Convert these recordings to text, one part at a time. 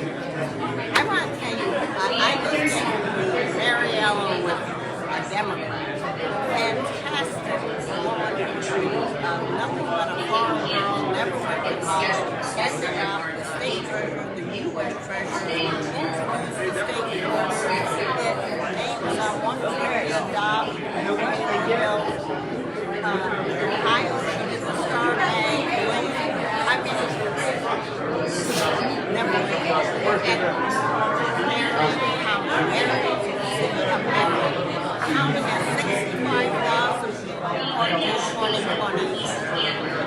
I want to tell you, I just think Mariella was a Democrat. Fantastic nothing but a farm girl, never went to college, ended up the state treasurer, the U.S. treasurer, influenced the state treasurer. It was a wonderful job. Ohio, she did the Star Bank. I mean, never counting at 65,000 people for 2020.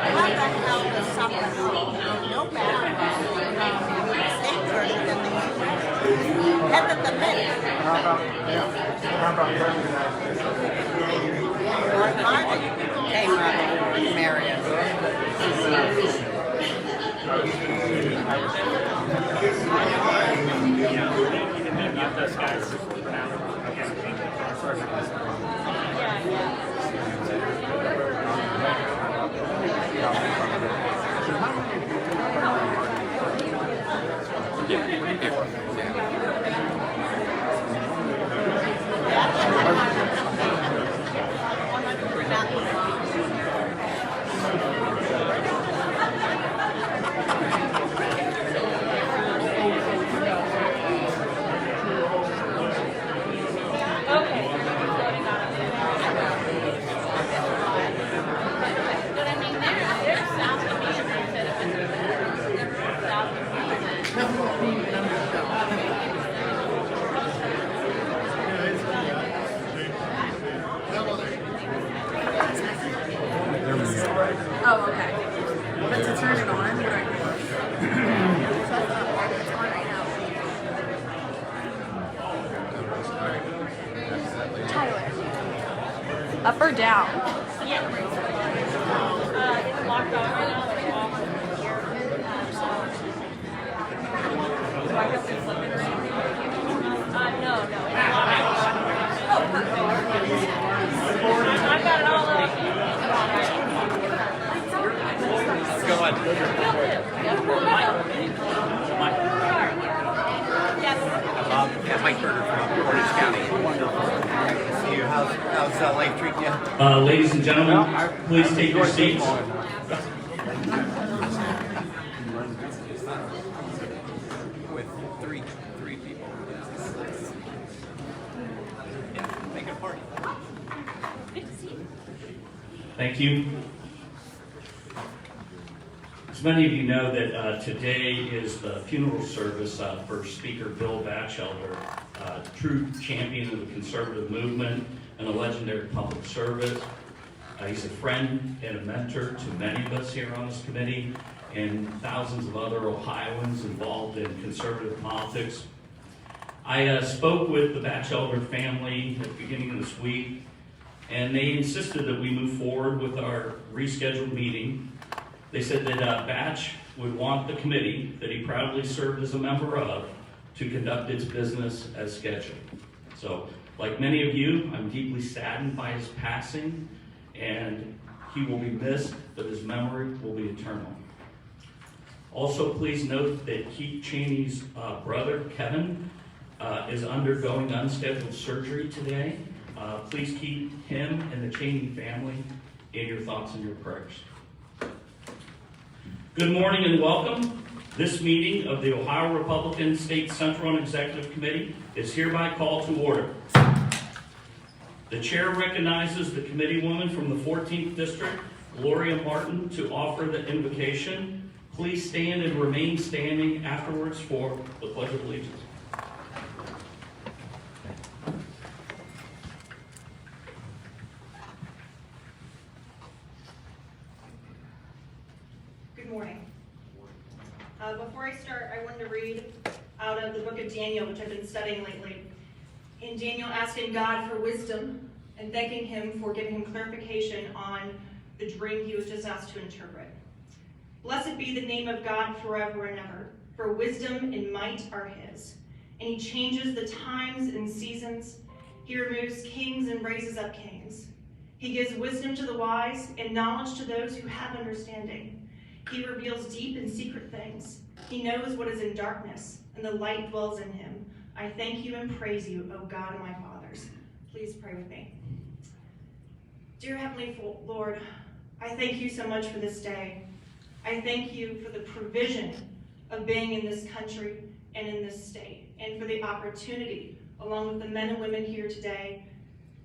How the hell does somebody no background state treasurer in the U.S. head of the minute? Came out of Marion. Oh, okay. But to turn it on, what do I do? It's on right now. Tyler. Up or down? It's locked on right now. Do I have to flip it or anything? No. Oh, perfect. I've got it all up. Go on. Mike Berger from Orange County. Wonderful. See you. How's life treating you? Ladies and gentlemen, please take your seats. With three people. And make a party. Thank you. As many of you know that today is the funeral service for Speaker Bill Batchelder, true champion of the conservative movement and a legendary public servant. He's a friend and a mentor to many of us here on this committee and thousands of other Ohioans involved in conservative politics. I spoke with the Batchelder family at the beginning of this week, and they insisted that we move forward with our rescheduled meeting. They said that Batch would want the committee that he proudly served as a member of to conduct its business as scheduled. So, like many of you, I'm deeply saddened by his passing, and he will be missed, but his memory will be eternal. Also, please note that Keith Cheney's brother, Kevin, is undergoing unscheduled surgery today. Please keep him and the Cheney family in your thoughts and your prayers. Good morning and welcome. This meeting of the Ohio Republican State Central and Executive Committee is hereby called to order. The chair recognizes the committeewoman from the 14th District, Gloria Martin, to offer the invocation. Please stand and remain standing afterwards for the Pledge of Allegiance. Good morning. Before I start, I wanted to read out of the book of Daniel, which I've been studying lately. In Daniel, asking God for wisdom and thanking him for giving him clarification on the dream he was just asked to interpret. Blessed be the name of God forever and ever, for wisdom and might are his. And he changes the times and seasons. He removes kings and raises up kings. He gives wisdom to the wise and knowledge to those who have understanding. He reveals deep and secret things. He knows what is in darkness, and the light dwells in him. I thank you and praise you, O God of my fathers. Please pray with me. Dear Heavenly Lord, I thank you so much for this day. I thank you for the provision of being in this country and in this state, and for the opportunity, along with the men and women here today,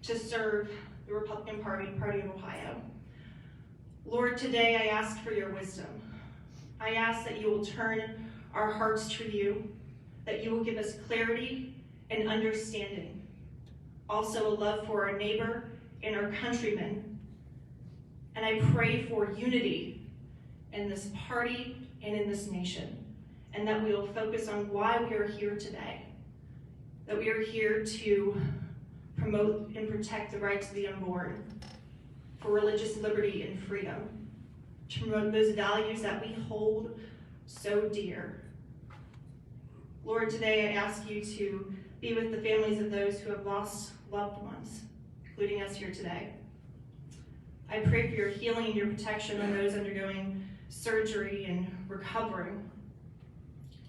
to serve the Republican Party of Ohio. Lord, today I ask for your wisdom. I ask that you will turn our hearts to you, that you will give us clarity and understanding. Also a love for our neighbor and our countrymen. And I pray for unity in this party and in this nation, and that we will focus on why we are here today. That we are here to promote and protect the rights of the unborn, for religious liberty and freedom, to promote those values that we hold so dear. Lord, today I ask you to be with the families of those who have lost loved ones, including us here today. I pray for your healing and your protection on those undergoing surgery and recovering.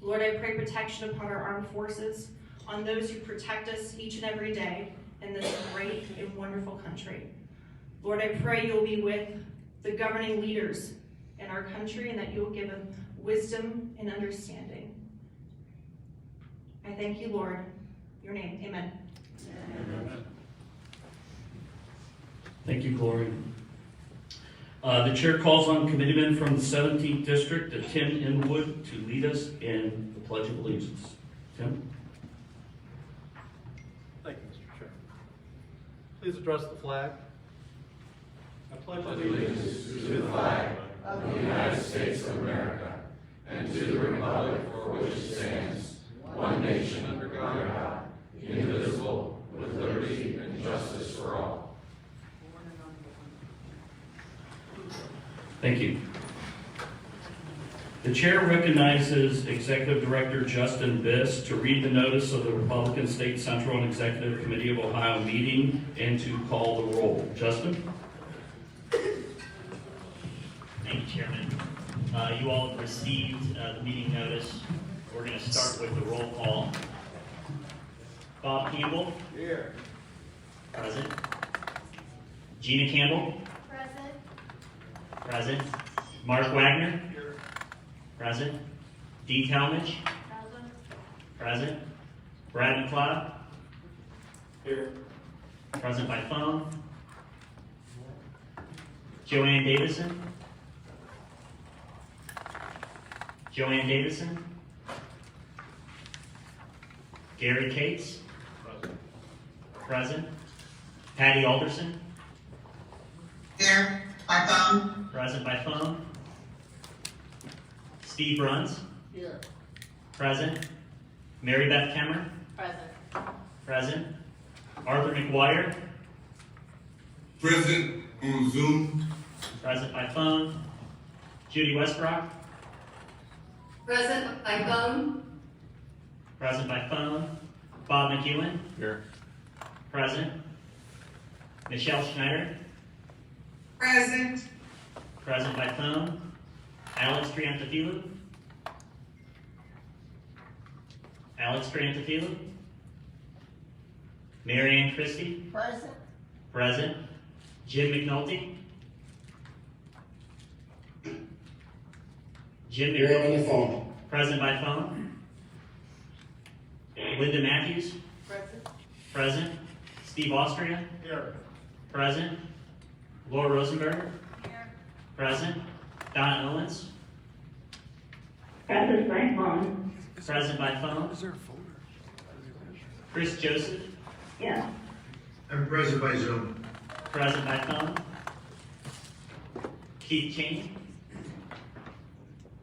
Lord, I pray protection upon our armed forces, on those who protect us each and every day in this great and wonderful country. Lord, I pray you'll be with the governing leaders in our country, and that you'll give them wisdom and understanding. I thank you, Lord. In your name, amen. Amen. Thank you, Gloria. The chair calls on committeemen from the 17th District, Tim Inwood, to lead us in the Pledge of Allegiance. Tim? Thank you, Mr. Chair. Please address the flag. I pledge allegiance to the flag of the United States of America and to the republic for which it stands, one nation under God, indivisible, with liberty and justice for all. Thank you. The chair recognizes Executive Director Justin Biss to read the notice of the Republican State Central and Executive Committee of Ohio meeting and to call the roll. Justin? Thank you, Chairman. You all have received the meeting notice. We're going to start with the roll call. Bob Campbell? Here. Present. Gina Campbell? Present. Present. Mark Wagner? Here. Present. Dee Talmadge? Present. Present. Brad McLeod? Here. Present by phone. Joanne Davison? Joanne Davison? Gary Cates? Present. Patty Alderson? Here, by phone. Present by phone. Steve Bruns? Here. Present. Mary Beth Kemmer? Present. Present. Arthur McGuire? Present on Zoom. Present by phone. Judy Westbrook? Present by phone. Present by phone. Bob McEwen? Here. Present. Michelle Schneider? Present. Present by phone. Alex Triantafilou? Alex Triantafilou? Mary Ann Christie? Present. Present. Jim McNulty? Jim McNulty? Present by phone. Linda Matthews? Present. Present. Steve Austria? Here. Present. Laura Rosenberger? Here. Present. Donna Owens? Present by phone. Present by phone. Chris Joseph? Yes. I'm present by Zoom. Present by phone. Keith Cheney?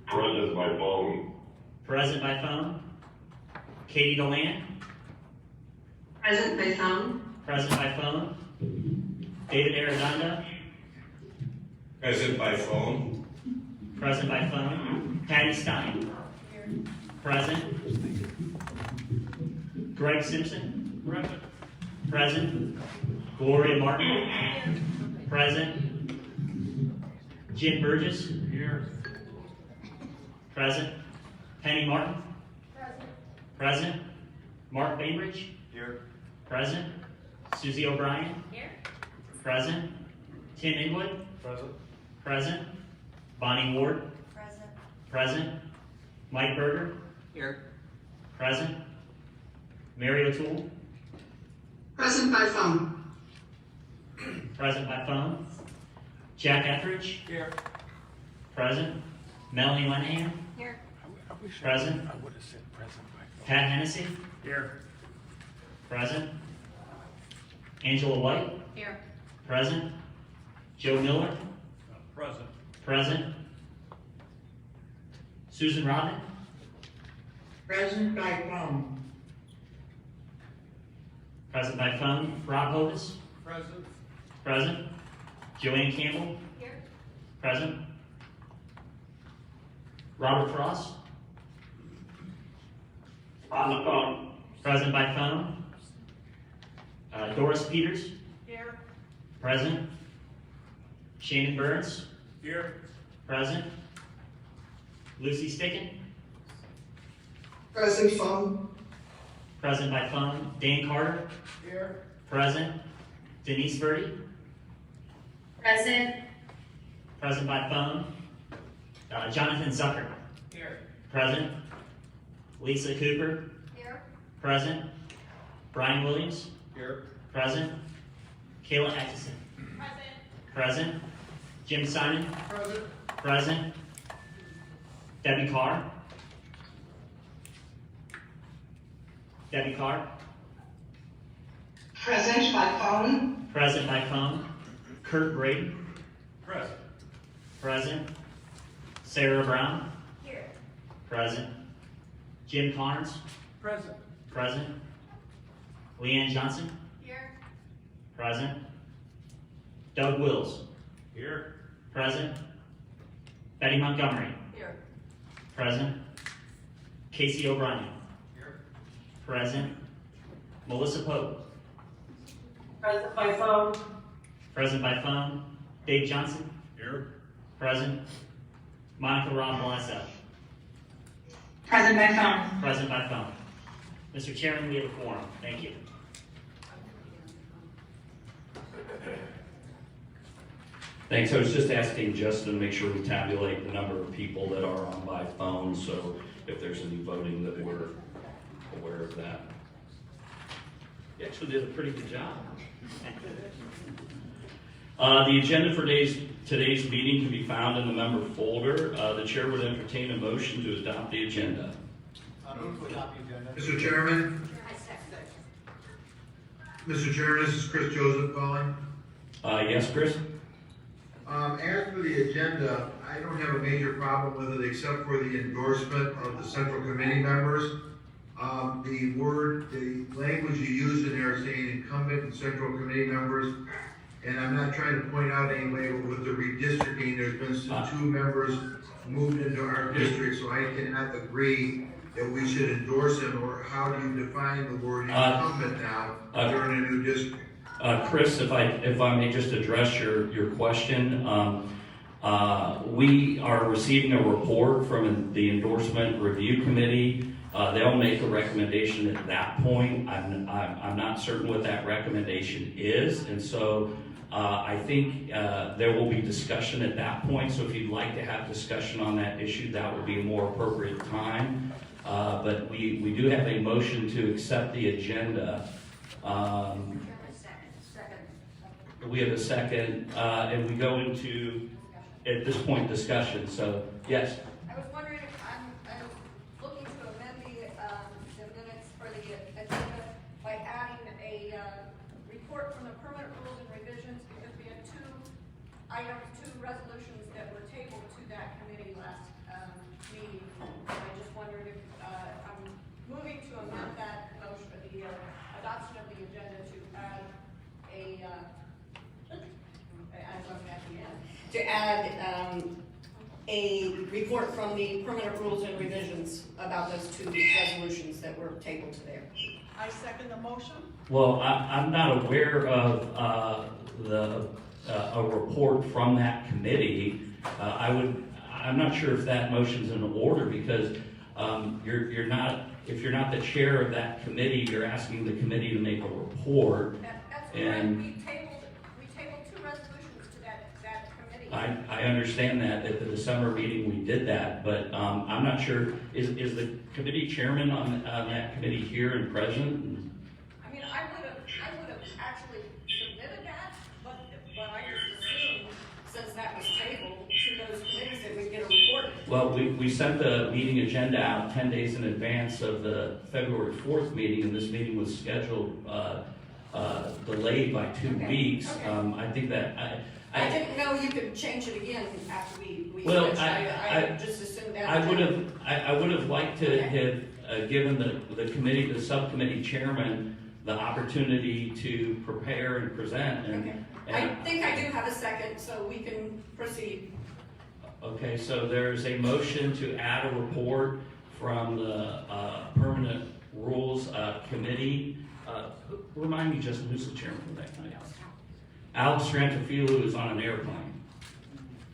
Present by phone. Present by phone. Katie Deland? Present by phone. Present by phone. David Arredondo? Present by phone. Present by phone. Patty Stein? Present. Greg Simpson? Present. Gloria Martin? Present. Jim Burgess? Here. Present. Penny Martin? Present. Mark Bainbridge. Here. Present. Susie O'Brien. Here. Present. Tim Inwood. Present. Present. Bonnie Ward. Present. Present. Mike Berger. Here. Present. Mary O'Toole. Present by phone. Present by phone. Jack Etheridge. Here. Present. Melanie Lenahan. Here. Present. I would have said present by phone. Pat Hennessy. Here. Present. Angela White. Here. Present. Joe Miller. Present. Present. Susan Rodman. Present by phone. Present by phone. Rob Hovis. Present. Present. Joanne Campbell. Here. Present. Robert Frost. On the phone. Present by phone. Doris Peters. Here. Present. Shannon Burns. Here. Present. Lucy Sticken. Present phone. Present by phone. Dan Carter. Here. Present. Denise Verdi. Present. Present by phone. Jonathan Zucker. Here. Present. Lisa Cooper. Here. Present. Brian Williams. Here. Present. Kayla Atchison. Present. Present. Jim Simon. Present. Present. Debbie Carr. Debbie Carr. Present by phone. Present by phone. Kurt Brady. Present. Present. Sarah Brown. Here. Present. Jim Carnes. Present. Present. Leanne Johnson. Here. Present. Doug Wills. Here. Present. Betty Montgomery. Here. Present. Casey O'Brien. Here. Present. Melissa Pope. Present by phone. Present by phone. Dave Johnson. Here. Present. Monica Rob Blasel. Present by phone. Present by phone. Mr. Chairman, we have a quorum. Thank you. Thanks. I was just asking Justin to make sure we tabulate the number of people that are on by phone, so if there's any voting that we're aware of that. You actually did a pretty good job. The agenda for today's meeting can be found in the member folder. The chair would entertain a motion to adopt the agenda. Mr. Chairman, Mr. Chairman, this is Chris Joseph calling. Yes, Chris? As for the agenda, I don't have a major problem with it except for the endorsement of the central committee members. The language you use in there saying incumbent and central committee members, and I'm not trying to point out any way, but with the redistricting, there's been some 2 members moved into our district, so I cannot agree that we should endorse them, or how do you define the word incumbent now during a new district? Chris, if I may just address your question, we are receiving a report from the endorsement review committee. They'll make a recommendation at that point. I'm not certain what that recommendation is, and so I think there will be discussion at that point. So if you'd like to have discussion on that issue, that would be a more appropriate time. But we do have a motion to accept the agenda. We have a second, and we go into, at this point, discussion. So, yes? I was wondering if I'm looking to amend the minutes for the agenda by adding a report from the permanent rules and revisions, because we had 2 resolutions that were tabled to that committee last meeting. And I just wondered if I'm moving to amend that motion, the adoption of the agenda, to add a report from the permanent rules and revisions about those 2 resolutions that were tabled to there. I second the motion. Well, I'm not aware of a report from that committee. I'm not sure if that motion's in order, because you're not, if you're not the chair of that committee, you're asking the committee to make a report. That's correct. And We tabled 2 resolutions to that committee. I understand that at the December meeting we did that, but I'm not sure, is the committee chairman on that committee here and present? I mean, I would have actually submitted that, but I just assumed, since that was tabled to those committees, that we'd get a report. Well, we sent the meeting agenda out 10 days in advance of the February 4th meeting, and this meeting was scheduled, delayed by 2 weeks. Okay. I think that, I didn't know you could change it again after we Well, switched. I just assumed that. I would have liked to have given the committee, the subcommittee chairman, the opportunity to prepare and present. Okay. I think I do have a second, so we can proceed. Okay, so there's a motion to add a report from the Permanent Rules Committee. Remind me, Justin, who's the chairman of that committee? Alex Strantafilou is on an airplane,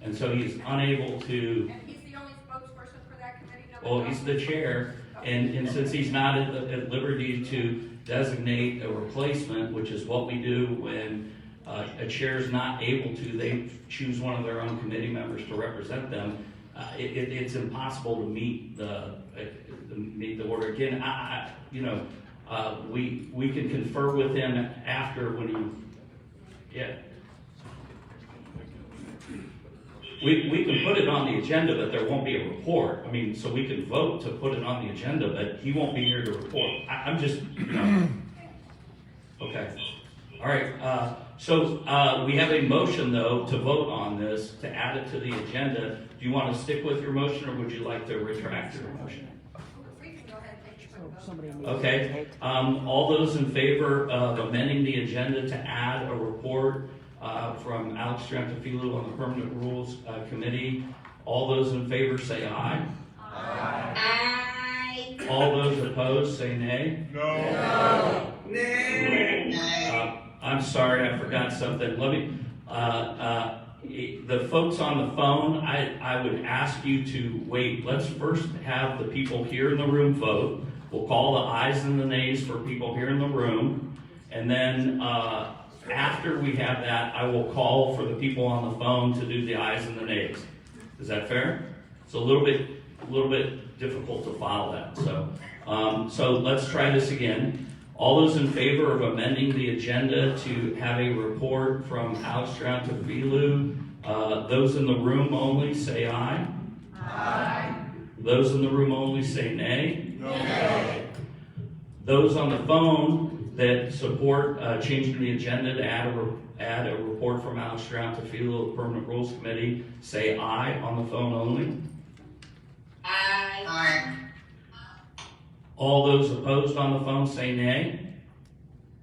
and so he's unable to. And he's the only spokesperson for that committee? Well, he's the chair, and since he's not at liberty to designate a replacement, which is what we do when a chair is not able to, they choose one of their own committee members to represent them. It's impossible to meet the order. Again, we can confer with him after when he. Yeah. We can put it on the agenda, but there won't be a report. I mean, so we can vote to put it on the agenda, but he won't be here to report. I'm just, Okay. All right. So we have a motion, though, to vote on this, to add it to the agenda. Do you want to stick with your motion, or would you like to retract your motion? Okay. All those in favor of amending the agenda to add a report from Alex Strantafilou on the Permanent Rules Committee, all those in favor say aye. Aye. All those opposed say nay. No. I'm sorry, I forgot something. Let me, the folks on the phone, I would ask you to wait. Let's first have the people here in the room vote. We'll call the ayes and the nays for people here in the room. And then after we have that, I will call for the people on the phone to do the ayes and the nays. Is that fair? It's a little bit difficult to follow that. So let's try this again. All those in favor of amending the agenda to have a report from Alex Strantafilou, those in the room only say aye. Aye. Those in the room only say nay. No. Those on the phone that support changing the agenda to add a report from Alex Strantafilou of Permanent Rules Committee say aye on the phone only. Aye. Aye. All those opposed on the phone say nay.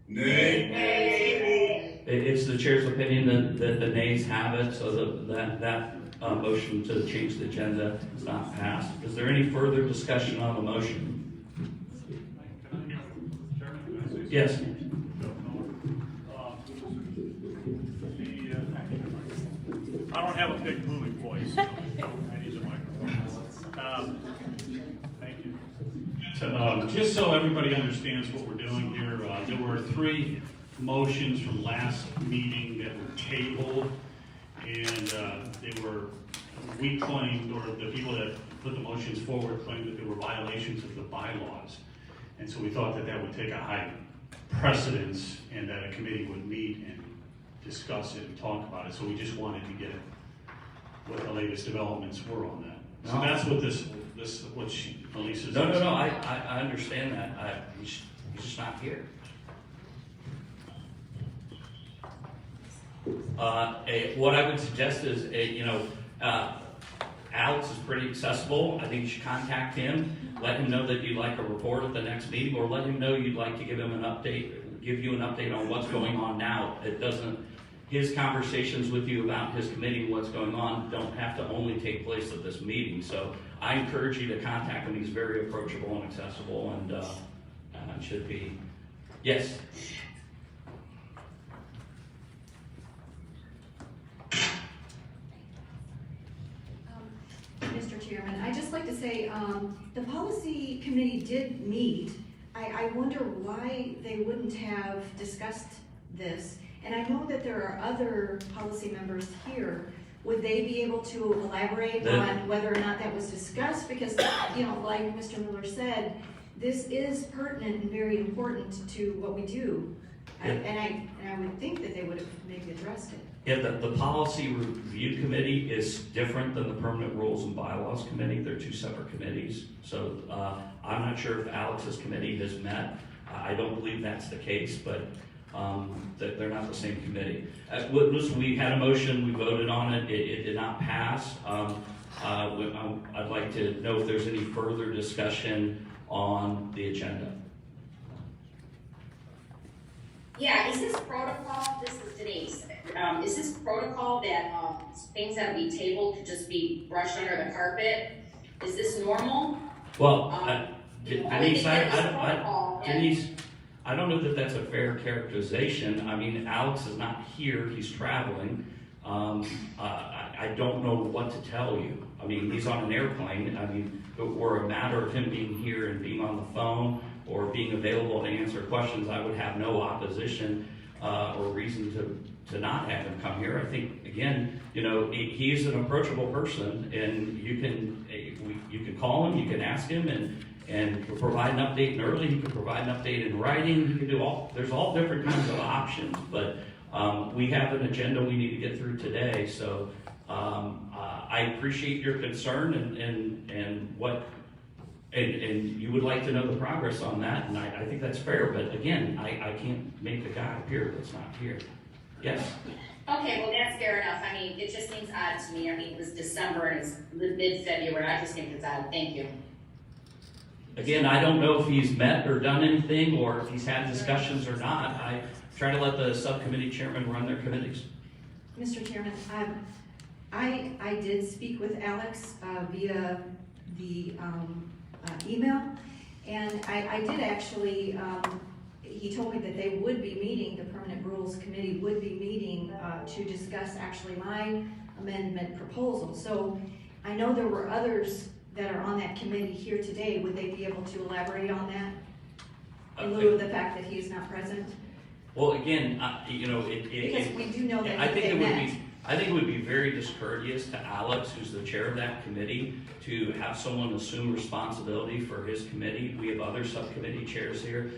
Nay. It's the chair's opinion that the nays have it, so that motion to change the agenda is not passed. Is there any further discussion on the motion? Yes. I don't have a big booming voice, so I need a microphone. Thank you. Just so everybody understands what we're doing here, there were 3 motions from last meeting that were tabled, and we claimed, or the people that put the motions forward claimed that there were violations of the bylaws. And so we thought that that would take a high precedence and that a committee would meet and discuss it and talk about it. So we just wanted to get what the latest developments were on that. So No. that's what what Elisa's. No, I understand that. He's just not here. What I would suggest is, Alex is pretty accessible. I think you should contact him, let him know that you'd like a report at the next meeting, or let him know you'd like to give you an update on what's going on now. His conversations with you about his committee and what's going on don't have to only take place at this meeting. So I encourage you to contact him. He's very approachable and accessible, and should be. Yes. Mr. Chairman, I'd just like to say, The policy committee did meet. I wonder why they wouldn't have discussed this. And I know that there are other policy members here. Would they be able to elaborate on whether or not that was discussed? Because, you know, like Mr. Miller said, this is pertinent and very important to what we do. Yeah. And I would think that they would have maybe addressed it. Yeah, the policy review committee is different than the permanent rules and bylaws committee. They're two separate committees. So I'm not sure if Alex's committee has met. I don't believe that's the case, but they're not the same committee. We had a motion, we voted on it, it did not pass. I'd like to know if there's any further discussion on the agenda. Yeah, is this protocol, this is Denise, is this protocol that things that be tabled could just be brushed under the carpet? Is this normal? Well, Denise, Denise, I don't know that that's a fair characterization. I mean, Alex is not here, he's traveling. I don't know what to tell you. I mean, he's on an airplane. I mean, if it were a matter of him being here and being on the phone or being available to answer questions, I would have no opposition or reason to not have him come here. I think, again, you know, he's an approachable person, and you can call him, you can ask him, and provide an update early. You can provide an update in writing. You can do there's all different kinds of options, but we have an agenda we need to get through today. So I appreciate your concern and you would like to know the progress on that, and I think that's fair. But again, I can't make a guy appear that's not here. Yes. Okay, well, that's fair enough. I mean, it just seems odd to me. I mean, it was December and it's mid-February. I just think it's odd. Thank you. Again, I don't know if he's met or done anything, or if he's had discussions or not. I try to let the subcommittee chairman run their committees. Mr. Chairman, I did speak with Alex via the email, and I did actually, he told me that they would be meeting, the Permanent Rules Committee would be meeting to discuss actually my amendment proposal. So I know there were others that are on that committee here today. Would they be able to elaborate on that in lieu of the fact that he is not present? Well, again, you know, because we do know that I think it would be very discourteous to Alex, who's the chair of that committee, to have someone assume responsibility for his committee. We have other subcommittee chairs here.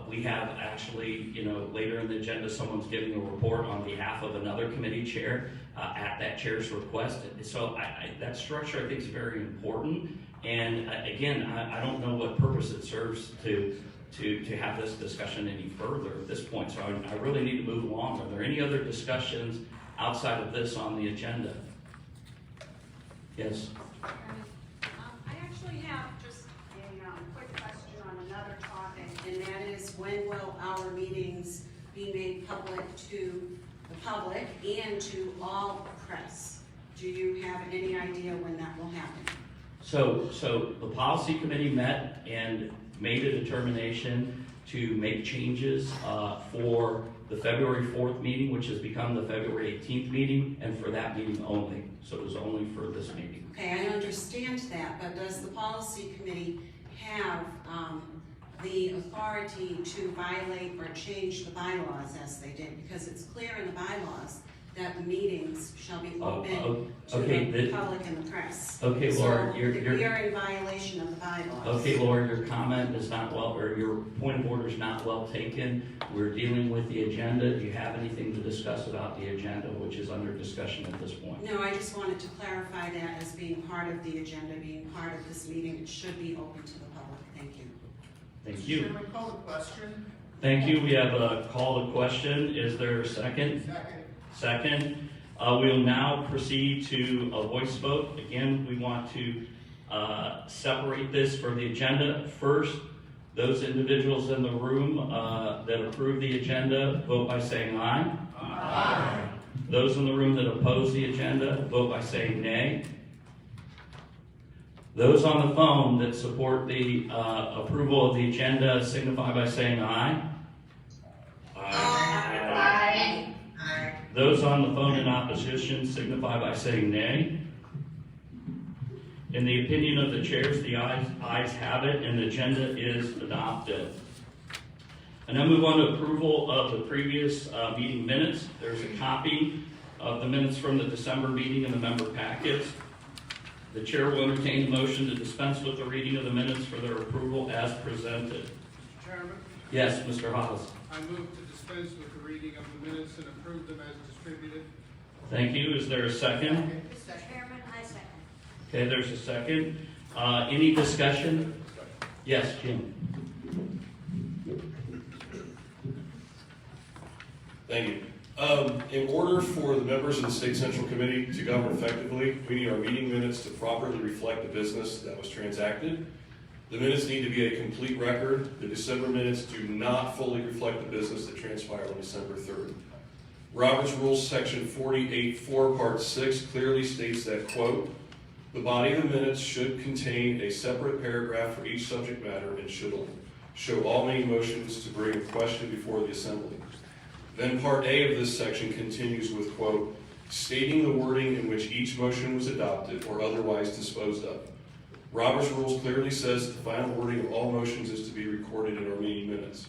We have actually, you know, later in the agenda, someone's giving a report on behalf of another committee chair at that chair's request. So that structure, I think, is very important. And again, I don't know what purpose it serves to have this discussion any further at this point. So I really need to move along. Are there any other discussions outside of this on the agenda? Yes. I actually have just a quick question on another topic, and that is, when will our meetings be made public to the public and to all press? Do you have any idea when that will happen? So the policy committee met and made a determination to make changes for the February 4th meeting, which has become the February 18th meeting, and for that meeting only. So it was only for this meeting. Okay, I understand that, but does the policy committee have the authority to violate or change the bylaws as they did? Because it's clear in the bylaws that the meetings shall be open to the public and the press. Okay, Laura, so we are in violation of the bylaws. Okay, Laura, your comment is not well, or your point of order is not well taken. We're dealing with the agenda. Do you have anything to discuss about the agenda, which is under discussion at this point? No, I just wanted to clarify that as being part of the agenda, being part of this meeting. It should be open to the public. Thank you. Thank you. Chairman, call the question. Thank you. We have a call to question. Is there a second? Second. We'll now proceed to a voice vote. Again, we want to separate this from the agenda. First, those individuals in the room that approve the agenda, vote by saying aye. Aye. Those in the room that oppose the agenda, vote by saying nay. Those on the phone that support the approval of the agenda signify by saying aye. Aye. Those on the phone in opposition signify by saying nay. In the opinion of the chairs, the ayes have it, and the agenda is adopted. And now move on to approval of the previous meeting minutes. There's a copy of the minutes from the December meeting in the member packets. The chair will entertain a motion to dispense with the reading of the minutes for their approval as presented. Mr. Chairman, Yes, Mr. Hollis. I move to dispense with the reading of the minutes and approve them as distributed. Thank you. Is there a second? Mr. Chairman, I second. Okay, there's a second. Any discussion? Yes, Jim. Thank you. In order for the members of the State Central Committee to govern effectively, we need our meeting minutes to properly reflect the business that was transacted. The minutes need to be a complete record. The December minutes do not fully reflect the business that transpired on December 3rd. Robert's Rules Section 48.4 Part 6 clearly states that, quote, the body of the minutes should contain a separate paragraph for each subject matter and should show all main motions to bring a question before the Assembly. Then Part A of this section continues with, quote, stating the wording in which each motion was adopted or otherwise disposed of. Robert's Rules clearly says the final wording of all motions is to be recorded in our meeting minutes.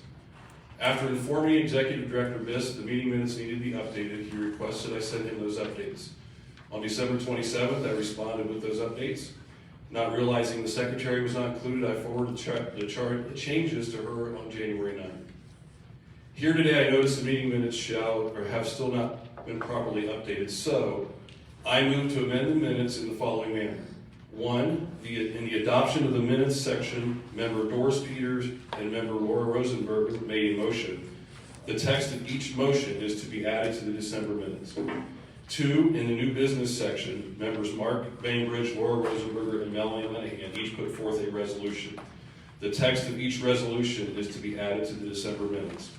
After informing Executive Director Biss the meeting minutes needed to be updated, he requested I send him those updates. On December 27th, I responded with those updates. Not realizing the Secretary was not included, I forwarded the changes to her on January 9th. Here today, I notice the meeting minutes have still not been properly updated, so I move to amend the minutes in the following manner. 1, in the adoption of the minutes section, Member Doris Peters and Member Laura Rosenberg made a motion. The text of each motion is to be added to the December minutes. 2, in the new business section, Members Mark Bainbridge, Laura Rosenberger, and Melanie Lenahan each put forth a resolution. The text of each resolution is to be added to the December minutes.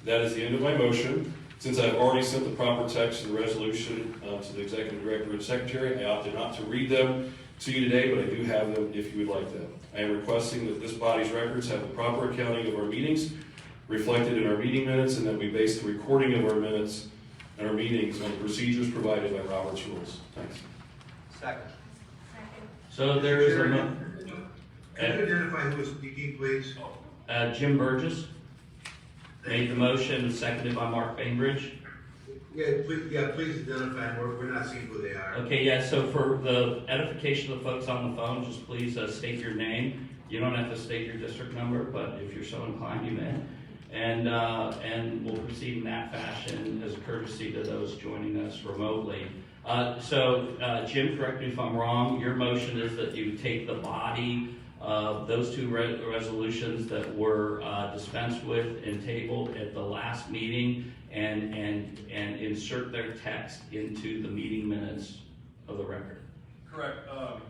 That is the end of my motion. Since I've already sent the proper text of the resolution to the Executive Director and Secretary, I opted not to read them to you today, but I do have them if you would like them. I am requesting that this body's records have the proper accounting of our meetings reflected in our meeting minutes, and that we base the recording of our minutes and our meetings on the procedures provided by Robert's Rules. Thanks. Second. So there is Can you identify who is speaking, please? Jim Burgess made the motion and seconded by Mark Bainbridge. Please identify them. We're not seeing who they are. Okay, yeah, so for the edification of the folks on the phone, just please state your name. You don't have to state your district number, but if you're so inclined, you may. And we'll proceed in that fashion as a courtesy to those joining us remotely. Jim, correct me if I'm wrong, your motion is that you take the body of those two resolutions that were dispensed with and tabled at the last meeting and insert their text into the meeting minutes of the record. Correct.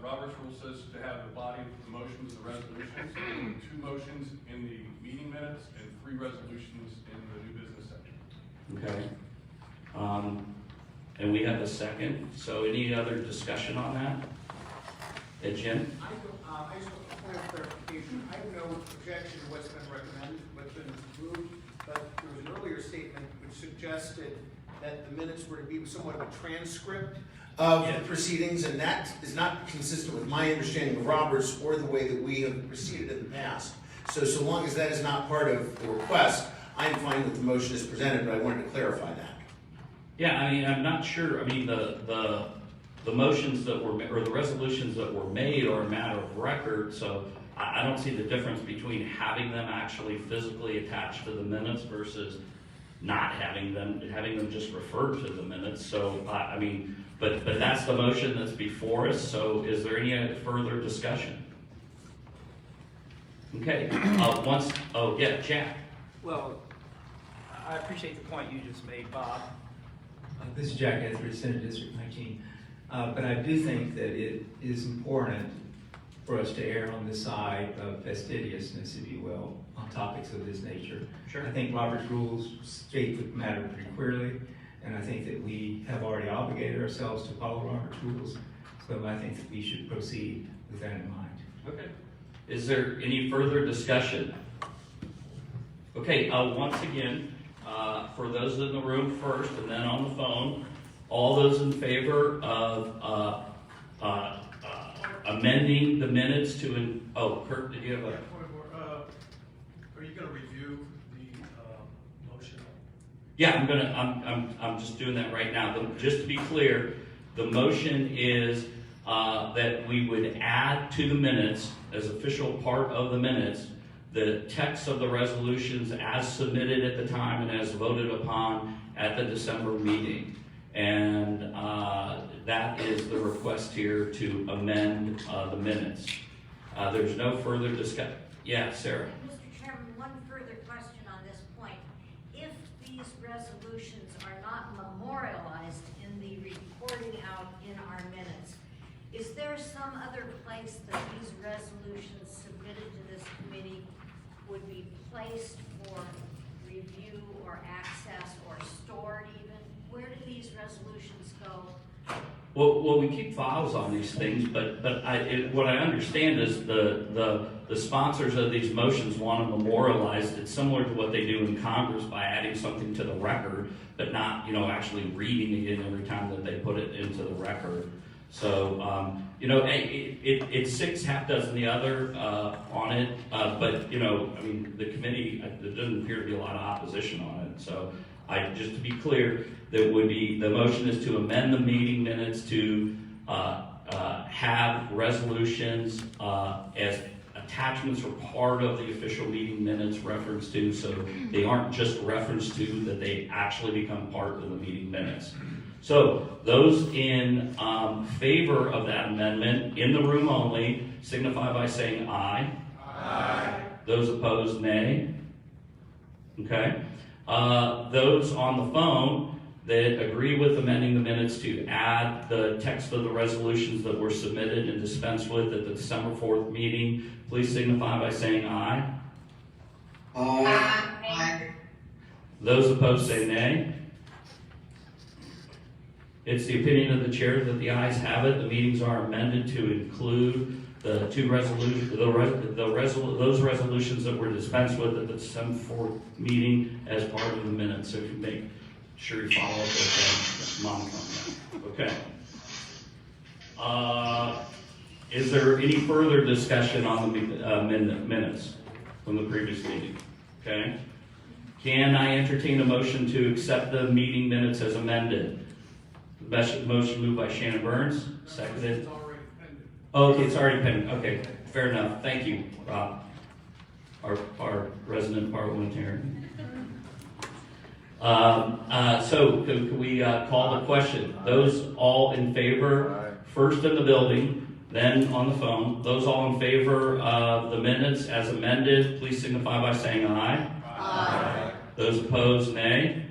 Robert's Rule says to have the body of the motions and the resolutions, 2 motions in the meeting minutes and 3 resolutions in the new business section. Okay. And we have a second. So any other discussion on that? Jim? I just want a point of clarification. I have no objection to what's been recommended, what's been approved, but there was an earlier statement which suggested that the minutes were to be somewhat of a transcript of the proceedings, and that is not consistent with my understanding of Roberts or the way that we have proceeded in the past. So long as that is not part of the request, I'm fine with the motion as presented, but I wanted to clarify that. Yeah, I mean, I'm not sure. I mean, the motions that were, or the resolutions that were made are a matter of record, so I don't see the difference between having them actually physically attached to the minutes versus not having them just referred to the minutes. So, I mean, but that's the motion that's before us, so is there any further discussion? Okay, Jack. Well, I appreciate the point you just made, Bob. This is Jack Etheridge, Senate District 19. But I do think that it is important for us to err on the side of fastidiousness, if you will, on topics of this nature. Sure. I think Robert's Rules state the matter pretty clearly, and I think that we have already obligated ourselves to follow Robert's Rules, so I think that we should proceed with that in mind. Okay. Is there any further discussion? Okay, once again, for those in the room first and then on the phone, all those in favor of amending the minutes to, oh, Kurt, did you have a? Are you gonna review the motion? Yeah, I'm just doing that right now. Just to be clear, the motion is that we would add to the minutes, as official part of the minutes, the text of the resolutions as submitted at the time and as voted upon at the December meeting. And that is the request here to amend the minutes. There's no further discussion. Yeah, Sarah. Mr. Chairman, one further question on this point. If these resolutions are not memorialized in the reporting out in our minutes, is there some other place that these resolutions submitted to this committee would be placed for review or access or stored even? Where do these resolutions go? Well, we keep files on these things, but what I understand is the sponsors of these motions want them memorialized. It's similar to what they do in Congress by adding something to the record, but not, actually reading it in every time that they put it into the record. So, it's six, half dozen the other on it, but, the committee, there doesn't appear to be a lot of opposition on it. So, just to be clear, the motion is to amend the meeting minutes to have resolutions as attachments or part of the official meeting minutes referenced to, so they aren't just referenced to, that they actually become part of the meeting minutes. So those in favor of that amendment, in the room only, signify by saying aye. Aye. Those opposed, nay. Okay. Those on the phone that agree with amending the minutes to add the text of the resolutions that were submitted and dispensed with at the December 4th meeting, please signify by saying aye. Aye. Aye. Those opposed say nay. It's the opinion of the chair that the ayes have it. The meetings are amended to include the two resolutions, those resolutions that were dispensed with at the December 4th meeting as part of the minutes. So if you make sure you follow up with Monica on that. Okay. Is there any further discussion on the minutes from the previous meeting? Okay. Can I entertain a motion to accept the meeting minutes as amended? Motion moved by Shannon Burns, seconded. Oh, okay, it's already pending. Okay, fair enough. Thank you, Rob, our resident parliamentarian. So can we call the question? Those all in favor, first in the building, then on the phone. Those all in favor of the minutes as amended, please signify by saying aye. Aye. Those opposed, nay.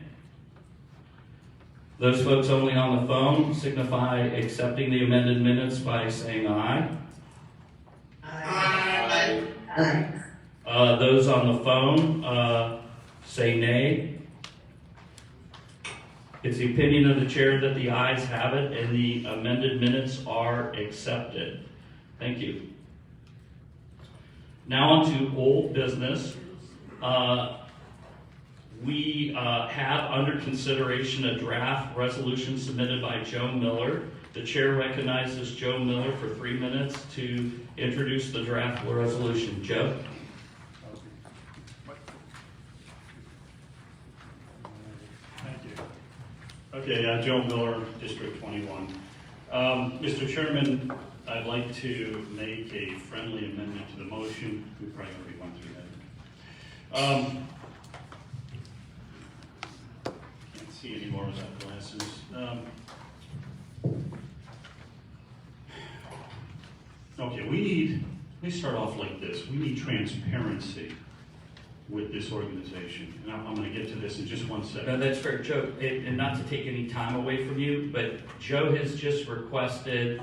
Those folks only on the phone signify accepting the amended minutes by saying aye. Aye. Aye. Those on the phone say nay. It's the opinion of the chair that the ayes have it and the amended minutes are accepted. Thank you. Now on to old business. We have under consideration a draft resolution submitted by Joe Miller. The chair recognizes Joe Miller for 3 minutes to introduce the draft resolution. Joe? Thank you. Okay, Joe Miller, District 21. Mr. Chairman, I'd like to make a friendly amendment to the motion. We probably already went through that. See any more of that glasses. Okay, let me start off like this. We need transparency with this organization. And I'm going to get to this in just 1 second. No, that's fair, Joe. And not to take any time away from you, but Joe has just requested,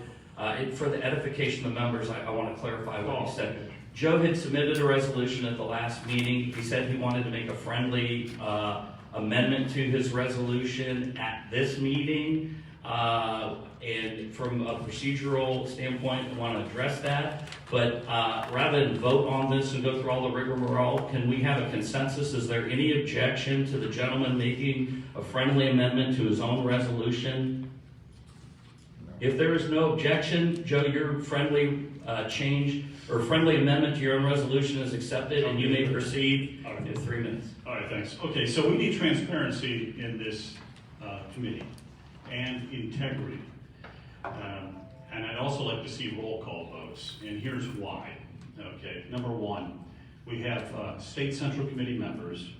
for the edification of the members, I want to clarify what he said. Joe had submitted a resolution at the last meeting. He said he wanted to make a friendly amendment to his resolution at this meeting, and from a procedural standpoint, I want to address that, but rather than vote on this and go through all the rigmarole, can we have a consensus? Is there any objection to the gentleman making a friendly amendment to his own resolution? No. If there is no objection, Joe, your friendly change or friendly amendment to your own resolution is accepted, and you may proceed in 3 minutes. All right, thanks. Okay, so we need transparency in this committee and integrity. And I'd also like to see roll call votes, and here's why. Okay, number one, we have state central committee members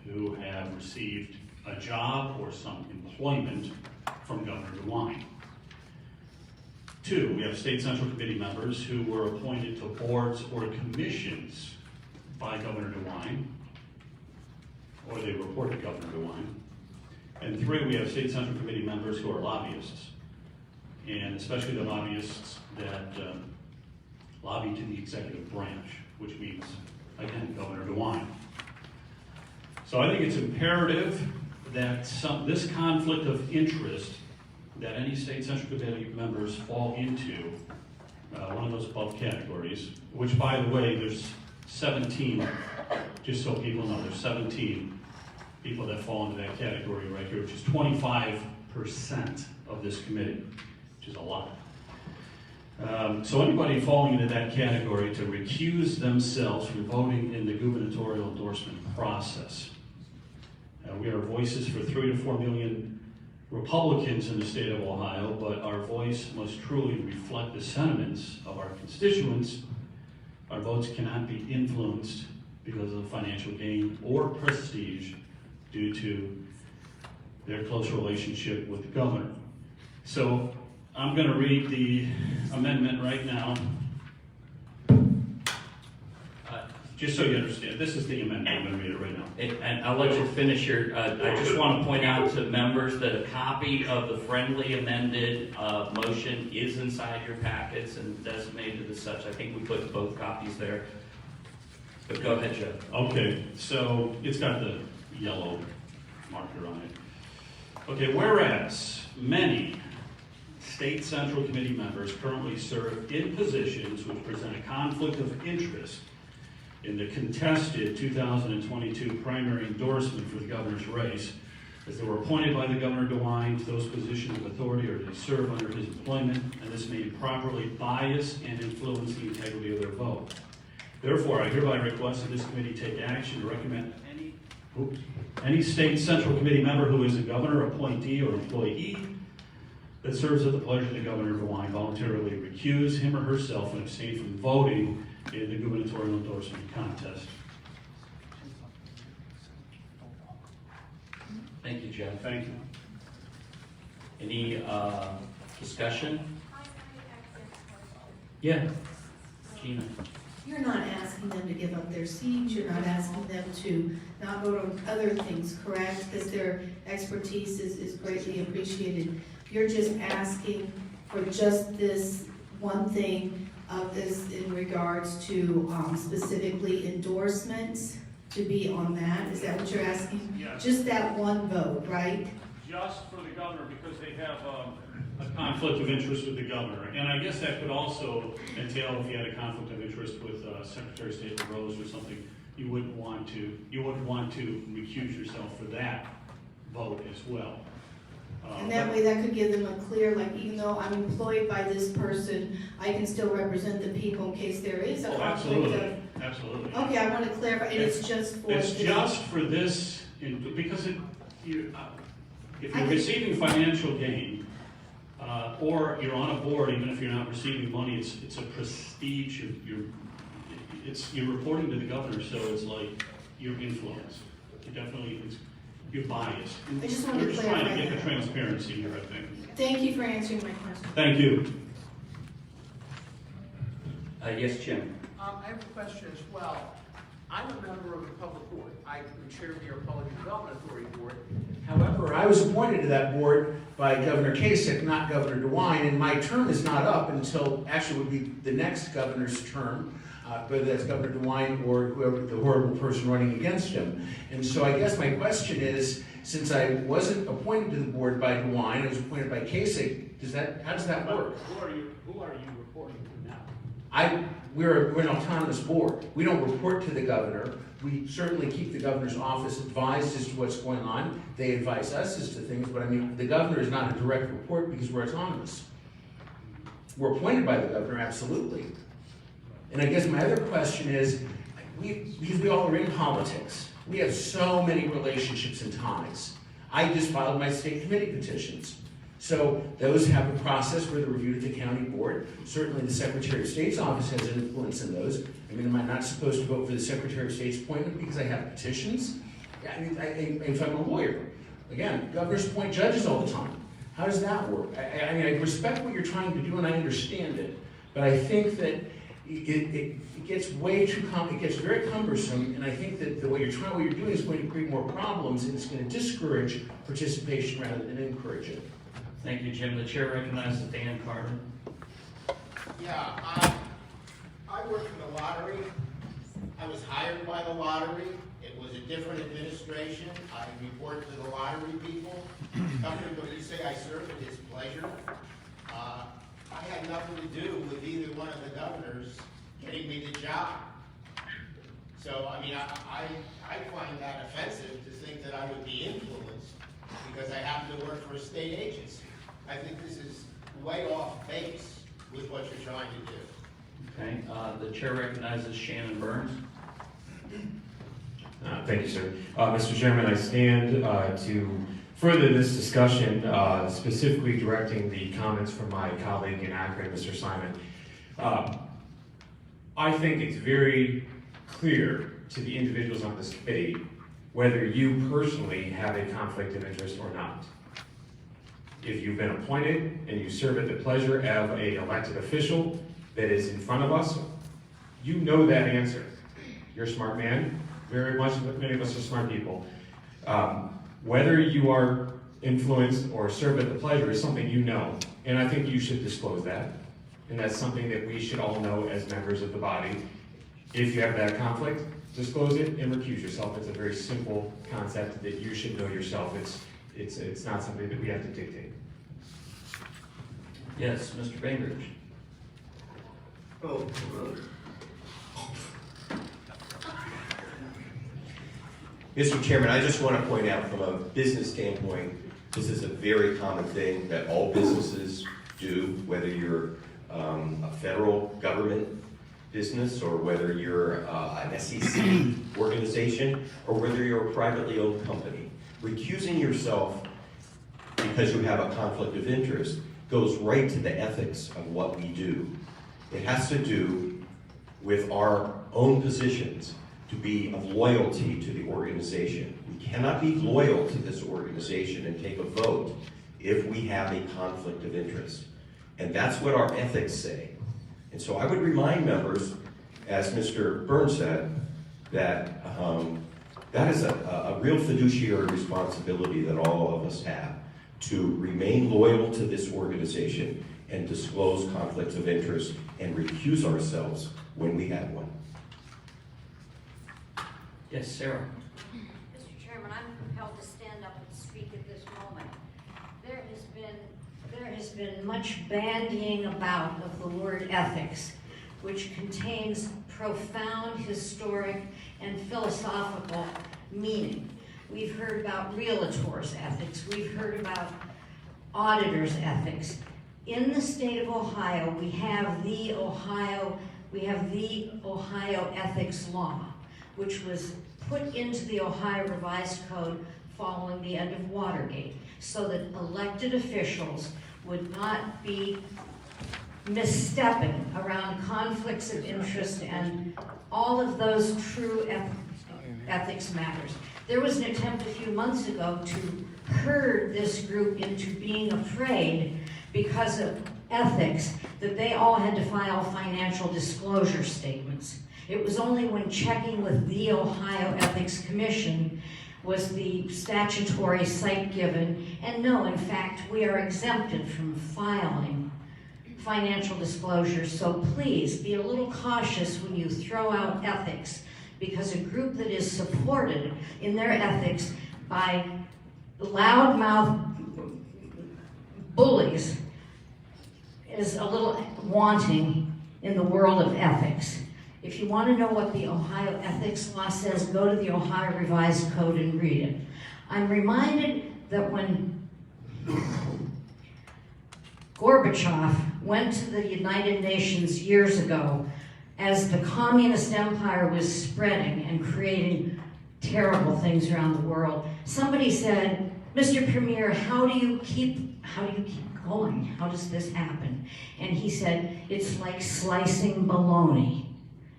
who have received a job or some employment from Governor DeWine. Two, we have state central committee members who were appointed to boards or commissions by Governor DeWine, or they report to Governor DeWine. And three, we have state central committee members who are lobbyists, and especially the lobbyists that lobby to the executive branch, which means, again, Governor DeWine. So I think it's imperative that this conflict of interest that any state central committee members fall into one of those above categories, which, by the way, there's 17, just so people know, there's 17 people that fall into that category right here, which is 25% of this committee, which is a lot. So anybody falling into that category to recuse themselves from voting in the gubernatorial endorsement process. We are voices for 3 to 4 million Republicans in the state of Ohio, but our voice must truly reflect the sentiments of our constituents. Our votes cannot be influenced because of financial gain or prestige due to their close relationship with the governor. So I'm going to read the amendment right now. Just so you understand, this is the amendment. I'm going to read it right now. And I'll let you finish your, I just want to point out to members that a copy of the friendly amended motion is inside your packets and designated as such. I think we put both copies there. But go ahead, Joe. Okay, so it's got the yellow marker on it. Okay, whereas many state central committee members currently serve in positions which present a conflict of interest in the contested 2022 primary endorsement for the governor's race, as they were appointed by the Governor DeWine to those positions of authority or they serve under his employment, and this may improperly bias and influence the integrity of their vote. Therefore, I hereby request that this committee take action to recommend any state central committee member who is a governor, appointee, or employee that serves at the pleasure of the Governor DeWine voluntarily recuse him or herself and abstain from voting in the gubernatorial endorsement contest. Thank you, Joe. Thank you. Any discussion? Yeah, Gina. You're not asking them to give up their seats, you're not asking them to not vote on other things, correct? Because their expertise is greatly appreciated. You're just asking for just this one thing of this in regards to specifically endorsements to be on that? Is that what you're asking? Yes. Just that one vote, right? Just for the governor, because they have a conflict of interest with the governor. And I guess that could also entail if you had a conflict of interest with Secretary of State LaRose or something, you wouldn't want to recuse yourself for that vote as well. And that way that could give them a clear, like, even though I'm employed by this person, I can still represent the people in case there is a conflict of. Absolutely. Okay, I want to clarify, and it's just for. It's just for this, because if you're receiving financial gain, or you're on a board, even if you're not receiving money, it's a prestige. You're reporting to the governor, so it's like you're influenced. You're biased. I just wanted to We're just clarify trying to get that. the transparency here, I think. Thank you for answering my question. Thank you. Yes, Jim. I have a question as well. I'm a member of the public board. I'm chair of the Republican Development Authority board. However, I was appointed to that board by Governor Kasich, not Governor DeWine, and my term is not up until, actually would be the next governor's term, whether that's Governor DeWine or whoever, the horrible person running against him. And so I guess my question is, since I wasn't appointed to the board by DeWine, I was appointed by Kasich, how does that work? Who are you reporting to now? We're an autonomous board. We don't report to the governor. We certainly keep the governor's office advised as to what's going on. They advise us as to things, but I mean, the governor is not a direct report because we're autonomous. were appointed by the governor, absolutely. And I guess my other question is, because we all are in politics, we have so many relationships and ties. I just filed my state committee petitions. So those have a process where they're reviewed at the county board. Certainly the Secretary of State's office has an influence in those. I mean, am I not supposed to vote for the Secretary of State's appointment because I have petitions? I mean, if I'm a lawyer. Again, governors appoint judges all the time. How does that work? I mean, I respect what you're trying to do and I understand it, but I think that it gets way too it gets very cumbersome, and I think that what you're doing is going to create more problems, and it's going to discourage participation rather than encourage it. Thank you, Jim. The chair recognizes Dan Carter. Yeah, I work for the lottery. I was hired by the lottery. It was a different administration. I report to the lottery people. Governor, when you say I serve at his pleasure, I had nothing to do with either one of the governors getting me the job. So, I mean, I find that offensive to think that I would be influenced because I happen to work for a state agency. I think this is way off base with what you're trying to do. Okay, the chair recognizes Shannon Burns. Thank you, sir. Mr. Chairman, I stand to further this discussion, specifically directing the comments from my colleague in Akron, Mr. Simon. I think it's very clear to the individuals on this committee whether you personally have a conflict of interest or not. If you've been appointed and you serve at the pleasure of an elected official that is in front of us, you know that answer. You're a smart man. Very much, many of us are smart people. Whether you are influenced or serve at the pleasure is something you know, and I think you should disclose that. And that's something that we should all know as members of the body. If you have that conflict, disclose it and recuse yourself. It's a very simple concept that you should know yourself. It's not something that we have to dictate. Yes, Mr. Bainbridge. Mr. Chairman, I just want to point out from a business standpoint, this is a very common thing that all businesses do, whether you're a federal government business or whether you're an SEC organization or whether you're a privately owned company. Recusing yourself because you have a conflict of interest goes right to the ethics of what we do. It has to do with our own positions to be of loyalty to the organization. We cannot be loyal to this organization and take a vote if we have a conflict of interest. And that's what our ethics say. And so I would remind members, as Mr. Burns said, that that is a real fiduciary responsibility that all of us have to remain loyal to this organization and disclose conflicts of interest and recuse ourselves when we have one. Yes, Sarah. Mr. Chairman, I'm compelled to stand up and speak at this moment. There has been much bandying about of the word ethics, which contains profound historic and philosophical meaning. We've heard about realtors' ethics. We've heard about auditors' ethics. In the state of Ohio, we have the Ohio Ethics Law, which was put into the Ohio Revised Code following the end of Watergate, so that elected officials would not be misstepping around conflicts of interest and all of those true ethics matters. There was an attempt a few months ago to herd this group into being afraid because of ethics that they all had to file financial disclosure statements. It was only when checking with the Ohio Ethics Commission was the statutory cite given, and no, in fact, we are exempted from filing financial disclosures, so please be a little cautious when you throw out ethics, because a group that is supported in their ethics by loudmouth bullies is a little wanting in the world of ethics. If you want to know what the Ohio Ethics Law says, go to the Ohio Revised Code and read it. I'm reminded that when Gorbachev went to the United Nations years ago as the communist empire was spreading and creating terrible things around the world. Somebody said, Mr. Premier, how do you keep going? How does this happen? And he said, it's like slicing bologna.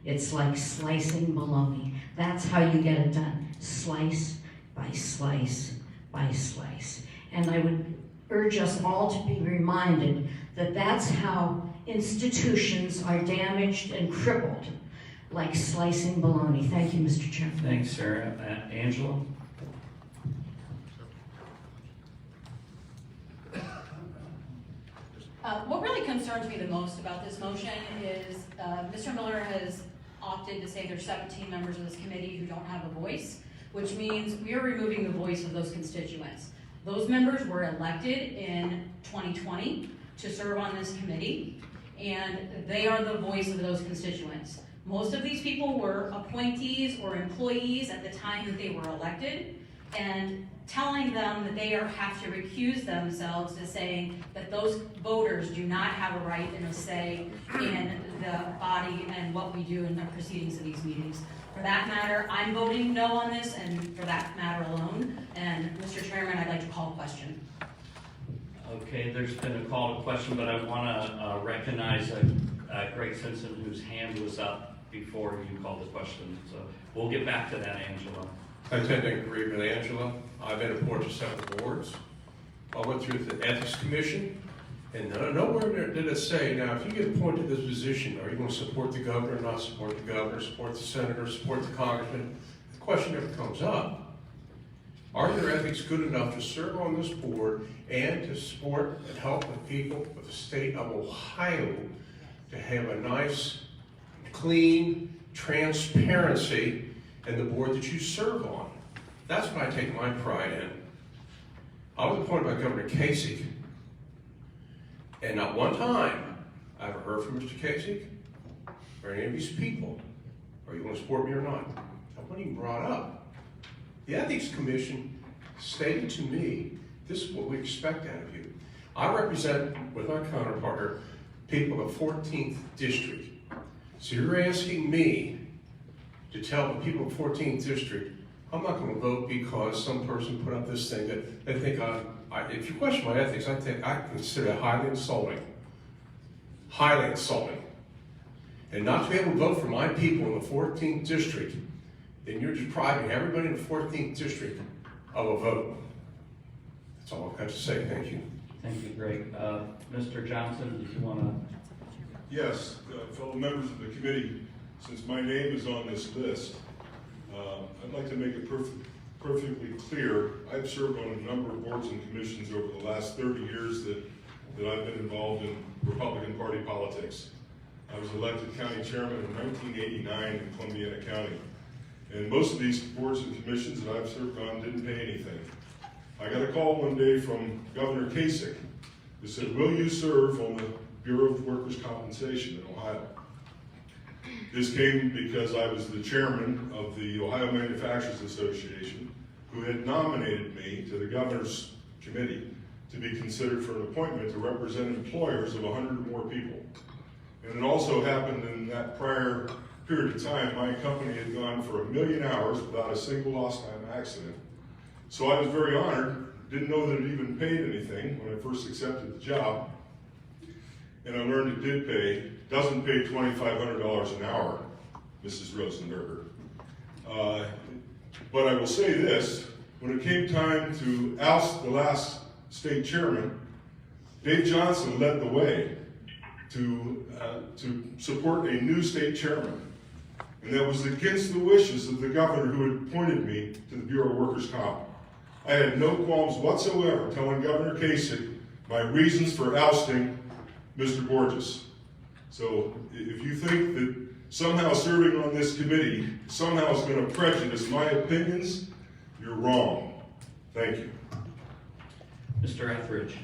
It's like slicing bologna. That's how you get it done. Slice by slice by slice. And I would urge us all to be reminded that that's how institutions are damaged and crippled, like slicing bologna. Thank you, Mr. Chairman. Thanks, Sarah. Angela? What really concerns me the most about this motion is Mr. Miller has opted to say there's 17 members of this committee who don't have a voice, which means we are removing the voice of those constituents. Those members were elected in 2020 to serve on this committee, and they are the voice of those constituents. Most of these people were appointees or employees at the time that they were elected, and telling them that they have to recuse themselves is saying that those voters do not have a right and a say in the body and what we do in the proceedings of these meetings. For that matter, I'm voting no on this, and for that matter alone. And Mr. Chairman, I'd like to call a question. Okay, there's been a call to question, but I want to recognize Greg Simpson, whose hand was up before you called the question. So we'll get back to that, Angela. I tend to agree with Angela. I've been appointed to several boards. I went through the Ethics Commission, and nowhere did it say, now, if you get appointed to this position, are you going to support the governor, not support the governor, support the senator, support the congressman? The question never comes up. Are your ethics good enough to serve on this board and to support and help the people of the state of Ohio to have a nice, clean transparency in the board that you serve on? That's what I take my pride in. I was appointed by Governor Kasich, and not one time I ever heard from Mr. Kasich or any of these people, are you going to support me or not? I wasn't even brought up. The Ethics Commission stated to me, this is what we expect out of you. I represent, with my counterpart, people of the 14th District. So you're asking me to tell the people of the 14th District, I'm not going to vote because some person put up this thing that they think if you question my ethics, I consider it highly insulting. Highly insulting. And not to be able to vote for my people in the 14th District, then you're depriving everybody in the 14th District of a vote. That's all I've got to say. Thank you. Thank you, Greg. Mr. Johnson, did you want to? Yes, fellow members of the committee, since my name is on this list, I'd like to make it perfectly clear. I've served on a number of boards and commissions over the last 30 years that I've been involved in Republican Party politics. I was elected county chairman in 1989 in Columbiana County. And most of these boards and commissions that I've served on didn't pay anything. I got a call one day from Governor Kasich who said, will you serve on the Bureau of Workers' Compensation in Ohio? This came because I was the chairman of the Ohio Manufacturers Association, who had nominated me to the governor's committee to be considered for an appointment to represent employers of 100 or more people. And it also happened in that prior period of time, my company had gone for 1 million hours without a single lost time accident. So I was very honored, didn't know that it even paid anything when I first accepted the job. And I learned it did pay. Doesn't pay $2,500 an hour, Mrs. Rosenberger. But I will say this, when it came time to oust the last state chairman, Dave Johnson led the way to support a new state chairman. And that was against the wishes of the governor who had appointed me to the Bureau of Workers' Comp. I had no qualms whatsoever telling Governor Kasich my reasons for ousting Mr. Borges. So if you think that somehow serving on this committee somehow is going to prejudice my opinions, you're wrong. Thank you. Mr. Etheridge.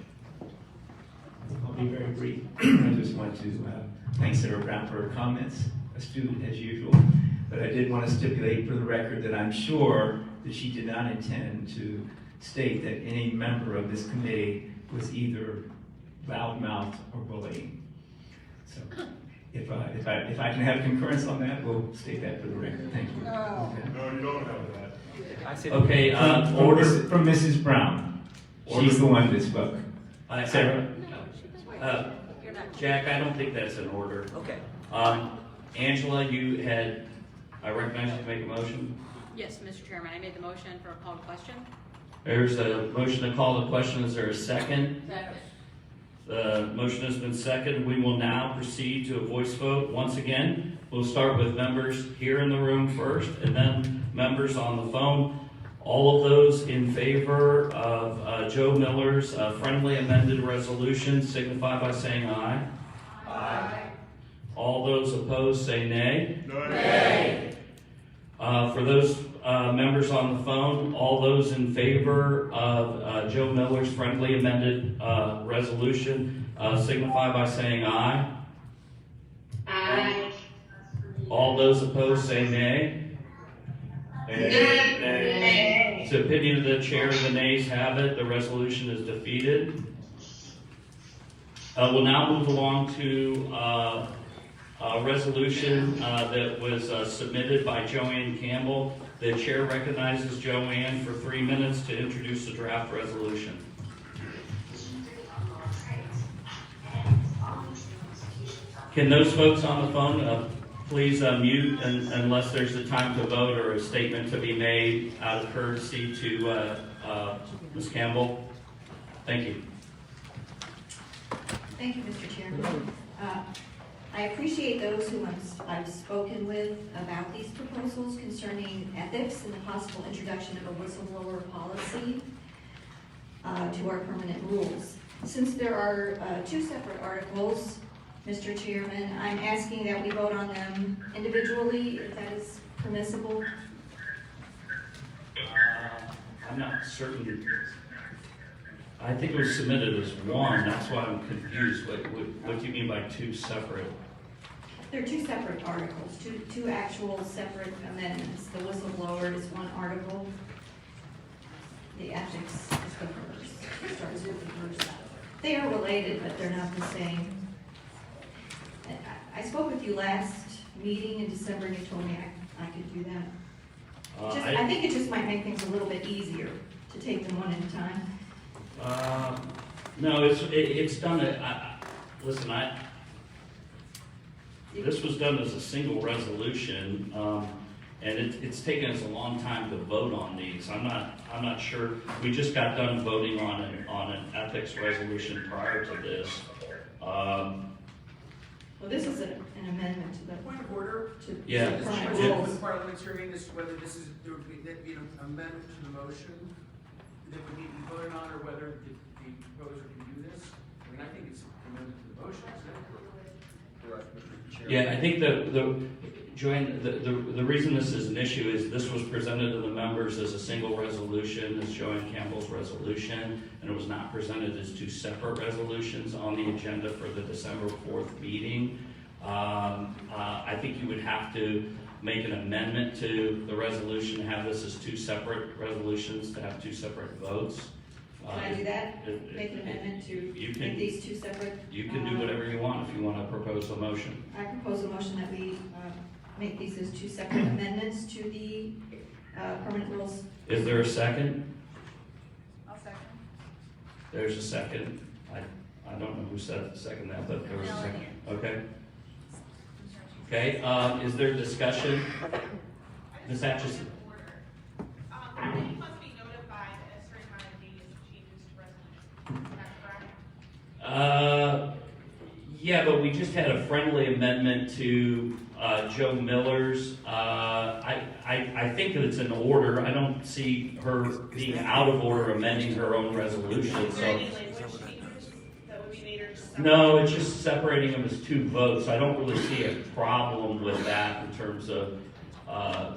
I'll be very brief. I just want to thank Sarah Brown for her comments, astute as usual. But I did want to stipulate for the record that I'm sure that she did not intend to state that any member of this committee was either loudmouth or bullying. So if I can have concurrence on that, we'll state that for the record. Thank you. No, you don't have that. I said. Okay, From Mrs. Brown. She's the one that spoke. Sarah? Jack, I don't think that's in order. Okay. Angela, I recognize you to make a motion. Yes, Mr. Chairman, I made the motion for a call to question. There's a motion to call the question. Is there a second? Second. The motion has been seconded. We will now proceed to a voice vote. Once again, we'll start with members here in the room first, and then members on the phone. All of those in favor of Joe Miller's friendly amended resolution signify by saying aye. Aye. All those opposed say nay. Nay. For those members on the phone, all those in favor of Joe Miller's friendly amended resolution signify by saying aye. Aye. All those opposed say nay. Nay. It's the opinion of the chair, the nays have it, the resolution is defeated. We'll now move along to a resolution that was submitted by Joanne Campbell. The chair recognizes Joanne for 3 minutes to introduce the draft resolution. Can those folks on the phone please mute unless there's a time to vote or a statement to be made out of courtesy to Ms. Campbell? Thank you. Thank you, Mr. Chairman. I appreciate those who I've spoken with about these proposals concerning ethics and the possible introduction of a whistleblower policy to our permanent rules. Since there are 2 separate articles, Mr. Chairman, I'm asking that we vote on them individually, if that is permissible. I'm not certain. I think it was submitted as one. That's why I'm confused. What do you mean by 2 separate? There are 2 separate articles, two actual separate amendments. The whistleblower is one article. The ethics is the first. It starts with the first. They are related, but they're not the same. I spoke with you last meeting in December, and you told me I could do that. I think it just might make things a little bit easier to take them one at a time. No, it's done. Listen, this was done as a single resolution, and it's taken us a long time to vote on these. I'm not sure. We just got done voting on an ethics resolution prior to this. Well, this is an amendment to the Point of order. Yeah. The question of the parliamentarian is whether this is, there would be an amendment to the motion that would need to be voted on, or whether the proposer can do this. I mean, I think it's an amendment to the motion, isn't it? Yeah, I think Joanne, the reason this is an issue is this was presented to the members as a single resolution, as Joanne Campbell's resolution, and it was not presented as 2 separate resolutions on the agenda for the December 4th meeting. I think you would have to make an amendment to the resolution, have this as 2 separate resolutions, to have 2 separate votes. Can I do that? Make an amendment to make these 2 separate? You can do whatever you want if you want to propose a motion. I propose a motion that we make these as 2 separate amendments to the permanent rules. Is there a second? I'll second. There's a second. I don't know who said second that, but there was a second. Okay. Okay, is there discussion? Ms. Atchison? They must be notified a certain amount of days of changes to resolution. Is that correct? Yeah, but we just had a friendly amendment to Joe Miller's. I think that it's in order. I don't see her being out of order amending her own resolution. Is there So. any language changes that would be made, or just No, it's just separating them as 2 votes. I don't really see a problem with that in terms of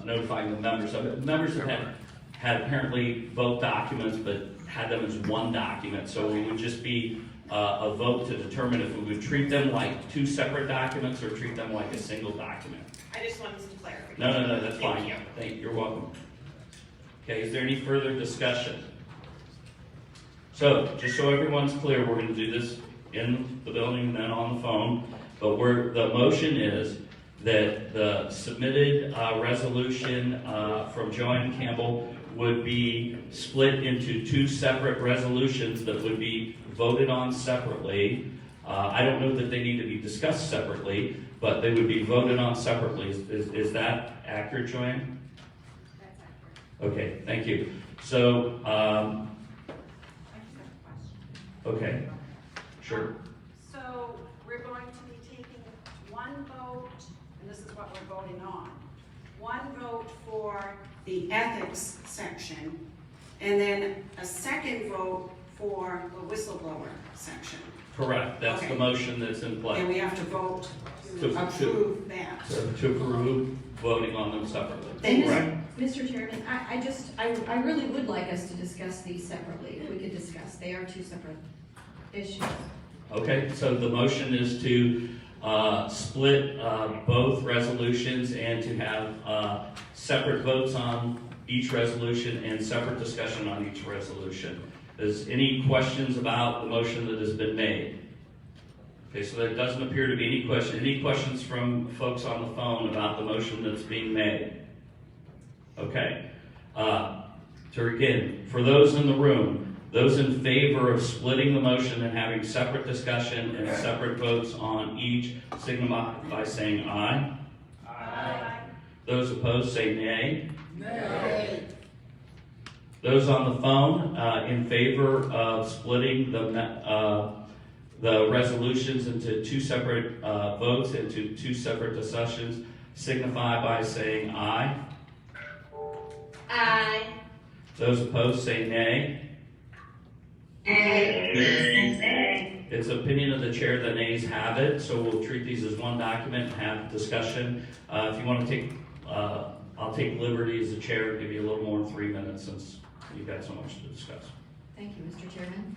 notifying the members. Members have had apparently both documents, but had them as 1 document. So it would just be a vote to determine if we would treat them like 2 separate documents or treat them like a single document. I just wanted some clarification. No, that's fine. Thank you. You're welcome. Okay, is there any further discussion? So, just so everyone's clear, we're going to do this in the building and then on the phone. But the motion is that the submitted resolution from Joanne Campbell would be split into two separate resolutions that would be voted on separately. I don't know that they need to be discussed separately, but they would be voted on separately. Is that accurate, Joanne? That's accurate. Okay, thank you. So, I just have a question. okay, sure. So we're going to be taking one vote, and this is what we're voting on. One vote for the ethics section, and then a second vote for the whistleblower section. Correct, that's the Okay. motion that's in play. And we have to vote To- to approve that. To approve voting on them separately. And Correct? Mr. Chairman, I really would like us to discuss these separately, if we could discuss. They are two separate issues. Okay, so the motion is to split both resolutions and to have separate votes on each resolution and separate discussion on each resolution. Is any questions about the motion that has been made? Okay, so there doesn't appear to be any question. Any questions from folks on the phone about the motion that's being made? Okay. So again, for those in the room, those in favor of splitting the motion and having separate discussion and separate votes on each, signify by saying aye. Aye. Those opposed say nay. Nay. Those on the phone in favor of splitting the resolutions into two separate votes, into two separate discussions, signify by saying aye. Aye. Those opposed say nay. It's opinion of the chair that nays have it, so we'll treat these as one document and have discussion. If you want to take, I'll take liberty as the chair and give you a little more than 3 minutes since you've got so much to discuss. Thank you, Mr. Chairman.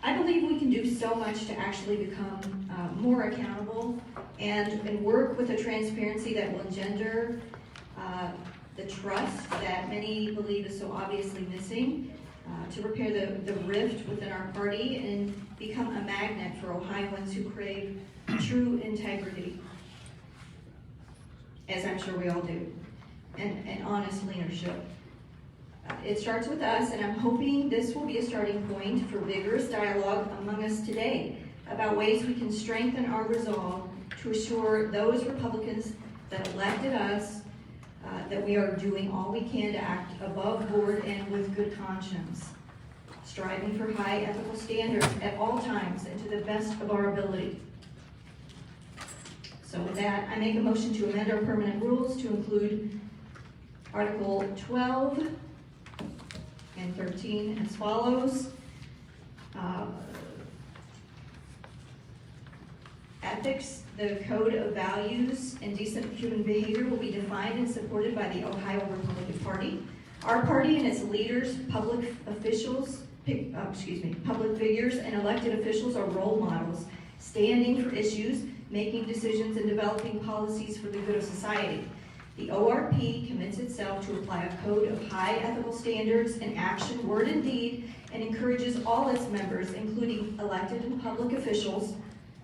I believe we can do so much to actually become more accountable and work with a transparency that will engender the trust that many believe is so obviously missing, to repair the rift within our party and become a magnet for Ohioans who crave true integrity, as I'm sure we all do, and honest leadership. It starts with us, and I'm hoping this will be a starting point for vigorous dialogue among us today about ways we can strengthen our resolve to assure those Republicans that elected us that we are doing all we can to act above board and with good conscience, striving for high ethical standards at all times and to the best of our ability. So with that, I make a motion to amend our permanent rules to include Article 12 and 13 as follows. Ethics, the code of values and decent human behavior will be defined and supported by the Ohio Republican Party. Our party and its leaders, public officials, public figures and elected officials are role models, standing for issues, making decisions and developing policies for the good of society. The ORP commits itself to apply a code of high ethical standards in action, word, and deed, and encourages all its members, including elected and public officials,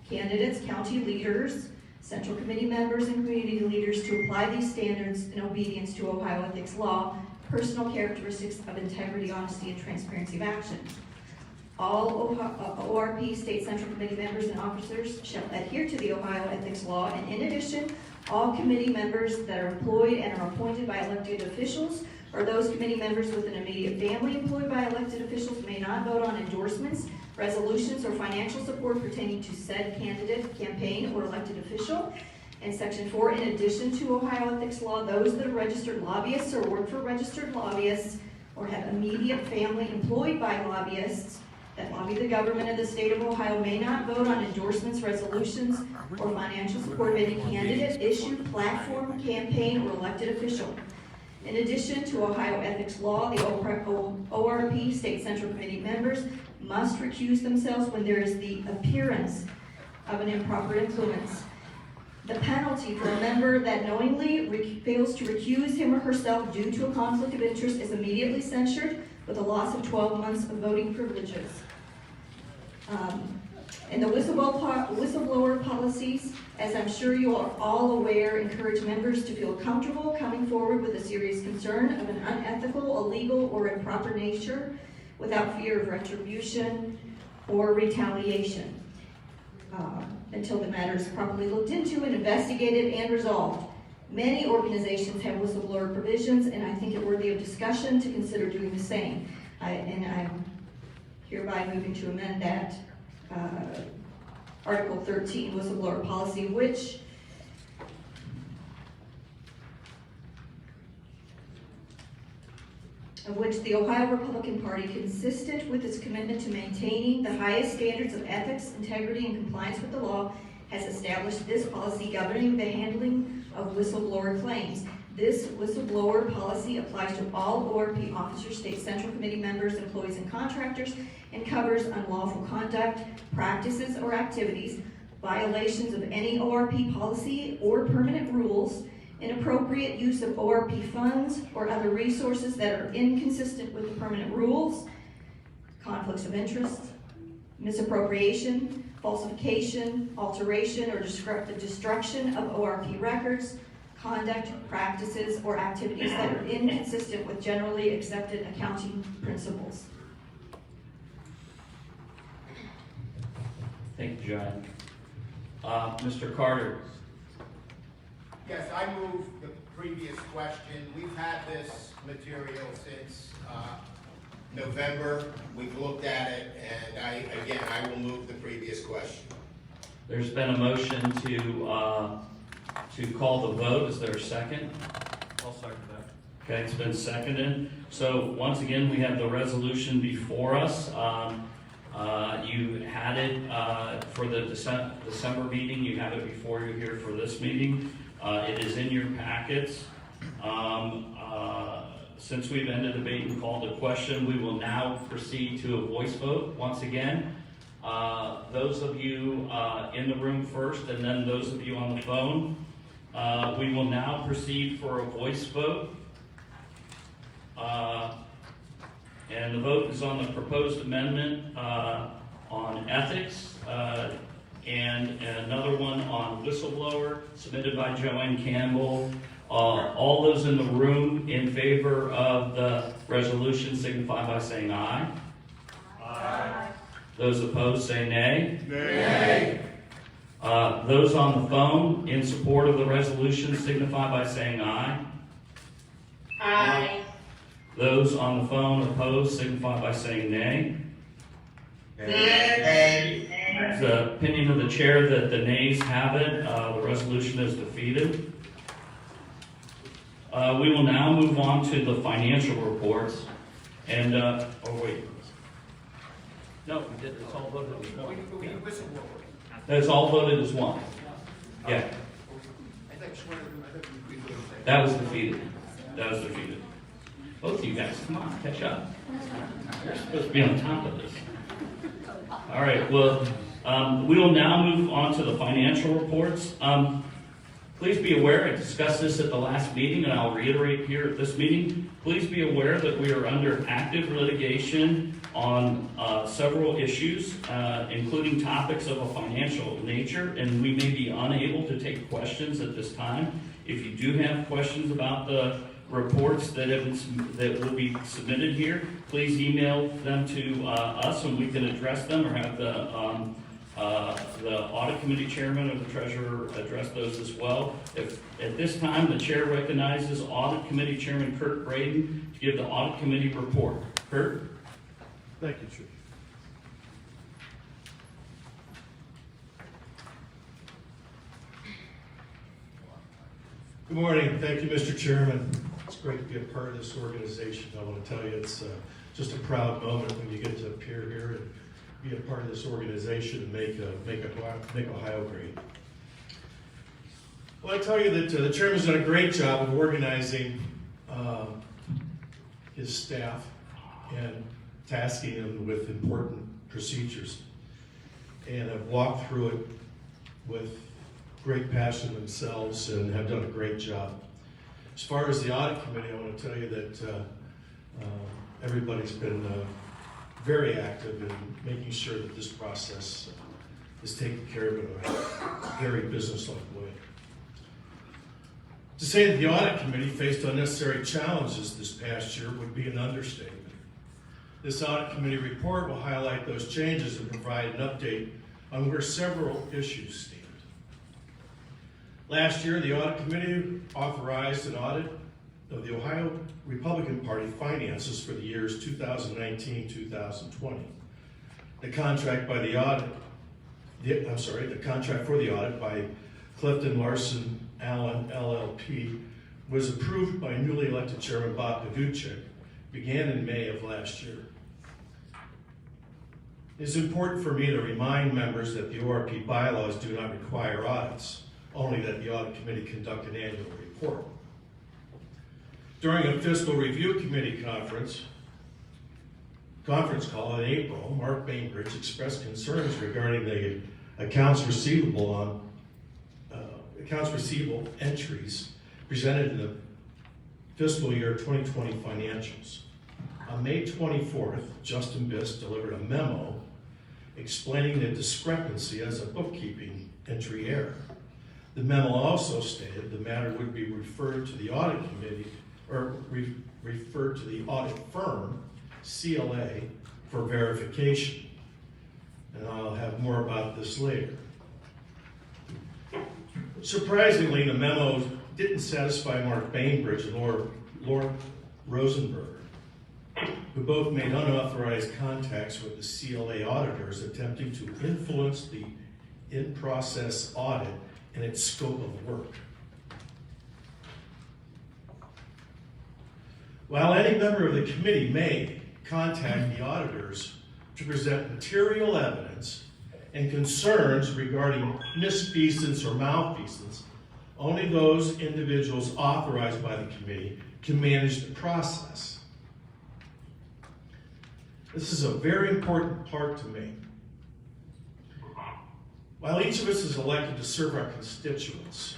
candidates, county leaders, central committee members, and community leaders to apply these standards in obedience to Ohio ethics law, personal characteristics of integrity, honesty, and transparency of action. All ORP state central committee members and officers shall adhere to the Ohio ethics law, and in addition, all committee members that are employed and are appointed by elected officials or those committee members with an immediate family employed by elected officials may not vote on endorsements, resolutions, or financial support pertaining to said candidate, campaign, or elected official. And Section 4, in addition to Ohio ethics law, those that are registered lobbyists or work for registered lobbyists or have immediate family employed by lobbyists that lobby the government of the state of Ohio may not vote on endorsements, resolutions, or financial support of any candidate, issue, platform, campaign, or elected official. In addition to Ohio ethics law, the ORP state central committee members must recuse themselves when there is the appearance of an improper influence. The penalty for a member that knowingly fails to recuse him or herself due to a conflict of interest is immediately censured with a loss of 12 months of voting privileges. And the whistleblower policies, as I'm sure you are all aware, encourage members to feel comfortable coming forward with a serious concern of an unethical, illegal, or improper nature without fear of retribution or retaliation until the matter is properly looked into and investigated and resolved. Many organizations have whistleblower provisions, and I think it worthy of discussion to consider doing the same. I'm hereby moving to amend that Article 13 whistleblower policy, which the Ohio Republican Party, consistent with its commitment to maintaining the highest standards of ethics, integrity, and compliance with the law, has established this policy governing the handling of whistleblower claims. This whistleblower policy applies to all ORP officers, state central committee members, employees, and contractors, and covers unlawful conduct, practices, or activities, violations of any ORP policy or permanent rules, inappropriate use of ORP funds or other resources that are inconsistent with the permanent rules, conflicts of interest, misappropriation, falsification, alteration, or destruction of ORP records, conduct, practices, or activities that are inconsistent with generally accepted accounting principles. Thank you, John. Mr. Carter. Yes, I move the previous question. We've had this material since November. We've looked at it, and I will move the previous question. There's been a motion to call the vote. Is there a second? I'll second that. Okay, it's been seconded. So once again, we have the resolution before us. You had it for the December meeting. You have it before you here for this meeting. It is in your packets. Since we've ended debate and called the question, we will now proceed to a voice vote once again. Those of you in the room first, and then those of you on the phone. We will now proceed for a voice vote. And the vote is on the proposed amendment on ethics and another one on whistleblower submitted by Joanne Campbell. All those in the room in favor of the resolution signify by saying aye. Aye. Those opposed say nay. Nay. Those on the phone in support of the resolution signify by saying aye. Aye. Those on the phone opposed signify by saying nay. Nay. It's the opinion of the chair that the nays have it. The resolution is defeated. We will now move on to the financial reports. And, oh wait. No, we did. It's all voted as one. That's all voted as one. Yeah. That was defeated. That was defeated. Both of you guys, come on, catch up. You're supposed to be on top of this. All right, well, we will now move on to the financial reports. Please be aware, I discussed this at the last meeting, and I'll reiterate here at this meeting. Please be aware that we are under active litigation on several issues, including topics of a financial nature, and we may be unable to take questions at this time. If you do have questions about the reports that will be submitted here, please email them to us and we can address them, or have the audit committee chairman or the treasurer address those as well. If at this time the chair recognizes audit committee chairman Kurt Braden to give the audit committee report. Kurt? Thank you, Chief. Good morning. Thank you, Mr. Chairman. It's great to be a part of this organization. I want to tell you it's just a proud moment when you get to appear here and be a part of this organization and make Ohio great. Well, I tell you that the chairman's done a great job of organizing his staff and tasking them with important procedures. And have walked through it with great passion themselves and have done a great job. As far as the audit committee, I want to tell you that everybody's been very active in making sure that this process is taken care of in a very businesslike way. To say that the audit committee faced unnecessary challenges this past year would be an understatement. This audit committee report will highlight those changes and provide an update on where several issues stand. Last year, the audit committee authorized an audit of the Ohio Republican Party finances for the years 2019-2020. The contract for the audit by Clifton Larson Allen LLP was approved by newly elected Chairman Bob Paduchik, began in May of last year. It's important for me to remind members that the ORP bylaws do not require audits, only that the audit committee conduct an annual report. During a fiscal review committee conference call in April, Mark Bainbridge expressed concerns regarding the accounts receivable entries presented in the fiscal year 2020 financials. On May 24th, Justin Biss delivered a memo explaining the discrepancy as a bookkeeping entry error. The memo also stated the matter would be referred to the audit committee or referred to the audit firm, CLA, for verification. And I'll have more about this later. Surprisingly, the memo didn't satisfy Mark Bainbridge and Laura Rosenberger, who both made unauthorized contacts with the CLA auditors attempting to influence the in-process audit and its scope of work. While any member of the committee may contact the auditors to present material evidence and concerns regarding misfeasance or malfeasance, only those individuals authorized by the committee can manage the process. This is a very important part to me. While each of us is elected to serve our constituents,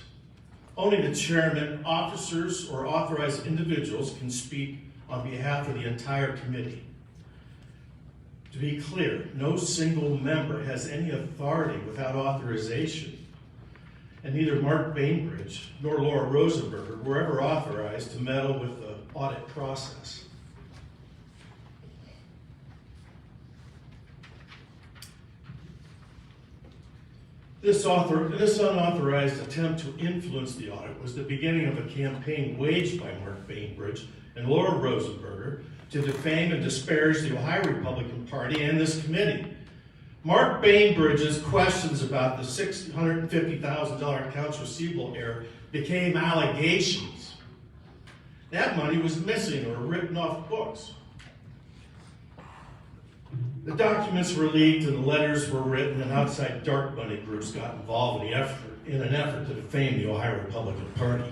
only the chairman, officers, or authorized individuals can speak on behalf of the entire committee. To be clear, no single member has any authority without authorization, and neither Mark Bainbridge nor Laura Rosenberger were ever authorized to meddle with the audit process. This unauthorized attempt to influence the audit was the beginning of a campaign waged by Mark Bainbridge and Laura Rosenberger to defame and disparage the Ohio Republican Party and this committee. Mark Bainbridge's questions about the $650,000 accounts receivable error became allegations. That money was missing or written off books. The documents were leaked and the letters were written, and outside dark money groups got involved in an effort to defame the Ohio Republican Party.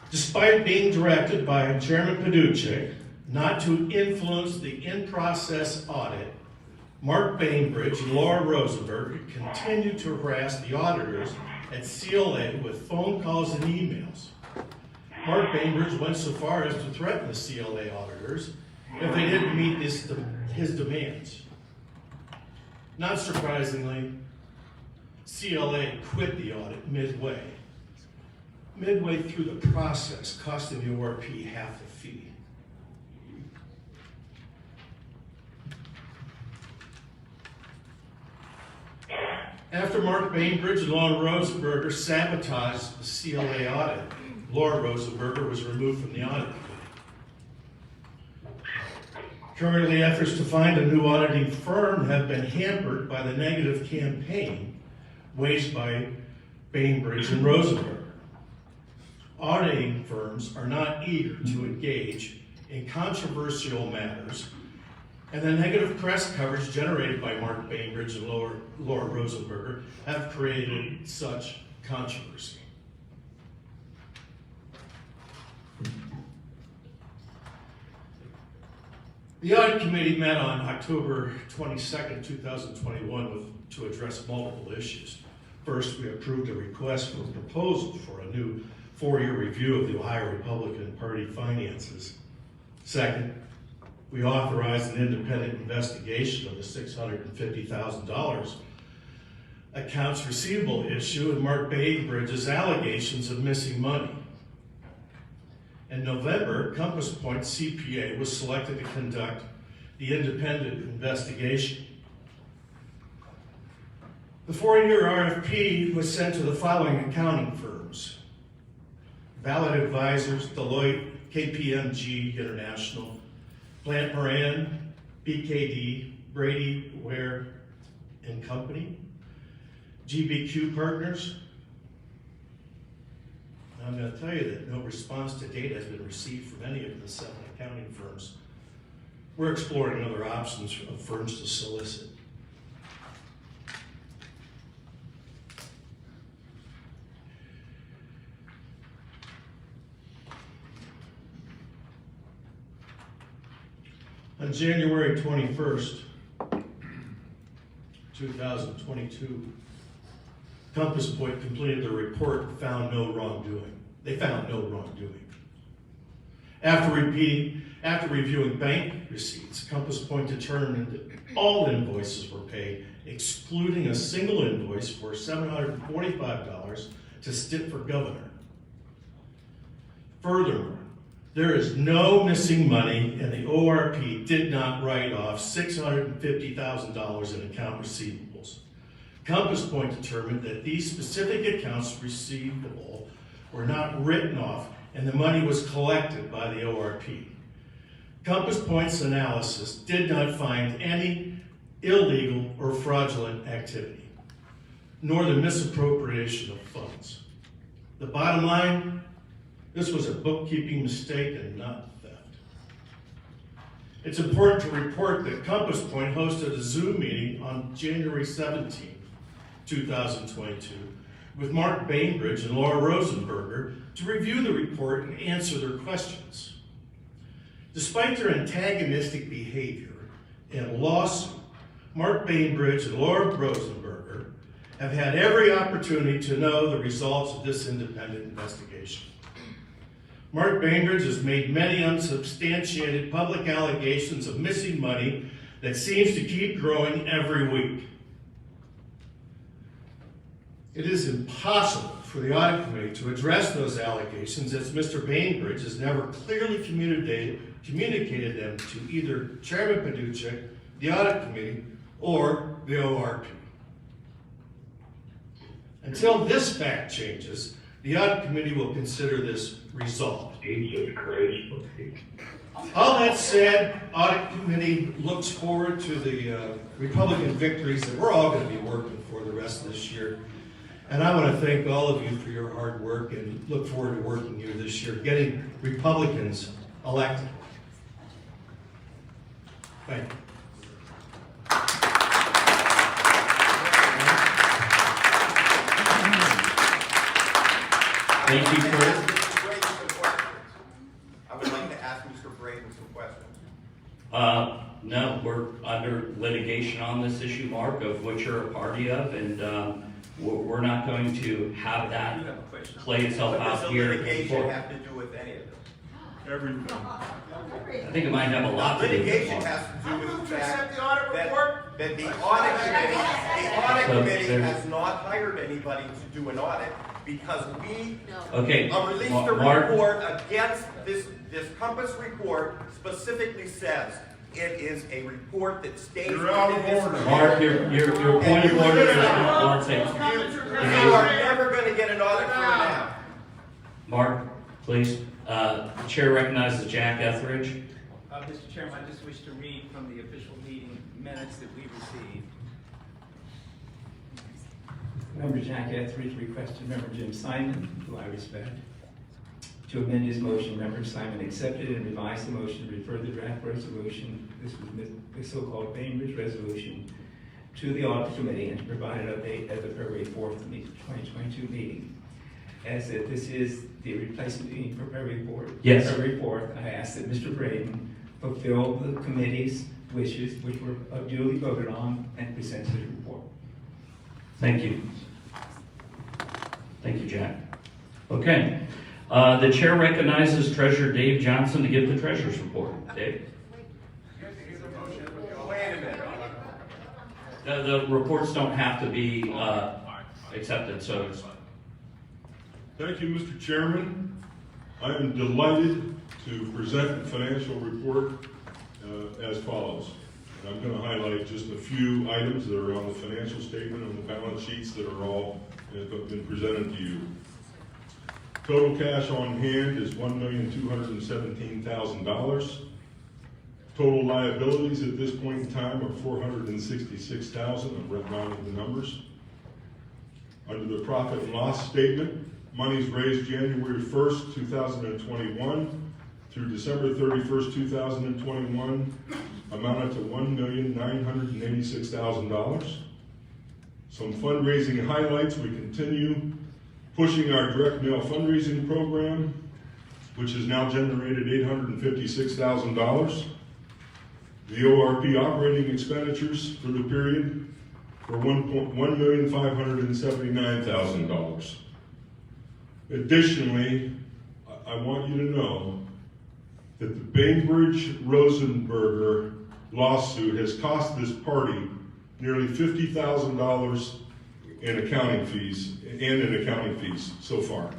Despite being directed by Chairman Paduchik not to influence the in-process audit, Mark Bainbridge and Laura Rosenberg continued to harass the auditors at CLA with phone calls and emails. Mark Bainbridge went so far as to threaten the CLA auditors if they didn't meet his demands. Not surprisingly, CLA quit the audit midway through the process, costing the ORP half the fee. After Mark Bainbridge and Laura Rosenberger sabotaged the CLA audit, Laura Rosenberger was removed from the audit committee. Currently, efforts to find a new auditing firm have been hampered by the negative campaign waged by Bainbridge and Rosenberger. Auditing firms are not eager to engage in controversial matters, and the negative press coverage generated by Mark Bainbridge and Laura Rosenberger have created such controversy. The Audit Committee met on October 22nd, 2021 to address multiple issues. First, we approved a request for a proposal for a new 4-year review of the Ohio Republican Party finances. Second, We authorized an independent investigation of the $650,000 accounts receivable issue and Mark Bainbridge's allegations of missing money. In November, Compass Point CPA was selected to conduct the independent investigation. The 4-year RFP was sent to the following accounting firms: Valid Advisors, Deloitte, KPMG International, Plant Moran, BKD, Brady, Ware and Company, GBQ Partners. I'm going to tell you that no response to date has been received from any of the 7 accounting firms. We're exploring other options of firms to solicit. On January 21st, 2022, Compass Point completed their report and found no wrongdoing. They found no wrongdoing. After reviewing bank receipts, Compass Point determined that all invoices were paid, excluding a single invoice for $745 to Stitt for Governor. Furthermore, there is no missing money, and the ORP did not write off $650,000 in account receivables. Compass Point determined that these specific accounts receivable were not written off, and the money was collected by the ORP. Compass Point's analysis did not find any illegal or fraudulent activity, nor the misappropriation of funds. The bottom line, this was a bookkeeping mistake and not theft. It's important to report that Compass Point hosted a Zoom meeting on January 17, 2022, with Mark Bainbridge and Laura Rosenberger to review the report and answer their questions. Despite their antagonistic behavior and lawsuit, Mark Bainbridge and Laura Rosenberger have had every opportunity to know the results of this independent investigation. Mark Bainbridge has made many unsubstantiated public allegations of missing money that seems to keep growing every week. It is impossible for the audit committee to address those allegations, as Mr. Bainbridge has never clearly communicated them to either Chairman Paduchek, the audit committee, or the ORP. Until this fact changes, the audit committee will consider this resolved. All that said, audit committee looks forward to the Republican victories that we're all going to be working for the rest of this year. And I want to thank all of you for your hard work and look forward to working here this year, getting Republicans elected. Thank you. Thank you, Chris. I would like to ask Mr. Braden some questions. No, we're under litigation on this issue, Mark, of which you're a party of, and we're not going to have that play itself out here. What does the litigation have to do with any of this? Everything. I think it might have a lot to do with it. Litigation has to do with the fact that the audit committee has not hired anybody to do an audit because we released a report against this Compass report specifically says it is a report that stays within this. Mark, your point of order is not taken. You are never going to get an audit for now. Mark, please. The chair recognizes Jack Etheridge. Mr. Chairman, I just wish to read from the official meeting minutes that we received. Member Jack Etheridge requested Member Jim Simon, who I respect, to amend his motion. Member Simon accepted and revised the motion to refer the draft resolution, this was the so-called Bainbridge resolution, to the audit committee and to provide an update at the February 4th, 2022 meeting. As that this is the replacement meeting for February 4th. Yes. February 4th, I ask that Mr. Braden fulfill the committee's wishes, which were duly voted on, and present his report. Thank you. Thank you, Jack. Okay. The chair recognizes Treasurer Dave Johnson to give the treasurer's report. Dave? The reports don't have to be accepted, so it's. Thank you, Mr. Chairman. I am delighted to present the financial report as follows. And I'm going to highlight just a few items that are on the financial statement and the balance sheets that are all have been presented to you. Total cash on hand is $1,217,000. Total liabilities at this point in time are $466,000. I'm rounding the numbers. Under the profit and loss statement, monies raised January 1st, 2021 through December 31st, 2021 amounted to $1,986,000. Some fundraising highlights: we continue pushing our direct mail fundraising program, which has now generated $856,000. The ORP operating expenditures for the period were $1,579,000. Additionally, I want you to know that the Bainbridge-Rosenberger lawsuit has cost this party nearly $50,000 in accounting fees so far.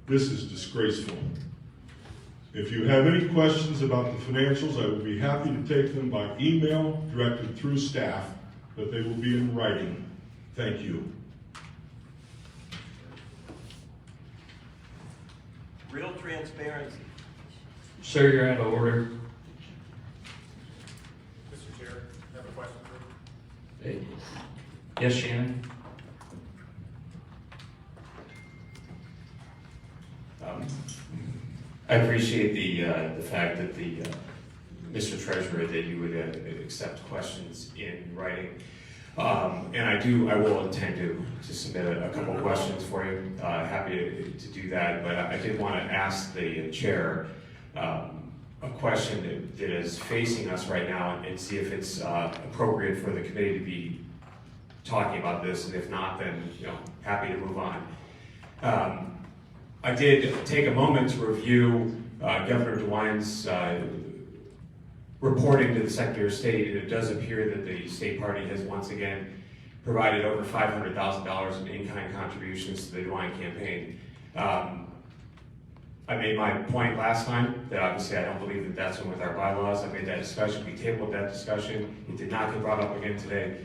This is disgraceful. If you have any questions about the financials, I would be happy to take them by email directed through staff, but they will be in writing. Thank you. Real transparency. Sir, you're out of order. Mr. Chair, I have a question for you. Yes, Shannon? I appreciate the fact that Mr. Treasurer, that you would accept questions in writing. And I will intend to submit a couple questions for you. Happy to do that, but I did want to ask the chair a question that is facing us right now, and see if it's appropriate for the committee to be talking about this, and if not, then happy to move on. I did take a moment to review Governor DeWine's reporting to the Secretary of State, and it does appear that the state party has once again provided over $500,000 in in-kind contributions to the DeWine campaign. I made my point last time that obviously I don't believe that that's with our bylaws. I made that discussion, we tabled that discussion. It did not get brought up again today.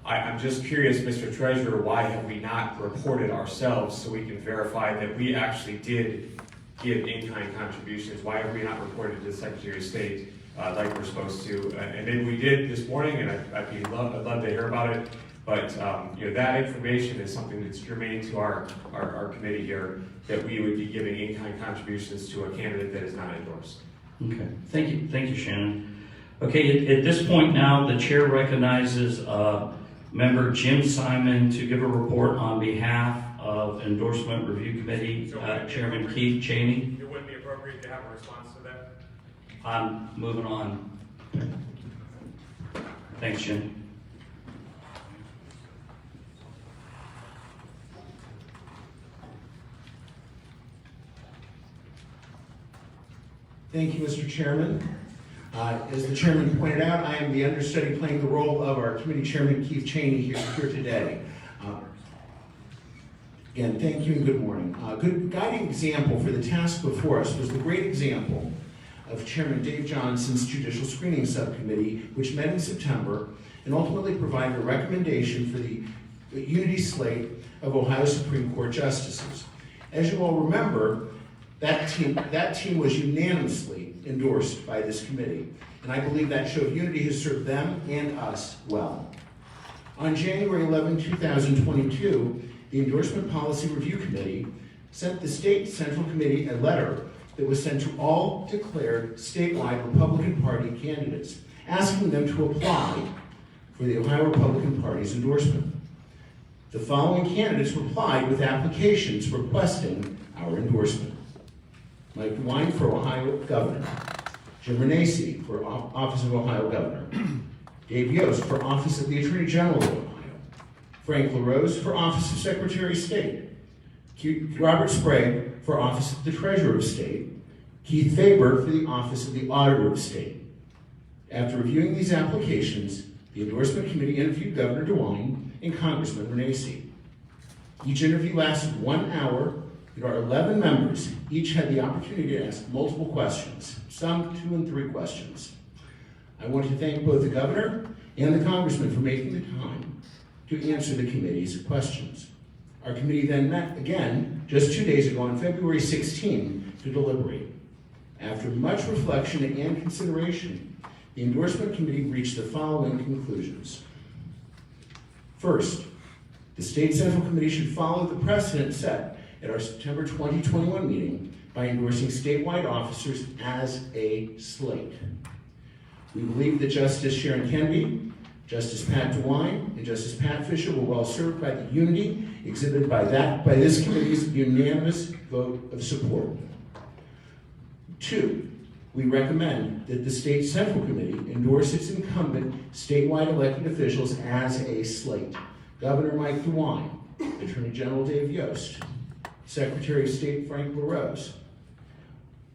I'm just curious, Mr. Treasurer, why have we not reported ourselves so we can verify that we actually did give in-kind contributions? Why have we not reported to the Secretary of State like we're supposed to? And maybe we did this morning, and I'd love to hear about it. But that information is something that's germane to our committee here, that we would be giving in-kind contributions to a candidate that is not endorsed. Okay, thank you, Shannon. Okay, at this point now, the chair recognizes Member Jim Simon to give a report on behalf of Endorsement Review Committee, Chairman Keith Cheney. It wouldn't be appropriate to have a response to that? I'm moving on. Thanks, Jim. Thank you, Mr. Chairman. As the chairman pointed out, I am the understudy playing the role of our committee chairman, Keith Cheney, here today. Again, thank you and good morning. A good guiding example for the task before us was the great example of Chairman Dave Johnson's Judicial Screening Subcommittee, which met in September and ultimately provided a recommendation for the unity slate of Ohio Supreme Court justices. As you all remember, that team was unanimously endorsed by this committee, and I believe that show of unity has served them and us well. On January 11, 2022, the Endorsement Policy Review Committee sent the State Central Committee a letter that was sent to all declared statewide Republican Party candidates, asking them to apply for the Ohio Republican Party's endorsement. The following candidates replied with applications requesting our endorsement: Mike DeWine for Ohio Governor, Jim Renacci for Office of Ohio Governor, Dave Yost for Office of the Attorney General of Ohio, Frank LaRose for Office of Secretary of State, Robert Sprague for Office of the Treasurer of State, Keith Faber for the Office of the Auditor of State. After reviewing these applications, The Endorsement Committee interviewed Governor DeWine and Congressman Renacci. Each interview lasted 1 hour. There are 11 members. Each had the opportunity to ask multiple questions, some 2 and 3 questions. I want to thank both the governor and the congressman for making the time to answer the committee's questions. Our committee then met again just 2 days ago on February 16 to deliberate. After much reflection and consideration, the Endorsement Committee reached the following conclusions. First, the State Central Committee should follow the precedent set at our September 2021 meeting by endorsing statewide officers as a slate. We believe that Justice Sharon Kennedy, Justice Pat DeWine, and Justice Pat Fisher were well served by the unity exhibited by this committee's unanimous vote of support. 2, we recommend that the State Central Committee endorse its incumbent statewide elected officials as a slate. Governor Mike DeWine, Attorney General Dave Yost, Secretary of State Frank LaRose,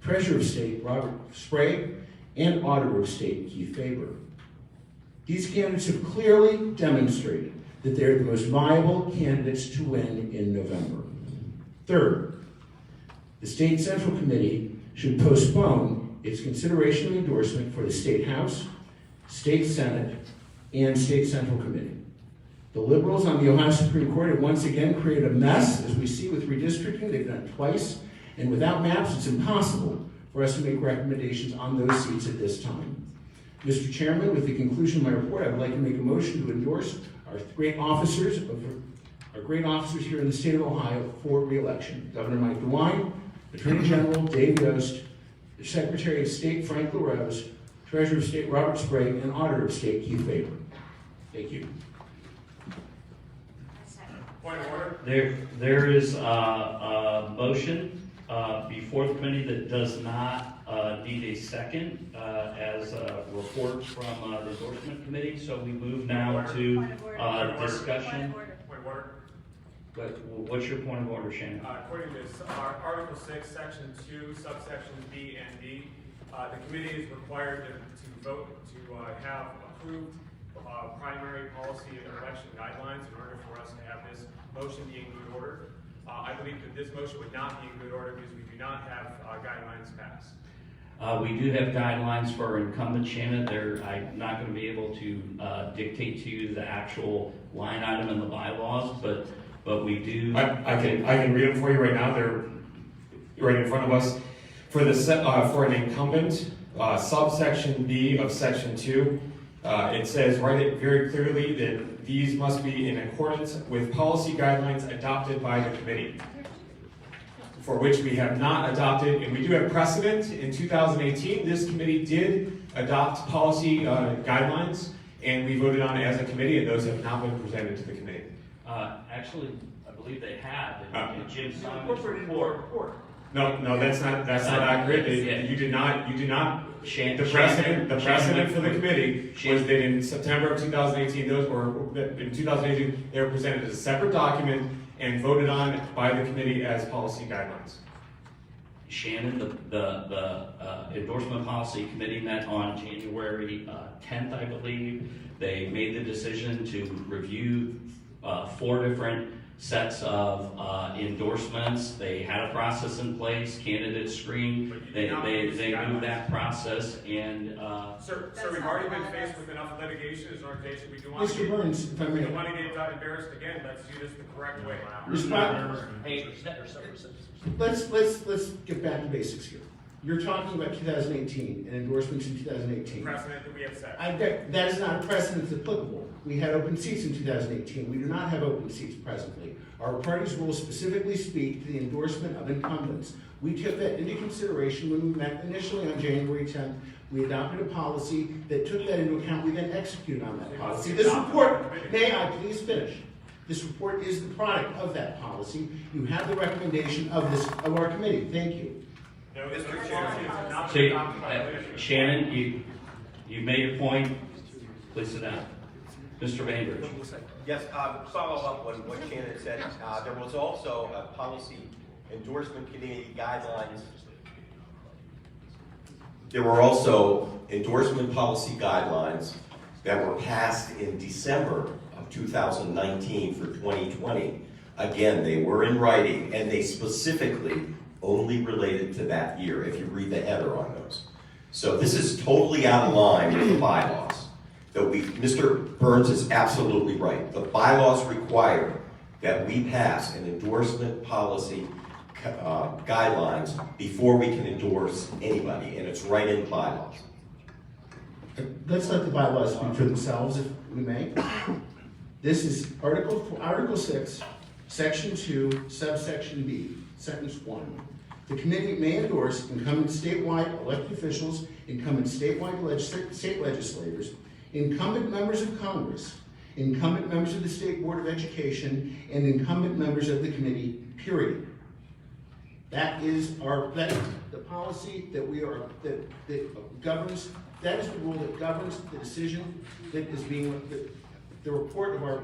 Treasurer of State Robert Sprague, and Auditor of State Keith Faber. These candidates have clearly demonstrated that they're the most viable candidates to win in November. Third, the State Central Committee should postpone its consideration of endorsement for the State House, State Senate, and State Central Committee. The Liberals on the Ohio Supreme Court have once again created a mess, as we see with redistricting. They've done it twice, and without maps, it's impossible for us to make recommendations on those seats at this time. Mr. Chairman, with the conclusion of my report, I would like to make a motion to endorse our great officers here in the state of Ohio for re-election. Governor Mike DeWine, Attorney General Dave Yost, the Secretary of State Frank LaRose, Treasurer of State Robert Sprague, and Auditor of State Keith Faber. Thank you. Point of order. There is a motion before the committee that does not need a second as a report from the endorsement committee. So we move now to discussion. Point of order. But what's your point of order, Shannon? According to Article 6, Section 2, subsections B and D, the committee is required to vote to have approved primary policy and election guidelines in order for us to have this motion be in good order. I believe that this motion would not be in good order because we do not have guidelines passed. We do have guidelines for incumbent, Shannon. I'm not going to be able to dictate to you the actual line item in the bylaws, but we do. I can read them for you right now. They're right in front of us. For an incumbent, subsection B of section 2, it says it very clearly that these must be in accordance with policy guidelines adopted by the committee, for which we have not adopted, and we do have precedent. In 2018, this committee did adopt policy guidelines, and we voted on it as a committee, and those have not been presented to the committee. Actually, I believe they have in Jim Simon's report. No, that's not accurate. You did not. The precedent for the committee was that in September of 2018, they were presented as a separate document and voted on by the committee as policy guidelines. Shannon, the endorsement policy committee met on January 10th, I believe. They made the decision to review 4 different sets of endorsements. They had a process in place, candidate screen. They moved that process and. Sir, we've already been faced with enough litigation as an organization. We do want Mr. Burns, if I may. We don't want to get embarrassed again. Let's do this the correct way. Let's get back to basics here. You're talking about 2018 and endorsements in 2018. Precedent that we have set. That is not a precedent that's applicable. We had open seats in 2018. We do not have open seats presently. Our party's rules specifically speak to the endorsement of incumbents. We took that into consideration when we met initially on January 10th. We adopted a policy that took that into account. We then executed on that policy. This report, may I please finish? This report is the product of that policy. You have the recommendation of our committee. Thank you. No, Mr. Chairman, So, Shannon, you made your point. Please sit down. Mr. Bainbridge. Yes, follow up on what Shannon said. There was also a policy endorsement committee guidelines. There were also endorsement policy guidelines that were passed in December of 2019 for 2020, again, they were in writing, and they specifically only related to that year, if you read the header on those. So this is totally out of line with the bylaws. Mr. Burns is absolutely right. The bylaws require that we pass an endorsement policy guidelines before we can endorse anybody, and it's right in the bylaws. Let's let the bylaws speak for themselves, if we may. This is Article 6, Section 2, subsection B, sentence 1. The committee may endorse incumbent statewide elected officials, incumbent statewide state legislators, incumbent members of Congress, incumbent members of the State Board of Education, and incumbent members of the committee, period. That is the policy that governs, that is the rule that governs the decision that is being, the report of our,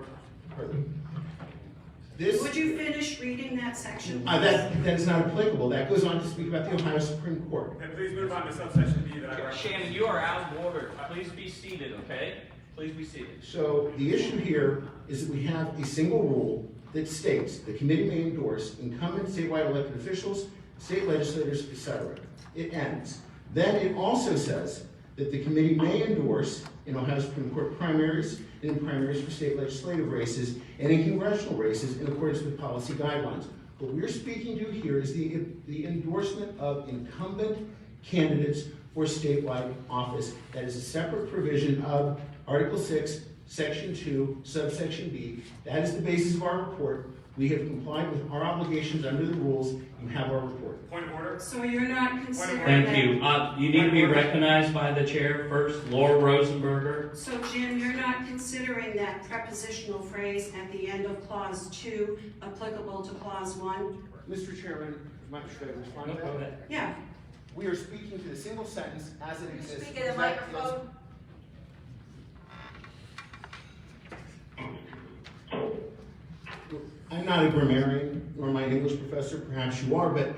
this. Would you finish reading that section? That is not applicable. That goes on to speak about the Ohio Supreme Court. And please move on to subsection B that I recommend. Shannon, you are out of order. Please be seated, okay? Please be seated. So the issue here is that we have a single rule that states the committee may endorse incumbent statewide elected officials, state legislators, etc. It ends. Then it also says that the committee may endorse in Ohio Supreme Court primaries and in primaries for state legislative races and in congressional races in accordance with policy guidelines. What we're speaking to here is the endorsement of incumbent candidates for statewide office. That is a separate provision of Article 6, Section 2, subsection B. That is the basis of our report. We have complied with our obligations under the rules. You have our report. Point of order. So you're not considering Thank you. You need to be recognized by the chair first, Laura Rosenberger. So Jim, you're not considering that prepositional phrase at the end of Clause 2 applicable to Clause 1? Mr. Chairman, should I respond to Go that? ahead. Yeah. We are speaking to the single sentence as it exists. Speak in the microphone. I'm not a grammarian nor my English professor, perhaps you are, but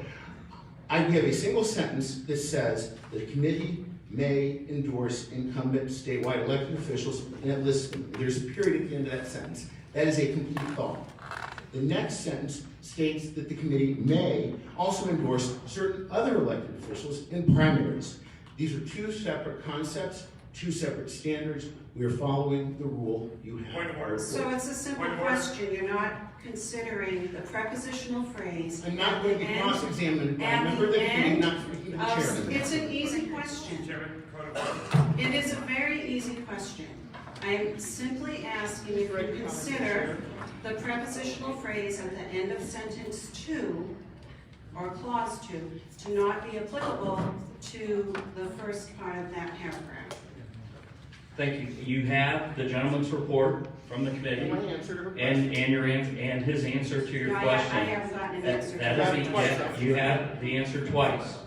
we have a single sentence that says the committee may endorse incumbent statewide elected officials, and it lists them. There's a period at the end of that sentence. That is a complete thought. The next sentence states that the committee may also endorse certain other elected officials in primaries. These are two separate concepts, two separate standards. We are following the rule you have. Point of order. So it's a simple question. You're not considering the prepositional phrase. I'm not going to be cross-examined by a member of the committee, not speaking to the chairman. It's an easy question. Chairman, point of order. It is a very easy question. I am simply asking if you consider the prepositional phrase at the end of sentence 2 or clause 2 to not be applicable to the first part of that paragraph. Thank you. You have the gentleman's report from the committee and his answer to your No, question. I haven't gotten an answer. You have the answer twice.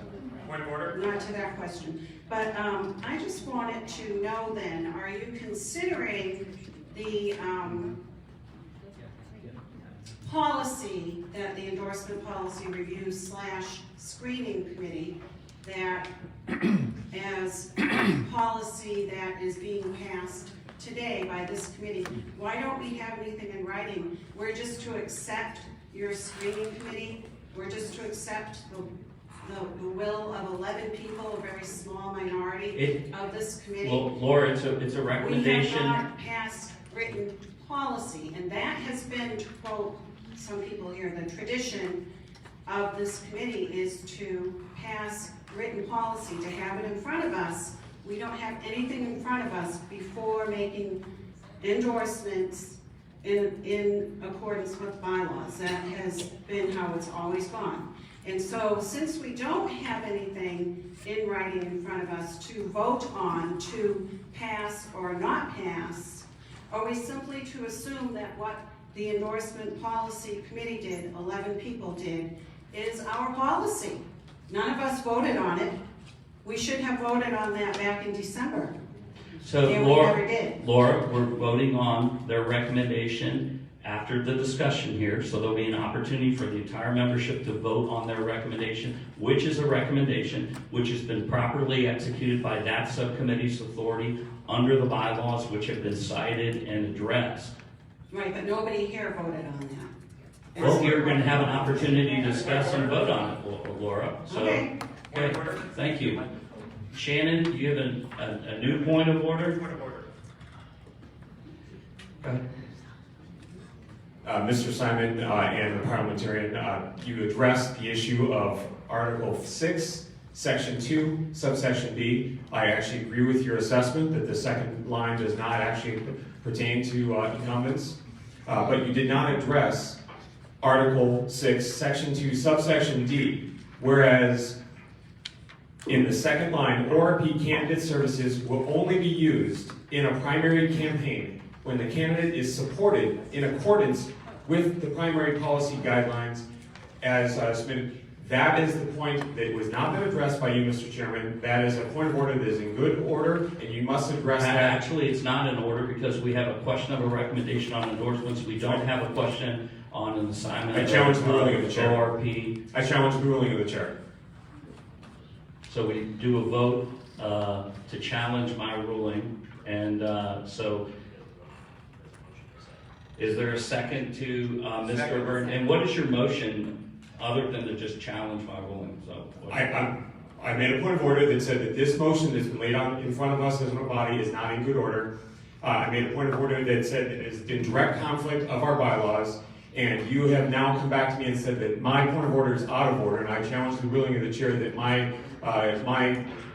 Point of order. Not to that question. But I just wanted to know then, are you considering the policy that the endorsement policy review / screening committee that as policy that is being passed today by this committee, why don't we have anything in writing? We're just to accept your screening committee? We're just to accept the will of 11 people, a very small minority of this committee? Laura, it's a recommendation. We have not passed written policy, and that has been, to quote some people here, the tradition of this committee is to pass written policy, to have it in front of us. We don't have anything in front of us before making endorsements in accordance with bylaws. That has been how it's always gone. And so since we don't have anything in writing in front of us to vote on, to pass or not pass, are we simply to assume that what the endorsement policy committee did, 11 people did, is our policy? None of us voted on it. We should have voted on that back in December. So And we never did. Laura, we're voting on their recommendation after the discussion here, so there'll be an opportunity for the entire membership to vote on their recommendation, which is a recommendation which has been properly executed by that subcommittee's authority under the bylaws which have been cited and addressed. Right, but nobody here voted on that. Well, you're going to have an opportunity to discuss and vote on it, Laura. So, Okay. okay, thank you. Shannon, do you have a new point of order? Point of order. Okay. Mr. Simon and the parliamentarian, you addressed the issue of Article 6, Section 2, subsection B. I actually agree with your assessment that the second line does not actually pertain to incumbents, but you did not address Article 6, Section 2, subsection D, whereas in the second line, ORP candidate services will only be used in a primary campaign when the candidate is supported in accordance with the primary policy guidelines as submitted. That is the point that was not been addressed by you, Mr. Chairman. That is a point of order that is in good order, and you must address that. Actually, it's not in order because we have a question of a recommendation on endorsements. We don't have a question on an assignment. I challenge the ruling of the chair. ORP. I challenge the ruling of the chair. So we do a vote to challenge my ruling, and so is there a second to Mr. Byrne? And what is your motion other than to just challenge my ruling? So I made a point of order that said that this motion that's been laid on in front of us as a body is not in good order. I made a point of order that said it is in direct conflict of our bylaws, and you have now come back to me and said that my point of order is out of order, and I challenge the ruling of the chair that my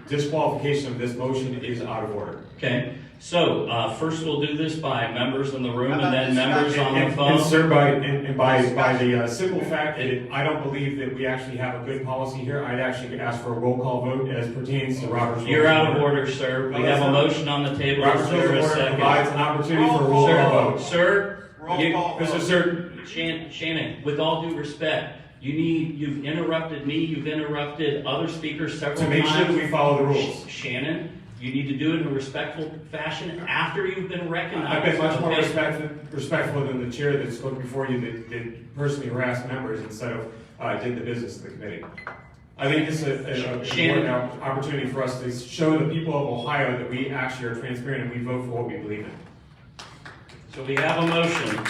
disqualification of this motion is out of order. Okay, so first we'll do this by members in the room and then members on the phone. And sir, by the simple fact that I don't believe that we actually have a good policy here, I'd actually ask for a roll call vote as pertains to Robert's Rules. You're out of order, sir. We have a motion on the table. Robert's Rules of Order provides an opportunity for a roll call vote. Sir, Mr. Sir. Shannon, with all due respect, you've interrupted me, you've interrupted other speakers several times. To make sure that we follow the rules. Shannon, you need to do it in a respectful fashion after you've been recognized. I've been much more respectful than the chair that spoke before you that personally harassed members instead of did the business of the committee. I think this is an important opportunity for us to show the people of Ohio that we actually are transparent and we vote for what we believe in. So we have a motion.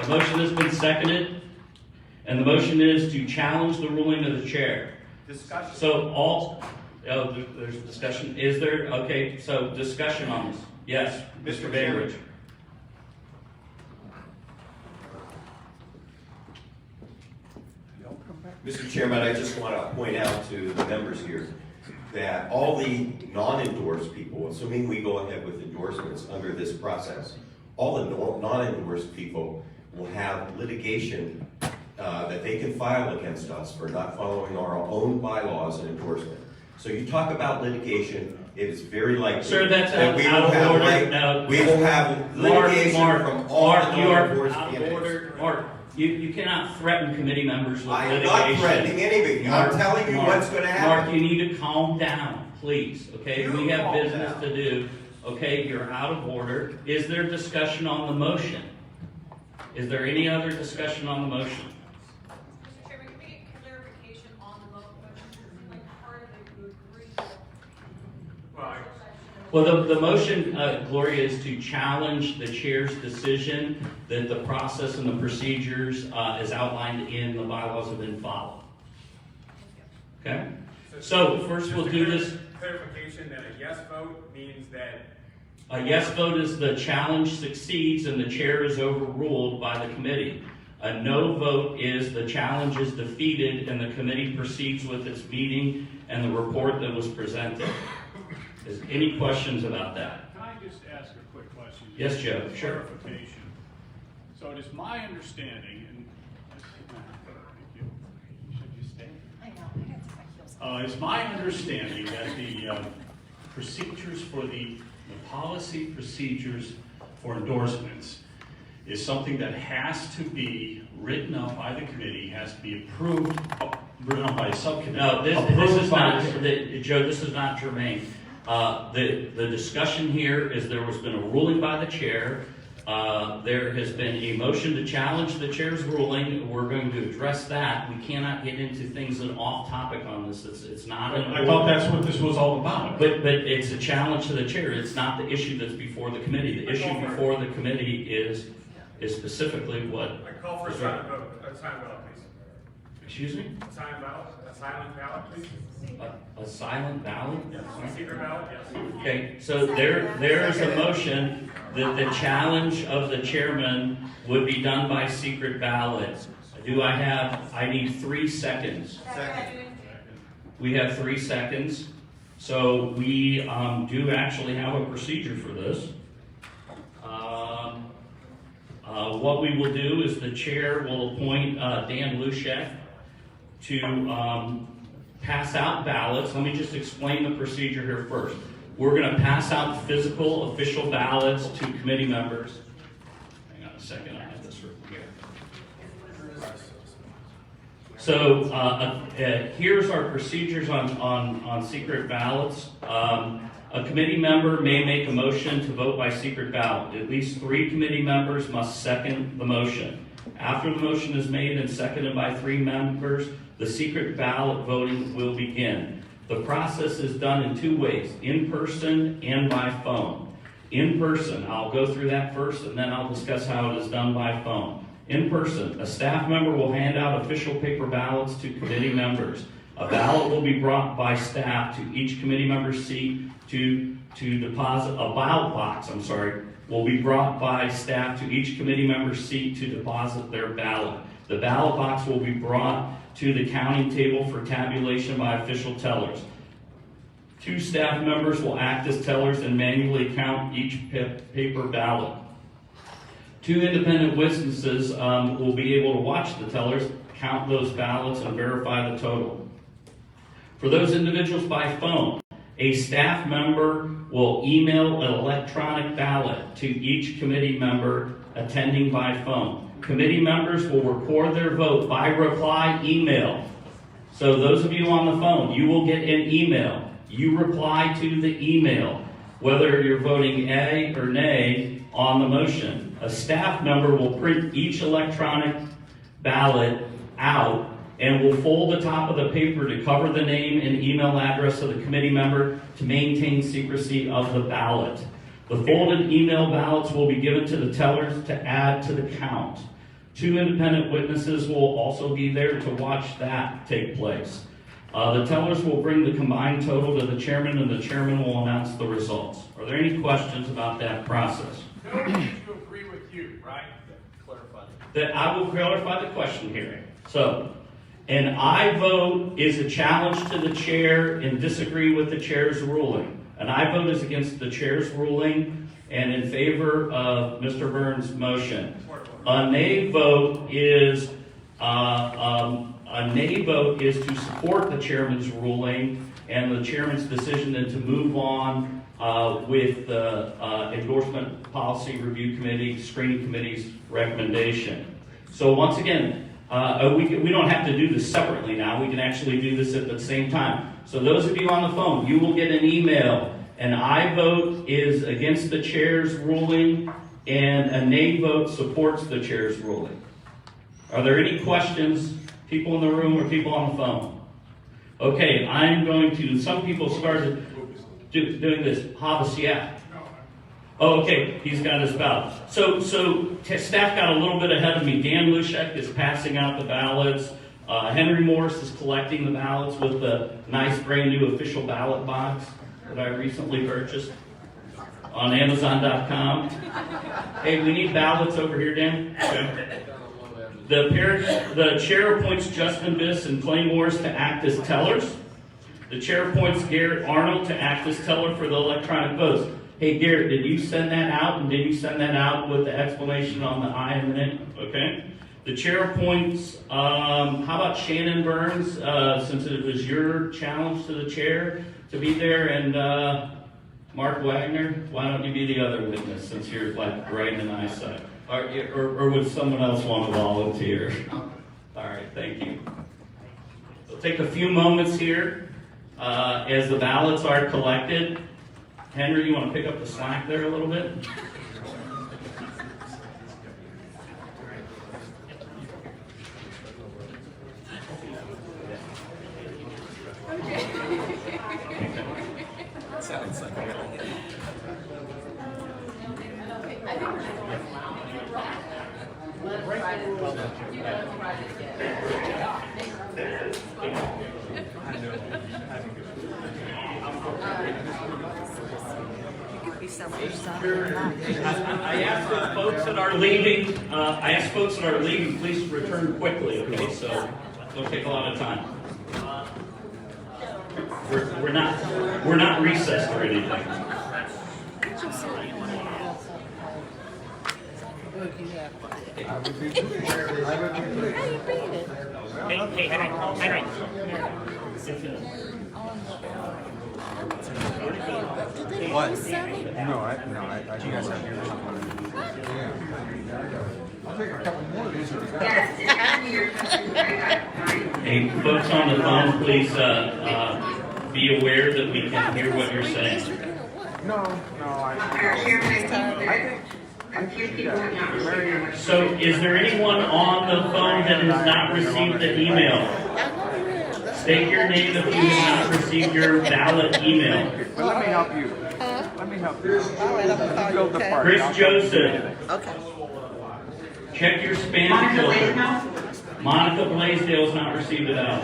The motion has been seconded, and the motion is to challenge the ruling of the chair. Discussion. So there's discussion. Is there? Okay, so discussion on this. Yes, Mr. Bainbridge. Mr. Chairman, I just want to point out to the members here that all the non-endorsed people, assuming we go ahead with endorsements under this process, all the non-endorsed people will have litigation that they can file against us for not following our own bylaws and endorsement. So you talk about litigation, it is very likely Sir, that's that we will have we will have litigation from all the non-endorsed candidates. Mark, you cannot threaten committee members with I am litigation. not threatening anybody. I'm telling you what's going to happen. Mark, you need to calm down, please. Okay, we have business to do. Okay, you're out of order. Is there discussion on the motion? Is there any other discussion on the motion? Mr. Chairman, can we get clarification on the motion? It seemed like part of it you agree with. Well, the motion, Gloria, is to challenge the chair's decision that the process and the procedures as outlined in the bylaws have been followed. Okay? So first we'll do this. Clarification that a yes vote means that A yes vote is the challenge succeeds and the chair is overruled by the committee. A no vote is the challenge is defeated and the committee proceeds with its meeting and the report that was presented. Is any questions about that? Can I just ask a quick question? Yes, Joe. Sure. Clarification. So it is my understanding, and thank you. Should you stay? I know. It's my understanding that the procedures for the policy procedures for endorsements is something that has to be written up by the committee, has to be approved, written up by a subcommittee. No, this is not, Joe, this is not germane. The discussion here is there has been a ruling by the chair. There has been a motion to challenge the chair's ruling. We're going to address that. We cannot get into things that are off topic on this. It's not an I thought that's what this was all about. But it's a challenge to the chair. It's not the issue that's before the committee. The issue before the committee is specifically what. I call for a silent vote. A silent ballot, please. Excuse me? A silent ballot? A silent ballot, please? A silent ballot? Yes. A secret ballot? Yes. Okay, so there is a motion that the challenge of the chairman would be done by secret ballot. I need 3 seconds. Second. We have 3 seconds. So we do actually have a procedure for this. What we will do is the chair will appoint Dan Luschek to pass out ballots. Let me just explain the procedure here first. We're going to pass out physical official ballots to committee members. Hang on a second, I have this right here. So here's our procedures on secret ballots. A committee member may make a motion to vote by secret ballot. At least 3 committee members must second the motion. After the motion is made and seconded by 3 members, the secret ballot voting will begin. The process is done in 2 ways, in person and by phone. In person, I'll go through that first and then I'll discuss how it is done by phone. In person, a staff member will hand out official paper ballots to committee members. A ballot will be brought by staff to each committee member's seat to deposit. A ballot box, will be brought by staff to each committee member's seat to deposit their ballot. The ballot box will be brought to the counting table for tabulation by official tellers. 2 staff members will act as tellers and manually count each paper ballot. 2 independent witnesses will be able to watch the tellers count those ballots and verify the total. For those individuals by phone, a staff member will email an electronic ballot to each committee member attending by phone. Committee members will record their vote by reply email. So those of you on the phone, you will get an email. You reply to the email, whether you're voting A or nay on the motion. A staff member will print each electronic ballot out and will fold the top of the paper to cover the name and email address of the committee member to maintain secrecy of the ballot. The folded email ballots will be given to the tellers to add to the count. 2 independent witnesses will also be there to watch that take place. The tellers will bring the combined total to the chairman and the chairman will announce the results. Are there any questions about that process? No one needs to agree with you, right? Clarify. That I will clarify the question here. So, an aye vote is a challenge to the chair and disagree with the chair's ruling. An aye vote is against the chair's ruling and in favor of Mr. Burns' motion. A nay vote is to support the chairman's ruling and the chairman's decision then to move on with the Endorsement Policy Review Committee, Screening Committee's recommendation. So once again, we don't have to do this separately now. We can actually do this at the same time. So those of you on the phone, you will get an email. An aye vote is against the chair's ruling, and a nay vote supports the chair's ruling. Are there any questions, people in the room or people on the phone? Okay, I'm going to, some people started doing this. Habasiak. Oh, okay, he's got his ballot. So staff got a little bit ahead of me. Dan Luschek is passing out the ballots. Henry Morris is collecting the ballots with the nice brand new official ballot box that I recently purchased on Amazon.com. Hey, we need ballots over here, Dan. The chair appoints Justin Biss and Clay Morris to act as tellers. The chair appoints Garrett Arnold to act as teller for the electronic votes. Hey, Garrett, did you send that out? And did you send that out with the explanation on the aye and the nay? Okay. The chair appoints, how about Shannon Burns, since it was your challenge to the chair to be there, and Mark Wagner, why don't you be the other witness since you're like right in eyesight? Or would someone else want to volunteer? All right, thank you. We'll take a few moments here as the ballots are collected. Henry, you want to pick up the slack there a little bit? Sounds like it. I ask that folks that are leaving, please return quickly, okay? So don't take a lot of time. We're not recessed or anything. Hey, Henry. What? No, I do you guys have yours? Yeah. I'll take a couple more of these. Hey, folks on the phone, please be aware that we can hear what you're saying. I think So, is there anyone on the phone that has not received the email? State your name if you have not received your ballot email. But let me help you. Let me help you. All right, I'm gonna build the party. Chris Joseph. Okay. Check your spam filter. Monica Blaisdell has not received it out.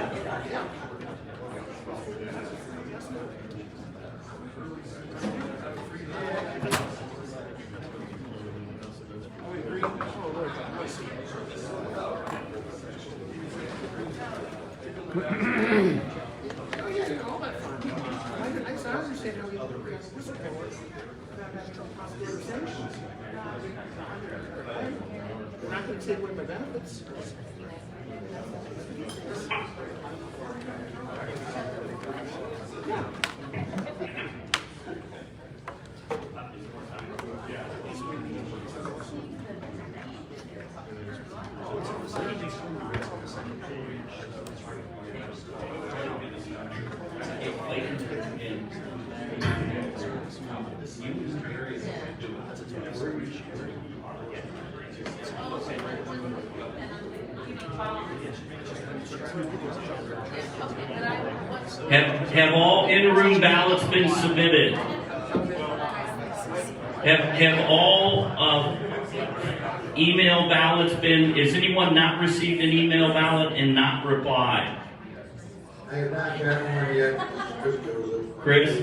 We're not going to take away my benefits. Have all in-room ballots been submitted? Have all email ballots been, has anyone not received an email ballot and not replied? I have not gotten one yet. Chris?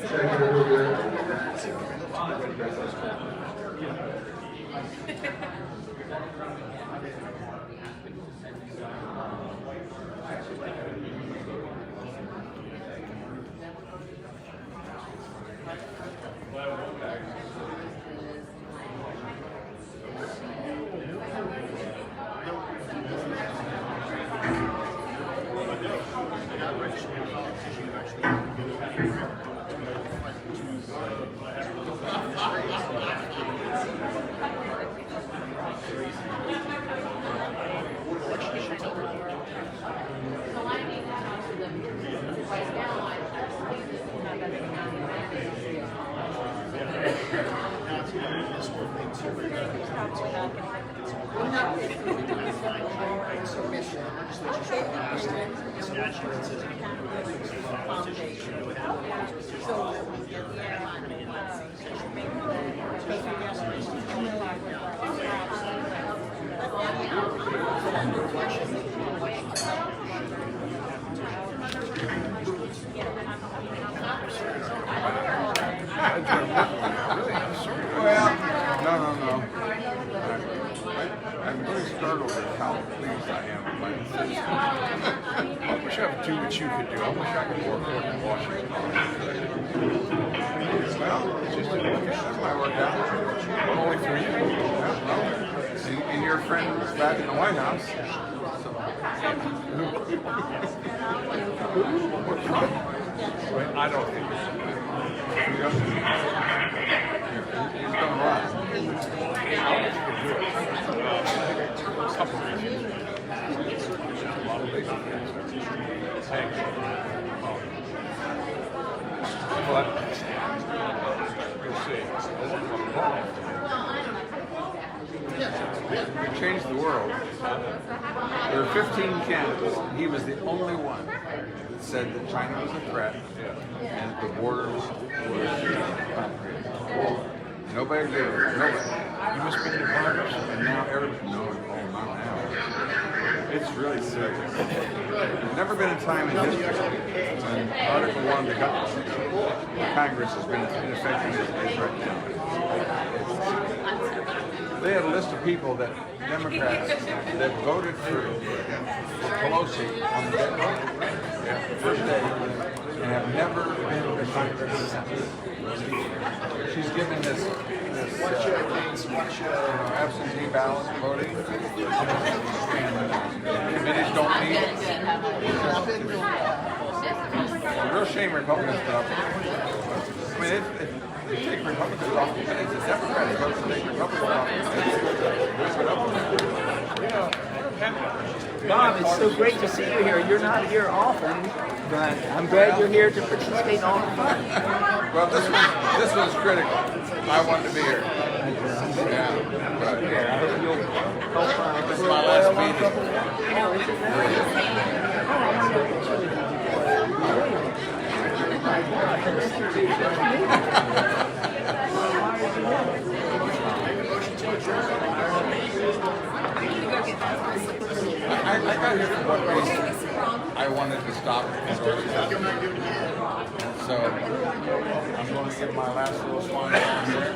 Check it over. No. I'm really startled at how pleased I am with my decision. I wish I could do what you could do. I wish I could work in Washington. Well, it's just that might work out. Only for you. Well, and your friend was back in the White House. I don't think he's done a lot. A couple of reasons. A lot of basic things. But we'll see. He changed the world. There were 15 candidates. He was the only one that said that China was a threat and that the borders were concrete. Nobody did it. Nobody. You must be in the Congress, and now everybody knows. Oh, not now. It's really serious. There's never been a time in history when Article 1 of the Congress has been in effect as it is right now. They had a list of people that Democrats that voted for Pelosi on the first day and have never been to Congress since. She's given this absentee ballot voting. Committees don't meet. It's a real shame Republicans put up with it. I mean, they take Republicans off the committees. It's Democrats vote to take Republicans off the committees. Bob, it's so great to see you here. You're not here often, but I'm glad you're here to participate in all the fun. Well, this was critical. I wanted to be here. Yeah, but I hope you'll help. this is my last meeting. I got here for one reason. I wanted to stop endorsement. So I'm going to give my last little swan song here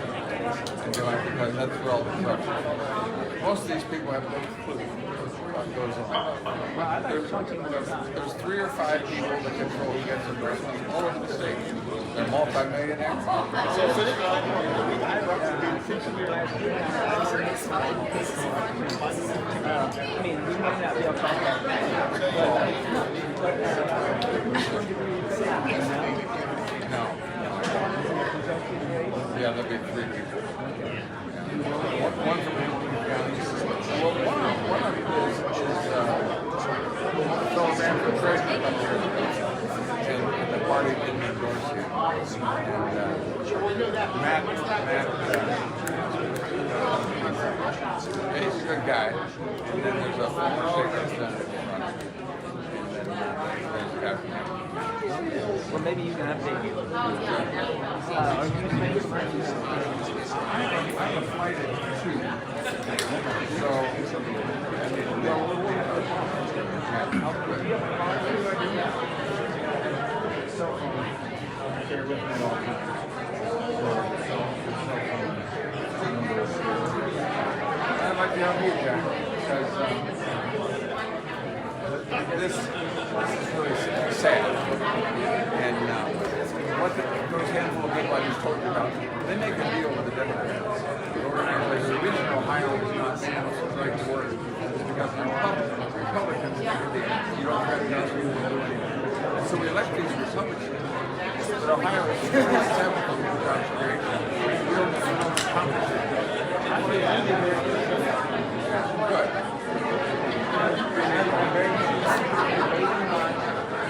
and do it because that's where all the crux is. Most of these people have no clue what goes on. There's 3 or 5 people that control who gets endorsements all over the state. They're multi-millionaires. I mean, we may not be able to talk about that, No. Yeah, there'll be 3 people. Yeah. One from Hamilton County. Well, one of them is fellow ran for president up here, and the party didn't endorse him. And Matt, he's a good guy. And then there's a former state representative. well, maybe you can update me. Are you making I'm a flight at 2. So, I'd like to help you, Jack, because this is really sad. And what those handful of people I just told you about, they make a deal with the Democrats. The organization, the reason Ohio is not the right word is because Republicans make a deal. You don't recognize who they're doing. So we elect these Republicans. But Ohio is 47th in the constitution. We don't accomplish it. Good.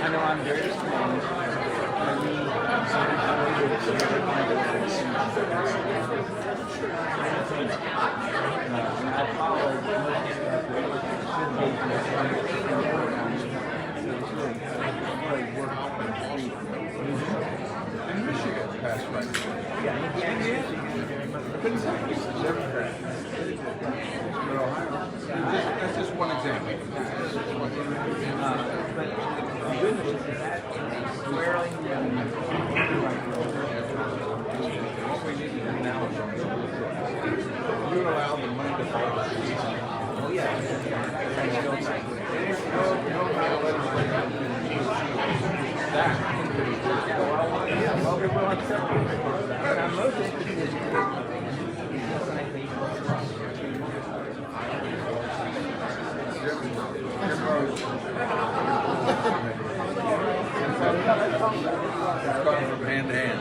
I know I'm very disappointed. In Michigan, passed right. Couldn't say it's Democrat. But Ohio, that's just one example. But the goodness is that squarely what we need to do now is you allow the money to flow. oh yeah. That. Well, we will accept it. But I'm most interested in It's gone from hand to hand.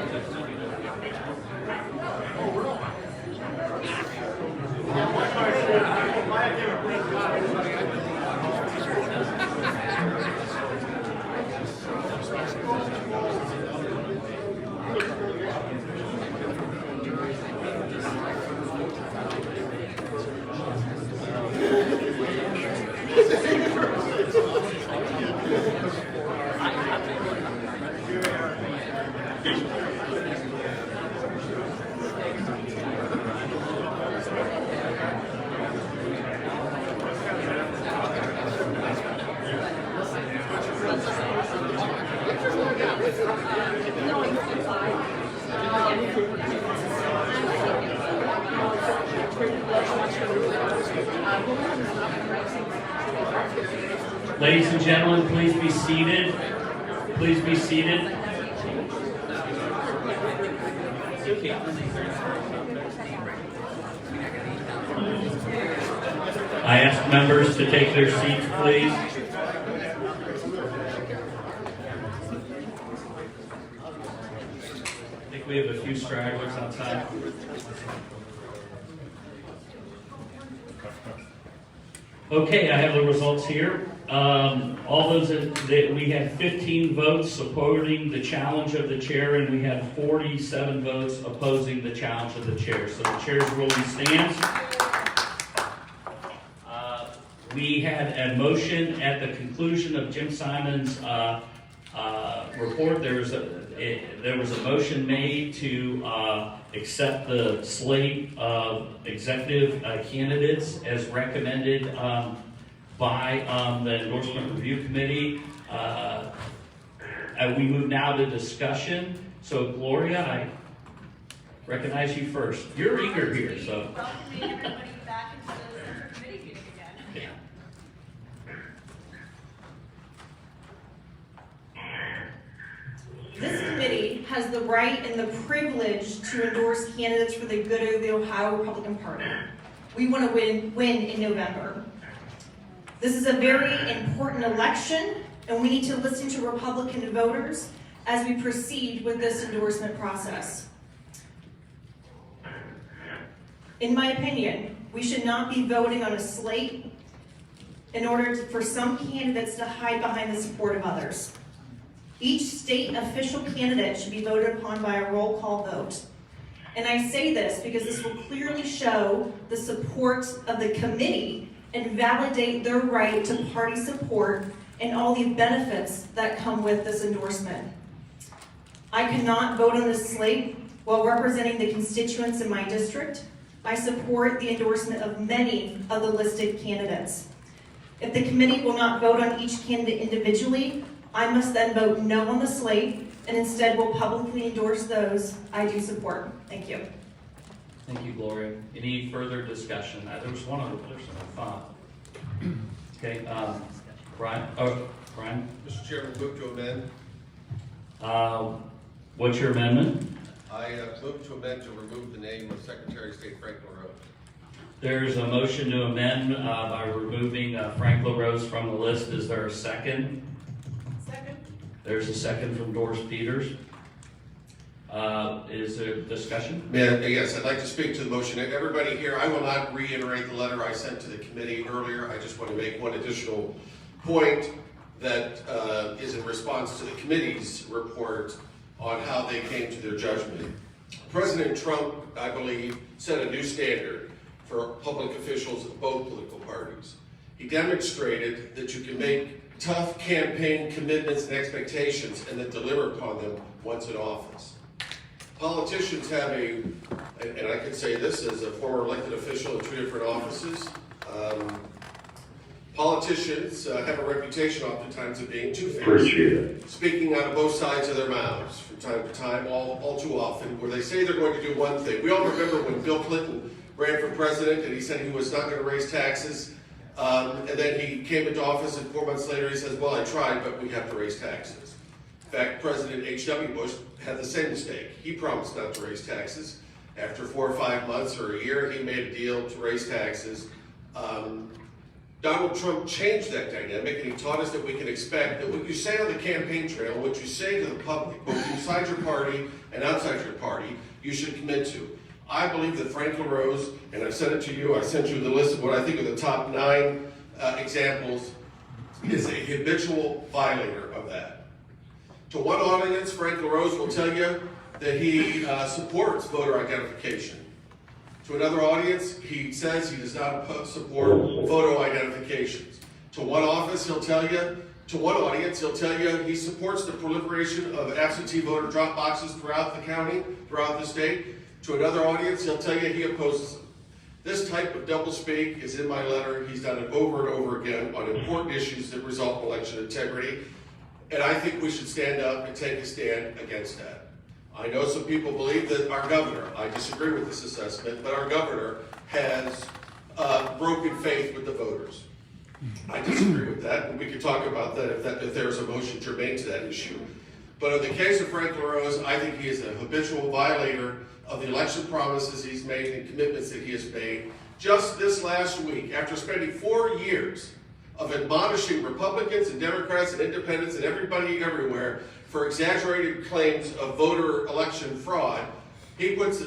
Ladies and gentlemen, please be seated. Please be seated. I ask members to take their seats, please. I think we have a few stragglers outside. Okay, I have the results here. All those that we had 15 votes supporting the challenge of the chair, and we had 47 votes opposing the challenge of the chair. So the chair's ruling stands. We had a motion at the conclusion of Jim Simon's report. There was a motion made to accept the slate of executive candidates as recommended by the Endorsement Review Committee. We move now to discussion. So Gloria, I recognize you first. You're eager here, so. Welcoming everybody back into the Center Committee meeting again. Yeah. This committee has the right and the privilege to endorse candidates for the good of the Ohio Republican Party. We want to win in November. This is a very important election, and we need to listen to Republican voters as we proceed with this endorsement process. In my opinion, we should not be voting on a slate in order for some candidates to hide behind the support of others. Each state official candidate should be voted upon by a roll call vote. And I say this because this will clearly show the support of the committee and validate their right to party support and all the benefits that come with this endorsement. I cannot vote on this slate while representing the constituents in my district. I support the endorsement of many of the listed candidates. If the committee will not vote on each candidate individually, I must then vote no on the slate and instead will publicly endorse those I do support. Thank you. Thank you, Gloria. Any further discussion? There was one other person I thought. Okay, Brian? Oh, Brian? Mr. Chairman, move to amend. What's your amendment? I move to amend to remove the name of Secretary of State Frank LaRose. There's a motion to amend by removing Frank LaRose from the list. Is there a second? Second. There's a second from Doris Peters. Is there discussion? Yes, I'd like to speak to the motion. Everybody here, I will not reiterate the letter I sent to the committee earlier. I just want to make one additional point that is in response to the committee's report on how they came to their judgment. President Trump, I believe, set a new standard for public officials of both political parties. He demonstrated that you can make tough campaign commitments and expectations and then deliver upon them once in office. Politicians have and I can say this as a former elected official in 2 different offices, politicians have a reputation oftentimes of being two-faced, speaking out of both sides of their mouths from time to time, all too often, where they say they're going to do one thing. We all remember when Bill Clinton ran for president and he said he was not going to raise taxes, and then he came into office and 4 months later he says, well, I tried, but we have to raise taxes. In fact, President H.W. Bush had the same mistake. He promised not to raise taxes. After 4 or 5 months or a year, he made a deal to raise taxes. Donald Trump changed that dynamic, and he taught us that we can expect that what you say on the campaign trail, what you say to the public, both inside your party and outside your party, you should commit to. I believe that Frank LaRose, and I sent it to you, I sent you the list of what I think are the top 9 examples, is a habitual violator of that. To one audience, Frank LaRose will tell you that he supports voter identification. To another audience, he says he does not support photo identifications. To one audience, he'll tell you he supports the proliferation of absentee voter drop boxes throughout the county, throughout the state. To another audience, he'll tell you he opposes them. This type of doublespeak is in my letter. He's done it over and over again on important issues that result in election integrity. And I think we should stand up and take a stand against that. I know some people believe that our governor, I disagree with this assessment, but our governor has broken faith with the voters. I disagree with that, and we could talk about that if there's a motion germane to that issue. But in the case of Frank LaRose, I think he is a habitual violator of the election promises he's made and commitments that he has made. Just this last week, after spending 4 years of admonishing Republicans and Democrats and independents and everybody everywhere for exaggerated claims of voter election fraud, he makes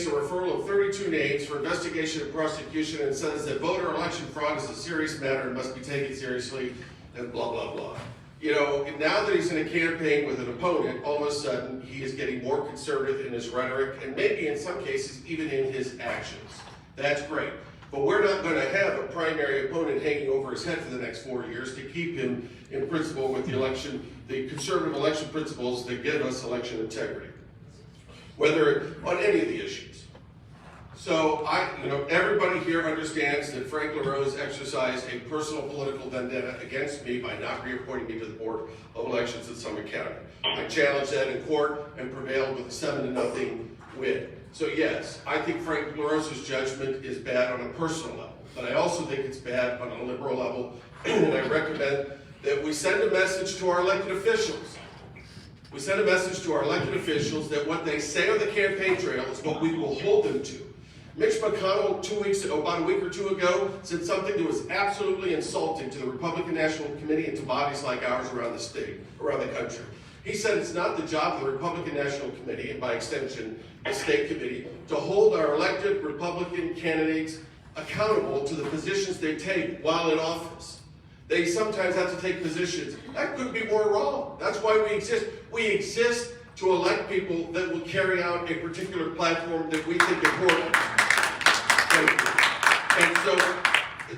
a referral of 32 names for investigation and prosecution and says that voter election fraud is a serious matter and must be taken seriously, and blah, blah, blah. You know, now that he's in a campaign with an opponent, all of a sudden he is getting more conservative in his rhetoric and maybe in some cases even in his actions. That's great. But we're not going to have a primary opponent hanging over his head for the next 4 years to keep him in principle with the conservative election principles that give us election integrity, whether on any of the issues. So everybody here understands that Frank LaRose exercised a personal political vendetta against me by not reappointing me to the Board of Elections at Summit County. I challenged that in court and prevailed with a 7-0 win. So yes, I think Frank LaRose's judgment is bad on a personal level, but I also think it's bad on a liberal level, and I recommend that we send a message to our elected officials. We send a message to our elected officials that what they say on the campaign trail is what we will hold them to. Mitch McConnell, about a week or two ago, said something that was absolutely insulting to the Republican National Committee and to bodies like ours around the state, around the country. He said it's not the job of the Republican National Committee, and by extension, the state committee, to hold our elected Republican candidates accountable to the positions they take while in office. They sometimes have to take positions. That couldn't be more wrong. That's why we exist. We exist to elect people that will carry out a particular platform that we think important.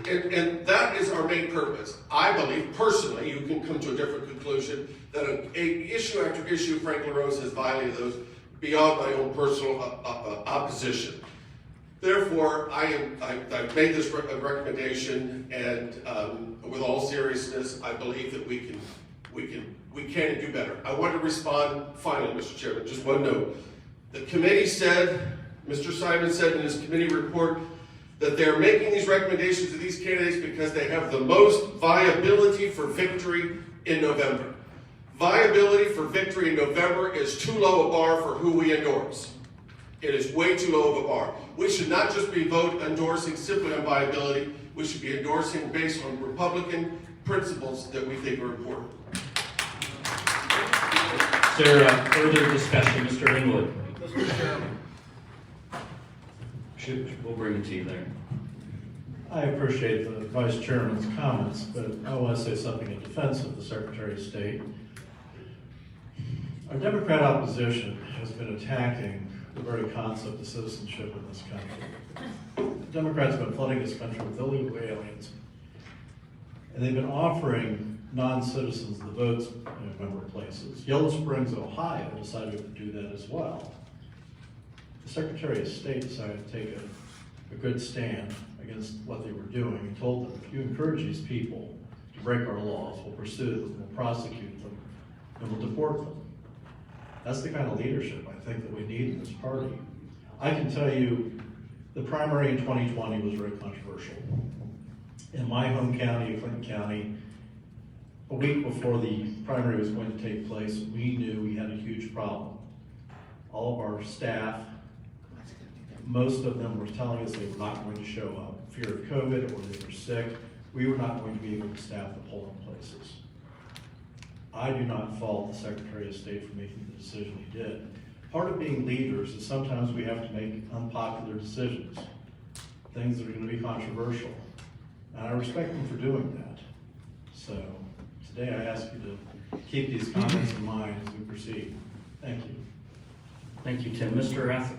And that is our main purpose. I believe, personally, you can come to a different conclusion, that issue after issue, Frank LaRose has violated those beyond my own personal opposition. Therefore, I've made this recommendation, and with all seriousness, I believe that we can do better. I want to respond finally, Mr. Chairman, just one note. The committee said, Mr. Simon said in his committee report, that they're making these recommendations to these candidates because they have the most viability for victory in November. Viability for victory in November is too low a bar for who we endorse. It is way too low of a bar. We should not just be endorsing simply on viability. We should be endorsing based on Republican principles that we think are important. Is there further discussion, Mr. Inwood? Mr. Chairman. We'll bring it to you there. I appreciate the Vice Chairman's comments, but I want to say something in defense of the Secretary of State. Our Democrat opposition has been attacking the very concept of citizenship in this country. The Democrats have been flooding this country with illegal aliens, and they've been offering non-citizens the votes in a number of places. Yellow Springs, Ohio decided to do that as well. The Secretary of State decided to take a good stand against what they were doing and told them, if you encourage these people to break our laws, we'll pursue them, we'll prosecute them, and we'll deport them. That's the kind of leadership I think that we need in this party. I can tell you the primary in 2020 was very controversial. In my home county, Clinton County, a week before the primary was going to take place, we knew we had a huge problem. All of our staff, most of them were telling us they were not going to show up. Fear of COVID, or they were sick. We were not going to be able to staff the polling places. I do not fault the Secretary of State for making the decision he did. Part of being leaders is sometimes we have to make unpopular decisions, things that are going to be controversial. And I respect them for doing that. So today I ask you to keep these comments in mind as we proceed. Thank you. Thank you, Tim.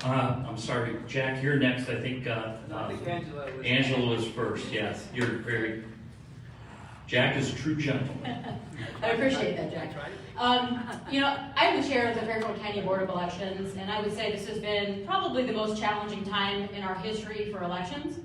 I'm sorry, Jack, you're next. I think Angela was first. Yes, Jack is a true gentleman. I appreciate that, Jack. I'm the chair of the Fairfield County Board of Elections, and I would say this has been probably the most challenging time in our history for elections.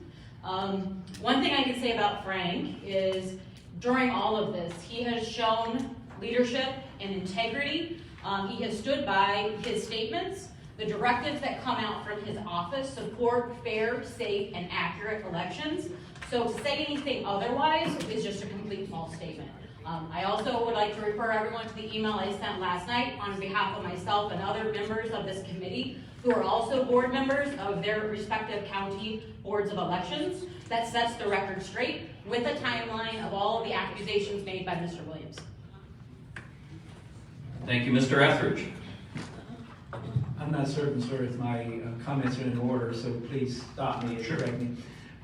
One thing I can say about Frank is during all of this, he has shown leadership and integrity. He has stood by his statements. The directives that come out from his office support fair, safe, and accurate elections. So to say anything otherwise is just a complete false statement. I also would like to refer everyone to the email I sent last night on behalf of myself and other members of this committee who are also board members of their respective county boards of elections that sets the record straight with a timeline of all of the accusations made by Mr. Williams. Thank you, Mr. Etheridge. I'm not certain, sir, if my comments are in order, so please stop me and correct me.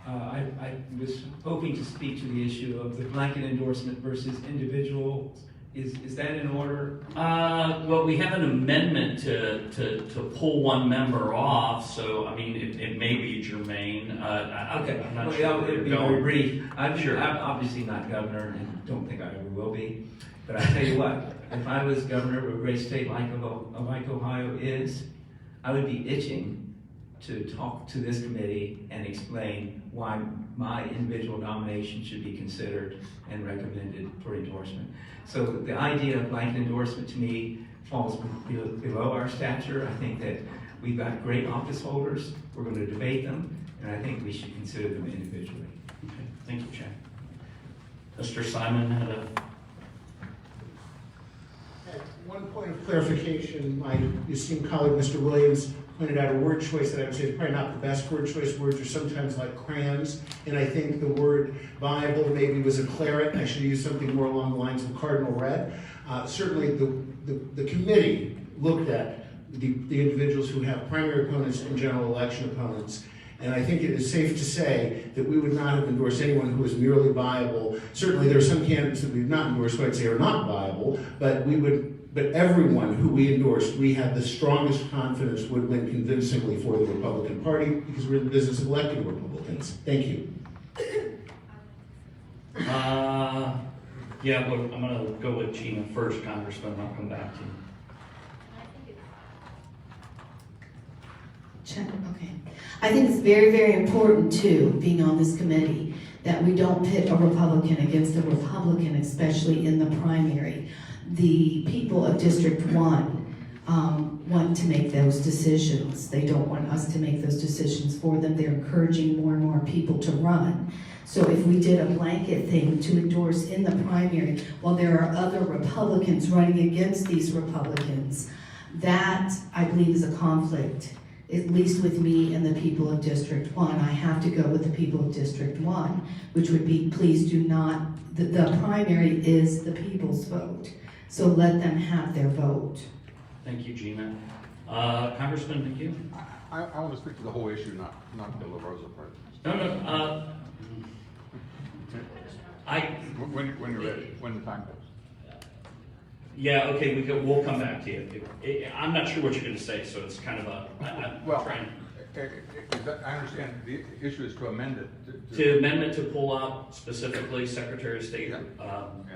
I was hoping to speak to the issue of the blanket endorsement versus individual. Is that in order? Well, we have an amendment to pull one member off, so I mean, it may be germane. Okay, I'm not well, sure where it'll be you're very going. brief. I'm Sure. obviously not governor and don't think I ever will be. But I tell you what, if I was governor of a great state like Ohio is, I would be itching to talk to this committee and explain why my individual nomination should be considered and recommended for endorsement. So the idea of blanket endorsement to me falls below our stature. I think that we've got great office holders. We're going to debate them, and I think we should consider them individually. Okay, thank you, Jack. Mr. Simon had a... One point of clarification, my esteemed colleague, Mr. Williams, pointed out a word choice that I would say is probably not the best word choice. Words are sometimes like crayons, and I think the word viable maybe was a claret. I should use something more along the lines of cardinal red. Certainly the committee looked at the individuals who have primary opponents and general election opponents. And I think it is safe to say that we would not have endorsed anyone who was merely viable. Certainly there are some candidates that we've not endorsed who I'd say are not viable, but everyone who we endorsed, we had the strongest confidence would win convincingly for the Republican Party because we're in the business of electing Republicans. Thank you. Yeah, well, I'm going to go with Gina first, Congressman, and I'll come back to you. Okay. I think it's very, very important, too, being on this committee, that we don't pit a Republican against a Republican, especially in the primary. The people of District 1 want to make those decisions. They don't want us to make those decisions for them. They're encouraging more and more people to run. So if we did a blanket thing to endorse in the primary, while there are other Republicans running against these Republicans, that, I believe, is a conflict, at least with me and the people of District 1. I have to go with the people of District 1, which would be, please do not, the primary is the people's vote. So let them have their vote. Thank you, Gina. Congressman McHugh? I want to speak to the whole issue, not the La Rosa part. No. When you're ready, when the time goes. Yeah, okay, we'll come back to you. I'm not sure what you're going to say, so it's kind of a... Well, I understand the issue is to amend it. To amend it to pull out specifically Secretary of State. And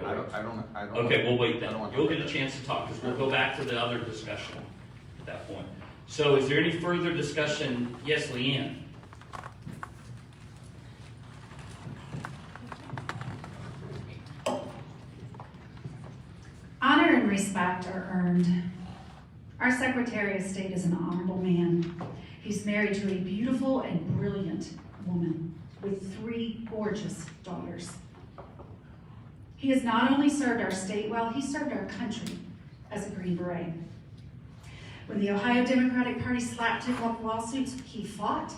I don't. Okay, we'll wait then. You'll get a chance to talk because we'll go back to the other discussion at that point. So is there any further discussion? Yes, Leanne. Honor and respect are earned. Our Secretary of State is an honorable man. He's married to a beautiful and brilliant woman with 3 gorgeous daughters. He has not only served our state well, he served our country as a Green Beret. When the Ohio Democratic Party slapped him with lawsuits, he fought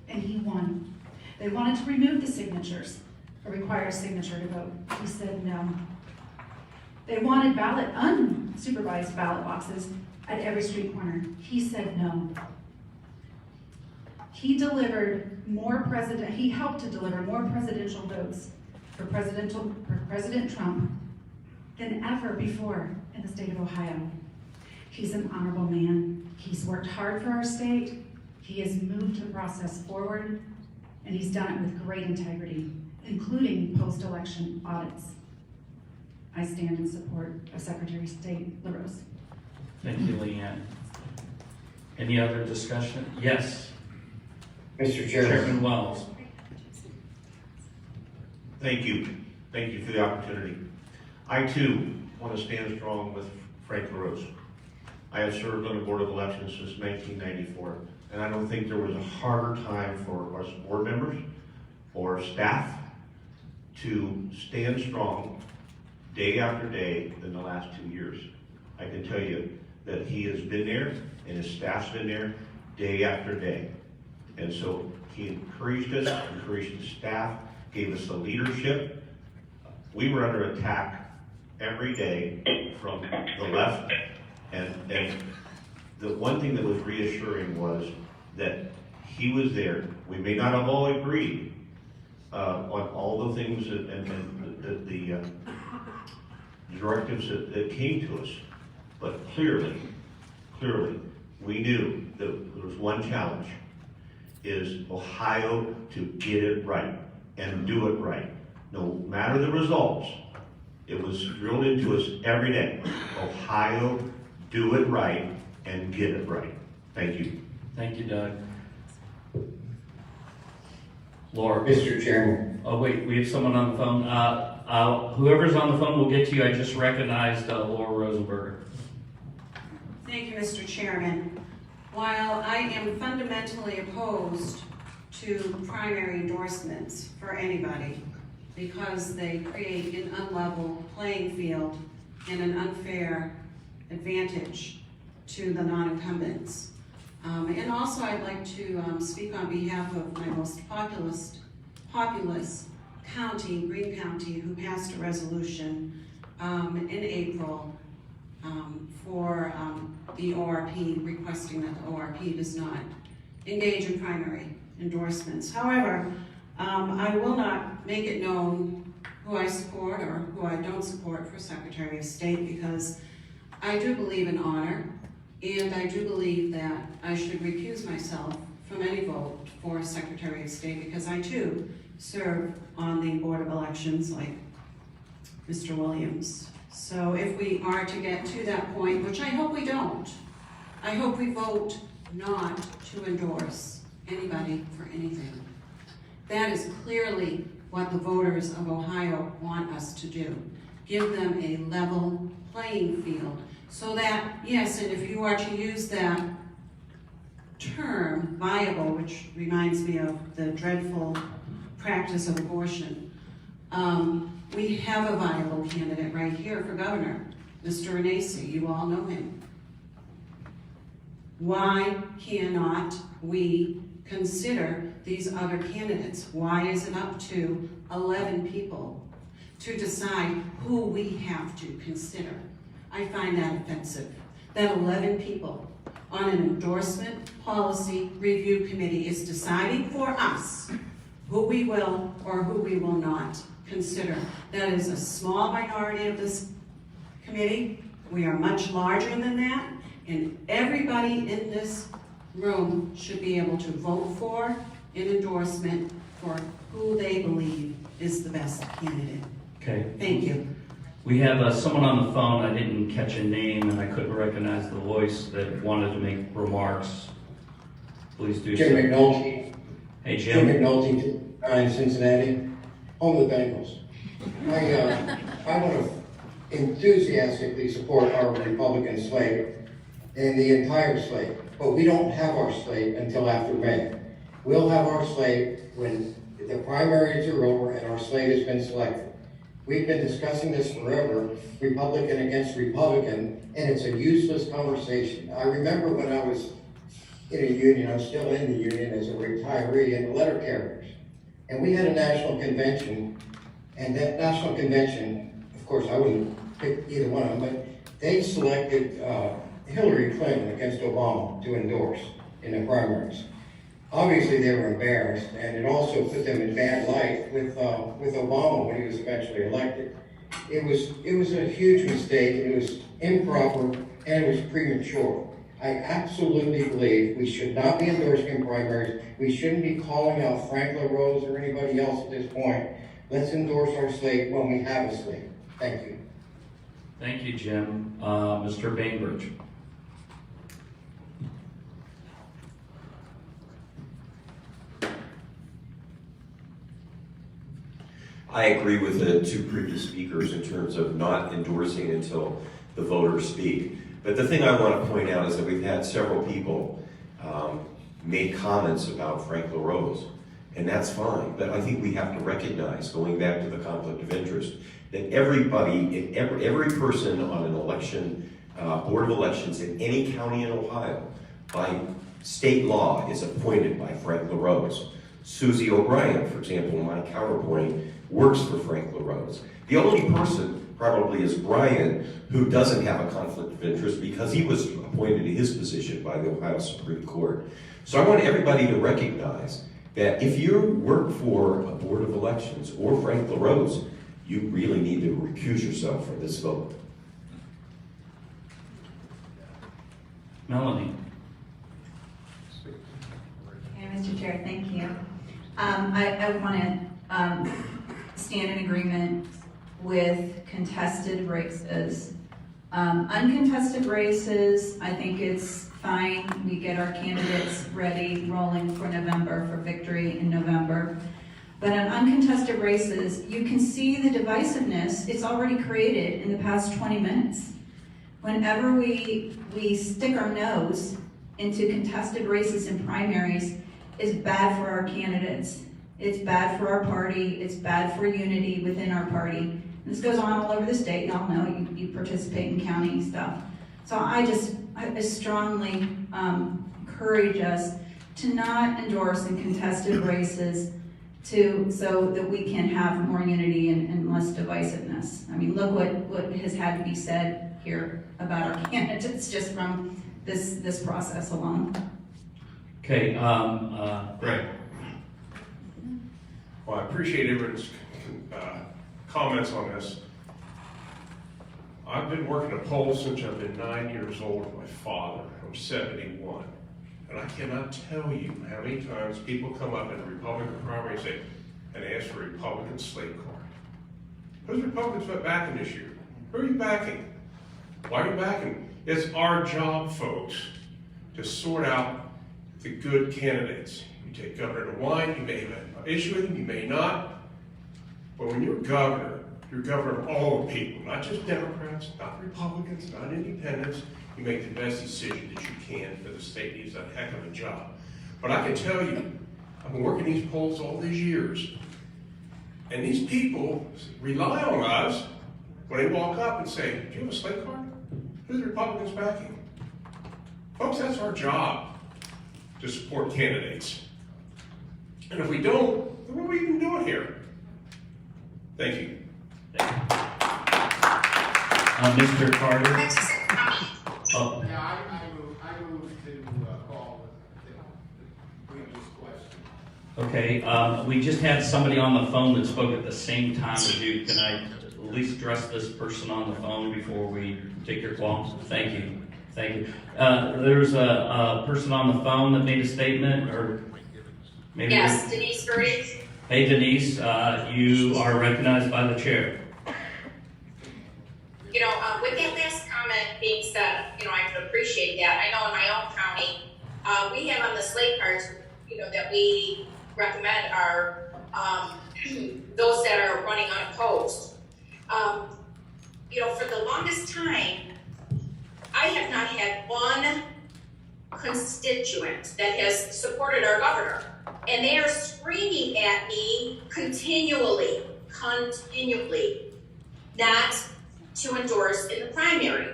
and he won. They wanted to remove the signatures, or require a signature to vote. He said no. They wanted unsupervised ballot boxes at every street corner. He said no. He helped to deliver more presidential votes for President Trump than ever before in the state of Ohio. He's an honorable man. He's worked hard for our state. He has moved the process forward, and he's done it with great integrity, including post-election audits. I stand in support of Secretary of State LaRose. Thank you, Leanne. Any other discussion? Yes. Mr. Chairman. Chairman Wells. Thank you. Thank you for the opportunity. I too want to stand strong with Frank LaRose. I have served on the Board of Elections since 1994, and I don't think there was a harder time for us board members or staff to stand strong day after day than the last 2 years. I can tell you that he has been there and his staff's been there day after day. And so he encouraged us, encouraged the staff, gave us the leadership. We were under attack every day from the left, and the one thing that was reassuring was that he was there. We may not have all agreed on all the things and the directives that came to us, but clearly, we knew that there was one challenge, is Ohio to get it right and do it right. No matter the results, it was drilled into us every day. Ohio, do it right and get it right. Thank you. Thank you, Doug. Laura. Mr. Chairman. Oh, wait, we have someone on the phone. Whoever's on the phone will get to you. I just recognized Laura Rosenberger. Thank you, Mr. Chairman. While I am fundamentally opposed to primary endorsements for anybody because they create an unlevel playing field and an unfair advantage to the non-incumbents. And also I'd like to speak on behalf of my most populous county, Greene County, who passed a resolution in April for the ORP, requesting that the ORP does not engage in primary endorsements. However, I will not make it known who I support or who I don't support for Secretary of State, because I do believe in honor, and I do believe that I should recuse myself from any vote for Secretary of State, because I too serve on the Board of Elections like Mr. Williams. So if we are to get to that point, which I hope we don't, I hope we vote not to endorse anybody for anything. That is clearly what the voters of Ohio want us to do. Give them a level playing field so that, yes, and if you are to use that term, viable, which reminds me of the dreadful practice of abortion, we have a viable candidate right here for governor, Mr. Renacci. You all know him. Why cannot we consider these other candidates? Why is it up to 11 people to decide who we have to consider? I find that offensive, that 11 people on an endorsement policy review committee is deciding for us who we will or who we will not consider. That is a small minority of this committee. We are much larger than that, and everybody in this room should be able to vote for an endorsement for who they believe is the best candidate. Okay. Thank you. We have someone on the phone. I didn't catch a name and I couldn't recognize the voice that wanted to make remarks. Please do so. Jim McNulty. Hey, Jim. Jim McNulty, in Cincinnati, home of the Bengals. I want to enthusiastically support our Republican slate and the entire slate, but we don't have our slate until after May. We'll have our slate when the primaries are over and our slate has been selected. We've been discussing this forever, Republican against Republican, and it's a useless conversation. I remember when I was in a union, I'm still in the union as a retiree, in the letter carriers. And we had a national convention, and that national convention, of course, I wouldn't pick either one of them, but they selected Hillary Clinton against Obama to endorse in the primaries. Obviously, they were embarrassed, and it also put them in bad light with Obama when he was eventually elected. It was a huge mistake, and it was improper, and it was premature. I absolutely believe we should not be endorsing in primaries. We shouldn't be calling out Frank LaRose or anybody else at this point. Let's endorse our slate when we have a slate. Thank you. Thank you, Jim. Mr. Bainbridge. I agree with the two previous speakers in terms of not endorsing until the voters speak. But the thing I want to point out is that we've had several people make comments about Frank LaRose, and that's fine. But I think we have to recognize, going back to the conflict of interest, that everybody, every person on an election, board of elections in any county in Ohio, by state law, is appointed by Frank LaRose. Susie O'Brien, for example, my counterpoint, works for Frank LaRose. The only person probably is Brian, who doesn't have a conflict of interest because he was appointed to his position by the Ohio Supreme Court. So I want everybody to recognize that if you work for a board of elections or Frank LaRose, you really need to recuse yourself from this vote. Melanie. Hey, Mr. Chair, thank you. I want to stand in agreement with contested races. Uncontested races, I think it's fine. We get our candidates ready, rolling for November, for victory in November. But on uncontested races, you can see the divisiveness it's already created in the past 20 minutes. Whenever we stick our nose into contested races and primaries, it's bad for our candidates. It's bad for our party. It's bad for unity within our party. This goes on all over the state. Y'all know you participate in county stuff. So I strongly encourage us to not endorse in contested races so that we can have more unity and less divisiveness. I mean, look what has had to be said here about our candidates just from this process alone. Okay, Greg. Well, I appreciate everyone's comments on this. I've been working a poll since I've been 9 years old with my father. I'm 71. And I cannot tell you how many times people come up in a Republican primary and ask for a Republican slate card. Who's Republicans backing this year? Who are you backing? Why are you backing? It's our job, folks, to sort out the good candidates. You take Governor DeWine, you may have an issue with him, you may not. But when you're governor of all the people, not just Democrats, not Republicans, not independents. You make the best decision that you can for the state. Needs a heck of a job. But I can tell you, I've been working these polls all these years, and these people rely on us when they walk up and say, do you have a slate card? Who's the Republicans backing? Folks, that's our job, to support candidates. And if we don't, then what are we even doing here? Thank you. Mr. Carter. Oh. Yeah, I move to call the previous question. Okay, we just had somebody on the phone that spoke at the same time as you. Can I at least address this person on the phone before we take your call? Thank you. Thank you. There's a person on the phone that made a statement, or maybe. Yes, Denise Briggs. Hey, Denise, you are recognized by the chair. You know, with that last comment being said, you know, I could appreciate that. I know in my own county, we have on the slate cards, you know, that we recommend are those that are running unopposed. You know, for the longest time, I have not had one constituent that has supported our governor. And they are screaming at me continually, not to endorse in the primary.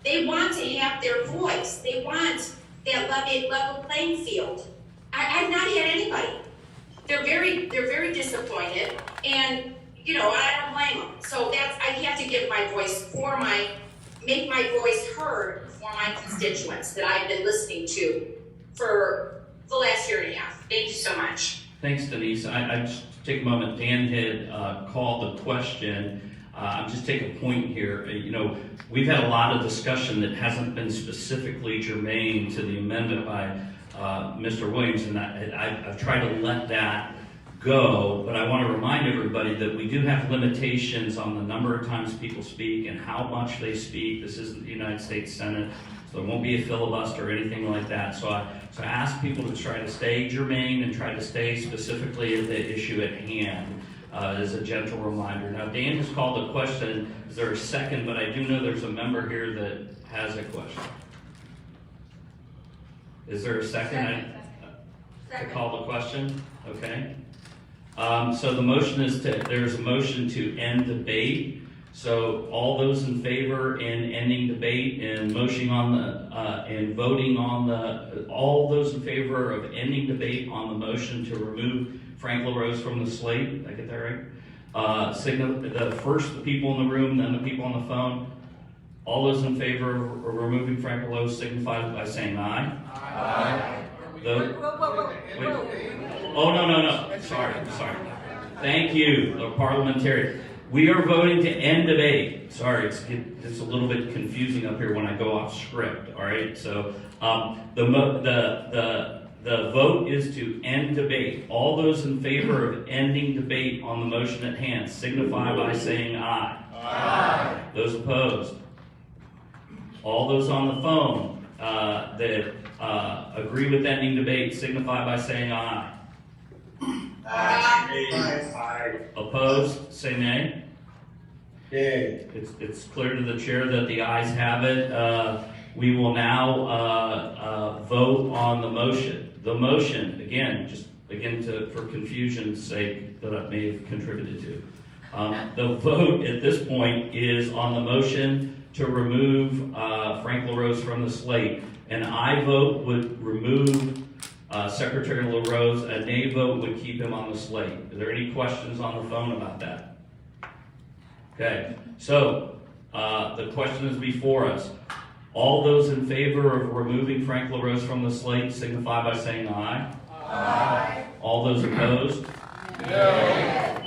They want to have their voice. They want that level playing field. I've not had anybody. They're very disappointed, and you know, I don't blame them. So I have to give my voice make my voice heard for my constituents that I've been listening to for the last year and a half. Thank you so much. Thanks, Denise. I just take a moment. Dan had called the question. I'm just taking a point here. You know, we've had a lot of discussion that hasn't been specifically germane to the amendment by Mr. Williams, and I've tried to let that go, but I want to remind everybody that we do have limitations on the number of times people speak and how much they speak. This isn't the United States Senate, so there won't be a filibuster or anything like that. So I ask people to try to stay germane and try to stay specifically at the issue at hand. as a gentle reminder. Now, Dan has called a question. Is there a second? But I do know there's a member here that has a question. Is there a second? To call the question? Okay. So the motion is there's a motion to end debate. So all those in favor in ending debate and motioning on the, and voting on the, all those in favor of ending debate on the motion to remove Frank LaRose from the slate, did I get that right? First the people in the room, then the people on the phone. All those in favor of removing Frank LaRose signify by saying aye. Aye. Wait. Oh, no. Sorry. Thank you, the parliamentarian. We are voting to end debate. Sorry, it's a little bit confusing up here when I go off script. All right, so the vote is to end debate. All those in favor of ending debate on the motion at hand signify by saying aye. Aye. Those opposed. All those on the phone that agree with ending debate signify by saying aye. Aye. Opposed, say nay. Yay. It's clear to the chair that the ayes have it. We will now vote on the motion. The motion, for confusion's sake, that I may have contributed to. The vote at this point is on the motion to remove Frank LaRose from the slate. An aye vote would remove Secretary LaRose. A nay vote would keep him on the slate. Are there any questions on the phone about that? Okay, so the question is before us. All those in favor of removing Frank LaRose from the slate signify by saying aye. Aye. All those opposed? No.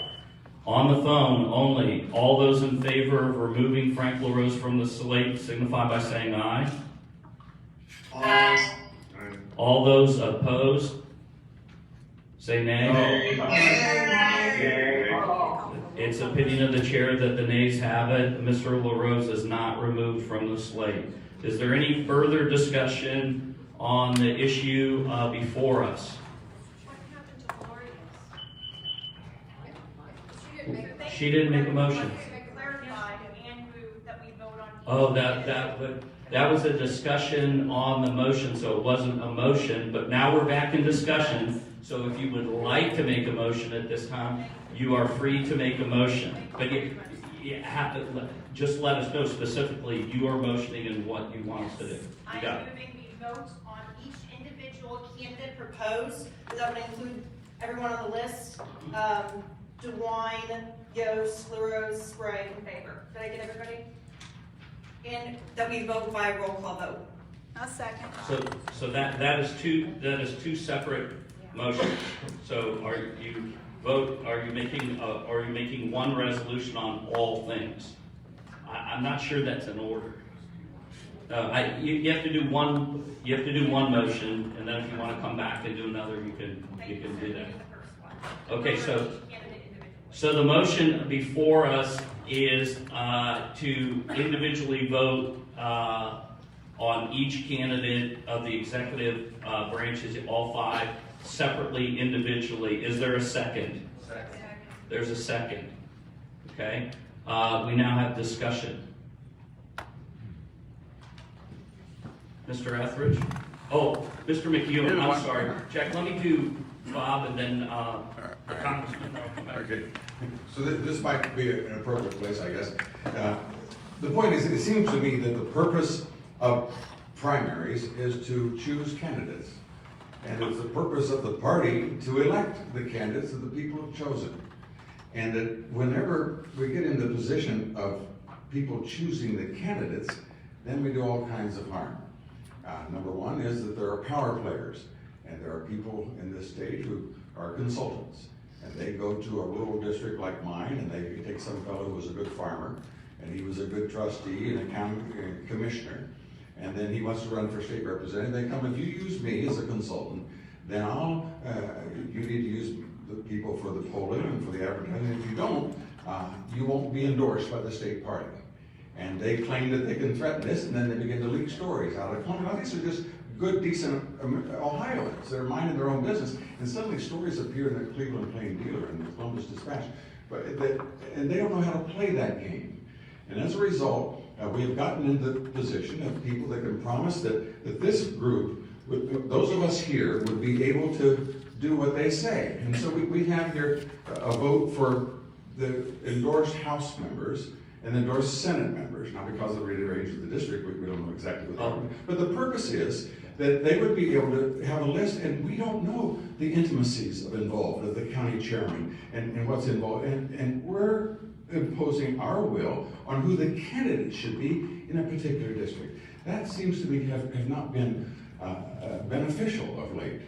On the phone only, all those in favor of removing Frank LaRose from the slate signify by saying aye. Aye. All those opposed? Say nay. Nay. It's opinion of the chair that the nays have it. Mr. LaRose is not removed from the slate. Is there any further discussion on the issue before us? She didn't make a motion. Oh, that was a discussion on the motion, so it wasn't a motion, but now we're back in discussion. So if you would like to make a motion at this time, you are free to make a motion. But you have to just let us know specifically you are motioning and what you want us to do. I'm moving the vote on each individual candidate proposed. That would include everyone on the list. DeWine, Yost, LaRose, Sprague, in favor. Did I get everybody? And that we vote by roll call vote. A second. So that is two separate motions. So are you making one resolution on all things? I'm not sure that's in order. You have to do one. You have to do one motion, and then if you want to come back and do another, you can do that. Okay, so the motion before us is to individually vote on each candidate of the executive branches, all five, separately, individually. Is there a second? Second. There's a second. Okay. We now have discussion. Mr. Etheridge? Oh, Mr. McEwen, I'm sorry. Jack, let me do Bob and then the Congressman. Okay. So this might be an appropriate place, I guess. The point is, it seems to me that the purpose of primaries is to choose candidates. And it's the purpose of the party to elect the candidates that the people have chosen. And that whenever we get in the position of people choosing the candidates, then we do all kinds of harm. Number one is that there are power players. And there are people in this state who are consultants. And they go to a rural district like mine, and they take some fellow who was a good farmer, and he was a good trustee and a county commissioner, and then he wants to run for state representative. They come, if you use me as a consultant, then you need to use the people for the polling and for the advertising. If you don't, you won't be endorsed by the state party. And they claim that they can threaten this, and then they begin to leak stories out of Columbus. Now, these are just good, decent Ohioans that are minding their own business, and suddenly stories appear in the Cleveland Plain Dealer and the Columbus Dispatch and they don't know how to play that game. And as a result, we have gotten into the position of people that can promise that this group, those of us here, would be able to do what they say. And so we have here a vote for the endorsed House members and endorsed Senate members. Now, because of the range of the district, we don't know exactly what they are. But the purpose is that they would be able to have a list, and we don't know the intimacies of the county chairman and what's involved. And we're imposing our will on who the candidate should be in a particular district. That seems to me have not been beneficial of late.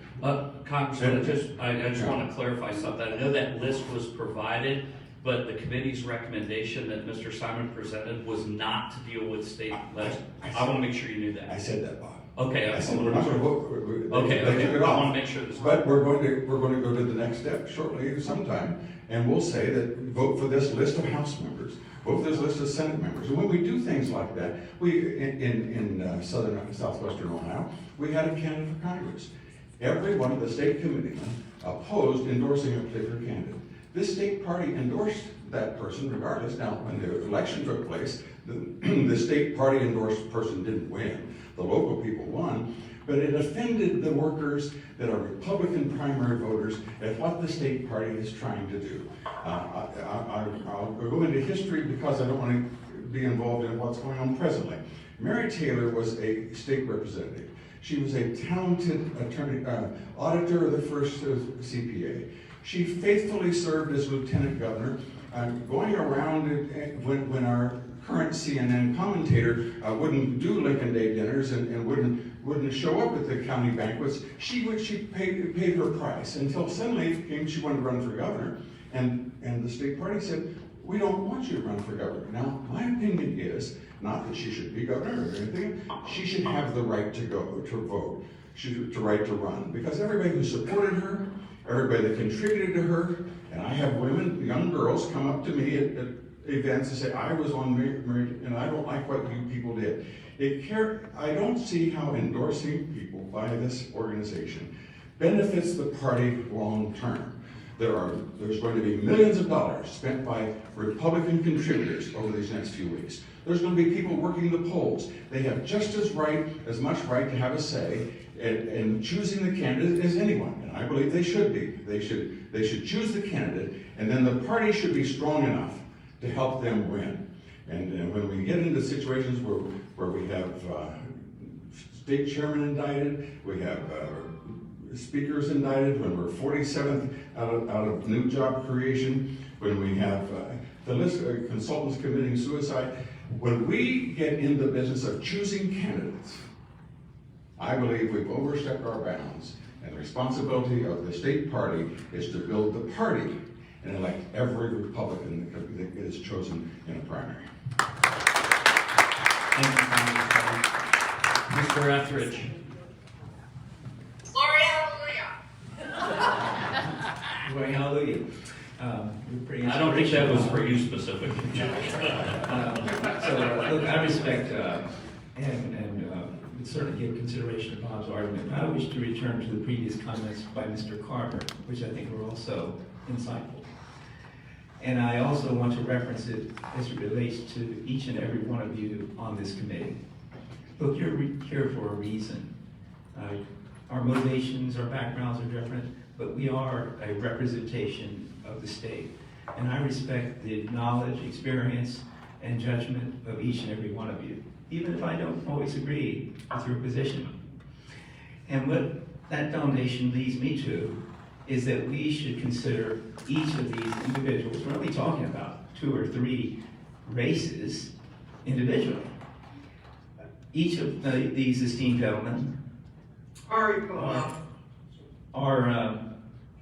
Congressman, I just want to clarify something. I know that list was provided, but the committee's recommendation that Mr. Simon presented was not to deal with state legislation. I want to make sure you knew that. I said that, Bob. Okay. I said we're not going to vote. Okay. I want to make sure this. But we're going to go to the next step shortly, sometime, and we'll say that vote for this list of House members, vote for this list of Senate members. And when we do things like that, in southwestern Ohio, we had a candidate for Congress. Every one of the state committeemen opposed endorsing a particular candidate. This state party endorsed that person regardless. Now, when the election took place, the state party endorsed person didn't win. The local people won, but it offended the workers that are Republican primary voters at what the state party is trying to do. I'll go into history because I don't want to be involved in what's going on presently. Mary Taylor was a state representative. She was a talented attorney, auditor of the first CPA. She faithfully served as lieutenant governor, going around when our current CNN commentator wouldn't do Lincoln Day dinners and wouldn't show up at the county banquets. She paid her price until suddenly she wanted to run for governor, and the state party said, "We don't want you to run for governor." Now, my opinion is not that she should be governor or anything. She should have the right to vote, to right to run, because everybody who supported her, everybody that contributed to her, and I have women, young girls, come up to me at events and say, "I was on Mary, and I don't like what you people did." I don't see how endorsing people by this organization benefits the party long term. There's going to be millions of dollars spent by Republican contributors over these next few weeks. There's going to be people working the polls. They have just as much right to have a say in choosing the candidate as anyone, and I believe they should be. They should choose the candidate, and then the party should be strong enough to help them win. And when we get into situations where we have state chairman indicted, we have speakers indicted, when we're 47th out of new job creation, when we have the list of consultants committing suicide, when we get in the business of choosing candidates, I believe we've overstepped our bounds, and the responsibility of the state party is to build the party and elect every Republican that is chosen in a primary. Thank you, Congressman. Mr. Etheridge. Glory, hallelujah. Glory, hallelujah. I don't think that was for you specifically. Look, I respect and would certainly give consideration to Bob's argument. I wish to return to the previous comments by Mr. Carter, which I think were also insightful. And I also want to reference it as it relates to each and every one of you on this committee. Look, you're here for a reason. Our motivations, our backgrounds are different, but we are a representation of the state. And I respect the knowledge, experience, and judgment of each and every one of you, even if I don't always agree with your position. And what that foundation leads me to is that we should consider each of these individuals, we're only talking about 2 or 3 races individually. Each of these esteemed gentlemen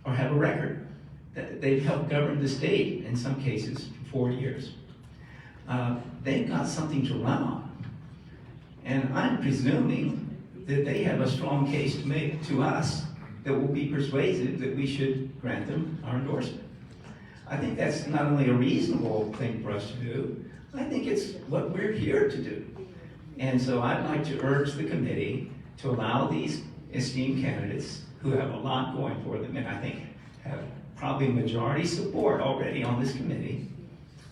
have a record. They've helped govern the state, in some cases, for 4 years. They've got something to run on. And I'm presuming that they have a strong case to make to us that will be persuasive that we should grant them our endorsement. I think that's not only a reasonable thing for us to do, I think it's what we're here to do. And so I'd like to urge the committee to allow these esteemed candidates who have a lot going for them, and I think have probably majority support already on this committee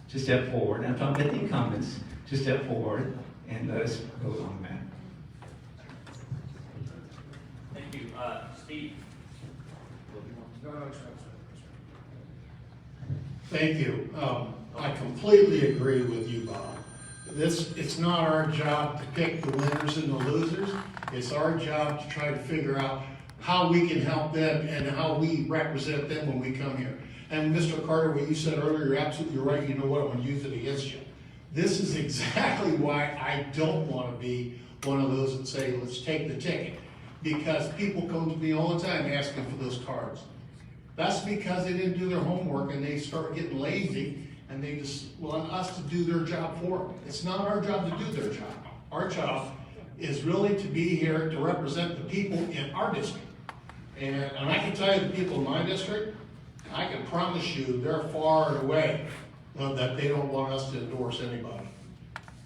to step forward, and I'm talking about the incumbents, to step forward and let us vote on the matter. Thank you. Steve? Thank you. I completely agree with you, Bob. It's not our job to pick the winners and the losers. It's our job to try to figure out how we can help them and how we represent them when we come here. And Mr. Carter, what you said earlier, you're absolutely right. You know what? I'm going to use it against you. This is exactly why I don't want to be one of those that say, let's take the ticket. Because people come to me all the time asking for those cards. That's because they didn't do their homework and they start getting lazy and they just want us to do their job for them. It's not our job to do their job. Our job is really to be here to represent the people in our district. And I can tell you the people in my district, I can promise you they're far and away that they don't want us to endorse anybody.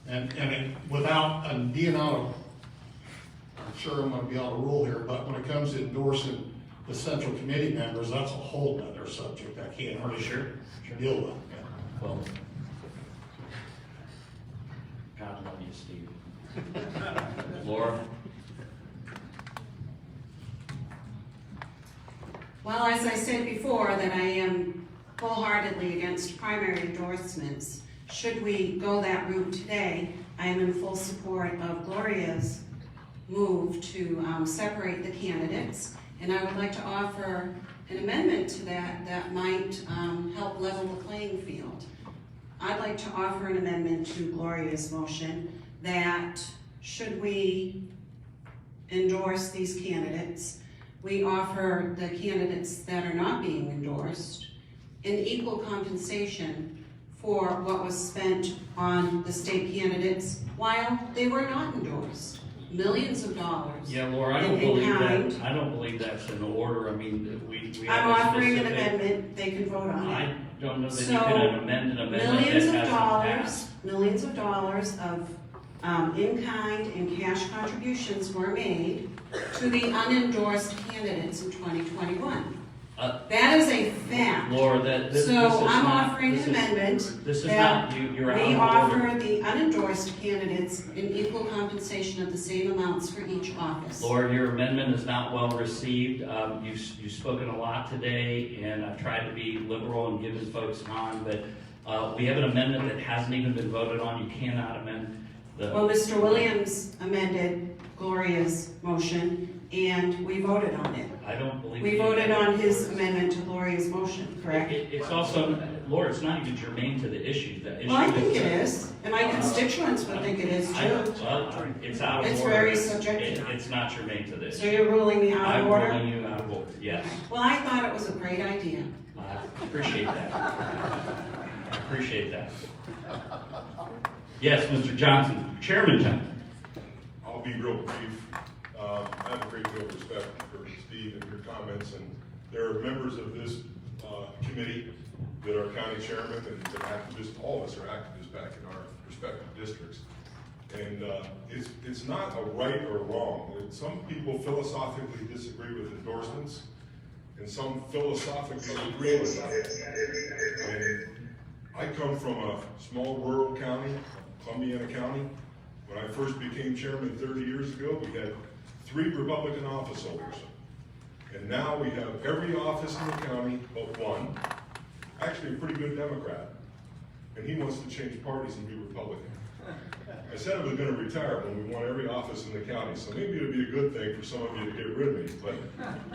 And without being out of, I'm sure I'm going to be out of rule here, but when it comes to endorsing the central committee members, that's a whole other subject I can't hardly deal with. Well, God love you, Steve. Laura? Well, as I said before, that I am wholeheartedly against primary endorsements. Should we go that route today, I am in full support of Gloria's move to separate the candidates. And I would like to offer an amendment to that might help level the playing field. I'd like to offer an amendment to Gloria's motion that should we endorse these candidates, we offer the candidates that are not being endorsed an equal compensation for what was spent on the state candidates while they were not endorsed. Millions of dollars. Yeah, Laura, I don't believe that. I don't believe that's in order. I mean, we I'm have a offering an specific- amendment, they can vote on it. I don't know that So, you can amend an amendment millions that of hasn't dollars, passed. millions of dollars of in-kind and cash contributions were made to the unendorsed candidates in 2021. That is a fact. Laura, this So is I'm not- offering this an is- amendment This is that not, you're out we of offer order. the unendorsed candidates an equal compensation of the same amounts for each office. Laura, your amendment is not well received. You've spoken a lot today, and I've tried to be liberal and giving folks time, but we have an amendment that hasn't even been voted on. You cannot amend the. Well, Mr. Williams amended Gloria's motion, and we voted on it. I don't believe. We voted on his amendment to Gloria's motion, correct? It's also, Laura, it's not even germane to the issue. The issue Well, I think it is, and my Uh, constituents would think it is too. Well, it's out of order. It's very subjective. It's not germane to this. So you're ruling me out of order? I'm ruling you out of order, yes. Well, I thought it was a great idea. I appreciate that. I appreciate that. Yes, Mr. Johnson, Chairman Johnson. I'll be real brief. I have a great deal of respect for Steve and your comments, and there are members of this committee that are county chairmen and activists. All of us are activists back in our respective districts. And it's not a right or wrong. Some people philosophically disagree with endorsements, and some philosophically agree with them. And I come from a small rural county, Columbiana County. When I first became chairman 30 years ago, we had 3 Republican office holders. And now we have every office in the county but one, actually a pretty good Democrat. And he wants to change parties and be Republican. I said I was going to retire when we won every office in the county, so maybe it would be a good thing for some of you to get rid of me.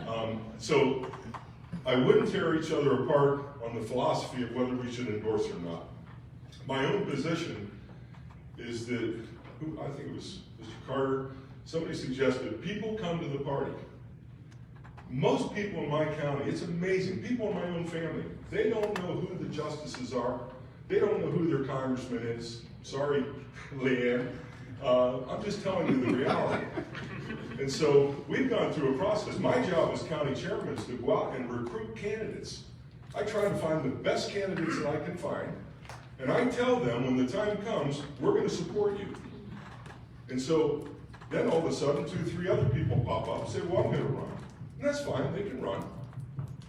But so I wouldn't tear each other apart on the philosophy of whether we should endorse or not. My own position is that, I think it was Mr. Carter, somebody suggested people come to the party. Most people in my county, it's amazing, people in my own family, they don't know who the justices are. They don't know who their congressman is. Sorry, Leanne. I'm just telling you the reality. And so we've gone through a process. My job as county chairman is to go out and recruit candidates. I try to find the best candidates that I can find. And I tell them when the time comes, we're going to support you. And so then all of a sudden, 2 or 3 other people pop up and say, well, I'm going to run. And that's fine, they can run.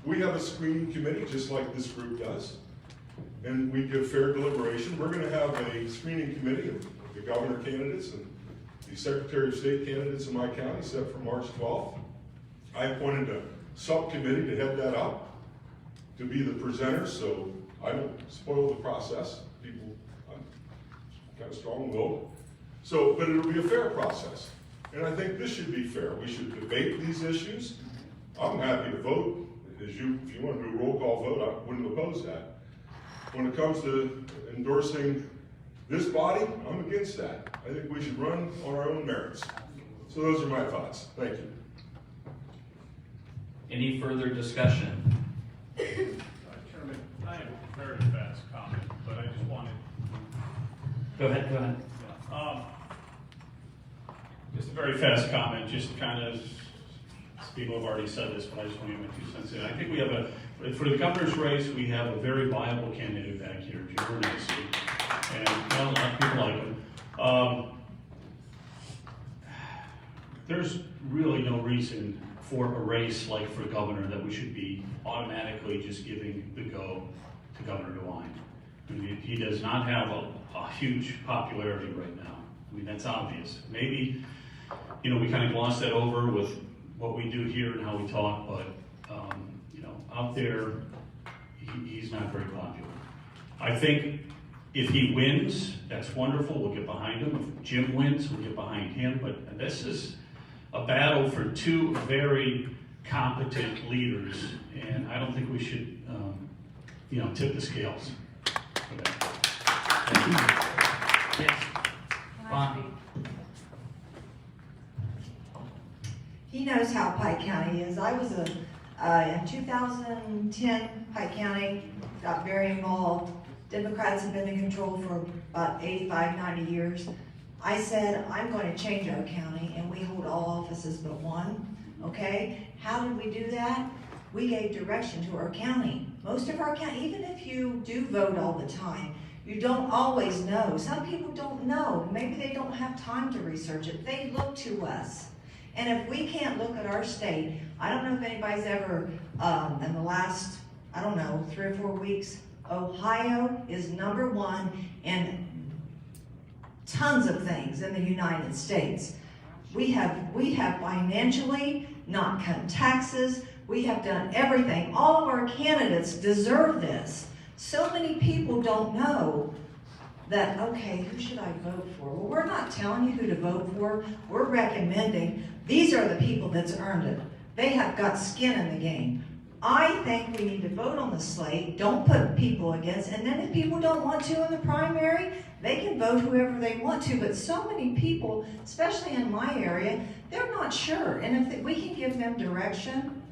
we have a screening committee, just like this group does, and we give fair deliberation. We're gonna have a screening committee of the governor candidates and the Secretary of State candidates in my county set for March 12th. I appointed a subcommittee to head that up, to be the presenter, so I don't spoil the process. People, I'm kind of strong-willed. So, but it'll be a fair process. And I think this should be fair. We should debate these issues. I'm happy to vote. If you want to do a roll call vote, I wouldn't oppose that. When it comes to endorsing this body, I'm against that. I think we should run on our own merits. So those are my thoughts. Thank you. Any further discussion? Chairman, I have a very fast comment, but I just wanted. Go ahead. Just a very fast comment, just kind of, people have already said this, but I just want to get my 2 cents in. I think we have for the governor's race, we have a very viable candidate back here, Jerry Macy, and a lot of people like him. There's really no reason for a race like for governor that we should be automatically just giving the go to Governor DeWine. I mean, he does not have a huge popularity right now. I mean, that's obvious. Maybe, we kind of gloss that over with what we do here and how we talk, but, out there, he's not very popular. I think if he wins, that's wonderful, we'll get behind him. If Jim wins, we'll get behind him, but this is a battle for two very competent leaders, and I don't think we should, tip the scales for that. Yes. Bonnie. He knows how Pike County is. I was in 2010, Pike County got very involved. Democrats have been in control for about 85, 90 years. I said, I'm going to change our county, and we hold all offices but one, okay? How did we do that? We gave direction to our county. Most of our county, even if you do vote all the time, you don't always know. Some people don't know. Maybe they don't have time to research it. They look to us. And if we can't look at our state, I don't know if anybody's ever, in the last, 3 or 4 weeks, Ohio is #1 in tons of things in the United States. We have financially not cut taxes. We have done everything. All of our candidates deserve this. So many people don't know that, okay, who should I vote for? Well, we're not telling you who to vote for. We're recommending these are the people that's earned it. They have got skin in the game. I think we need to vote on the slate. Don't put people against, and then if people don't want to in the primary, they can vote whoever they want to, but so many people, especially in my area, they're not sure. And if we can give them direction,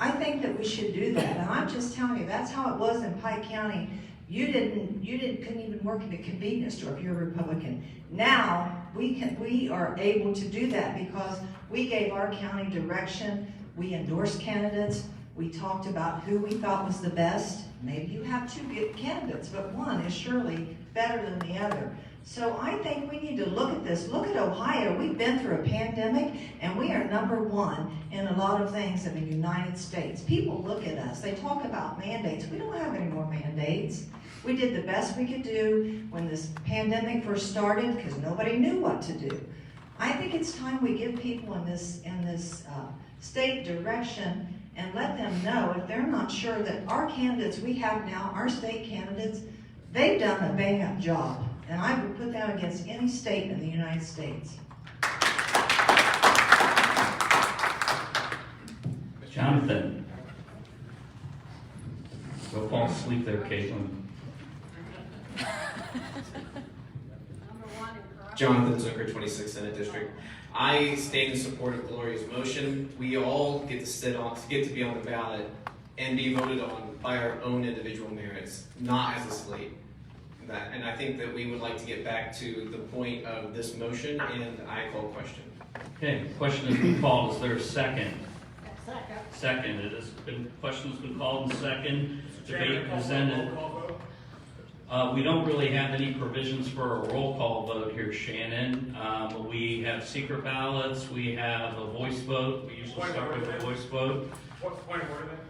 I think that we should do that. And I'm just telling you, that's how it was in Pike County. You couldn't even work in a convenience store if you're a Republican. Now, we are able to do that because we gave our county direction. We endorsed candidates. We talked about who we thought was the best. Maybe you have 2 good candidates, but one is surely better than the other. So I think we need to look at this. Look at Ohio. We've been through a pandemic, and we are #1 in a lot of things in the United States. People look at us. They talk about mandates. We don't have any more mandates. We did the best we could do when this pandemic first started because nobody knew what to do. I think it's time we give people in this state direction and let them know if they're not sure that our candidates we have now, our state candidates, they've done a bang-up job. And I would put that against any state in the United States. Jonathan. Go fall asleep there, Caitlin. Jonathan Zucker, 26th Senate District. I stand in support of Gloria's motion. We all get to be on the ballot and be voted on by our own individual merits, not as a slate. And I think that we would like to get back to the point of this motion, and I call question. Okay, question has been called. Is there a second? Second. Question has been called and second. Debate has ended. We don't really have any provisions for a roll call vote here, Shannon. We have secret ballots. We have a voice vote. We usually start with a voice vote. What point were they?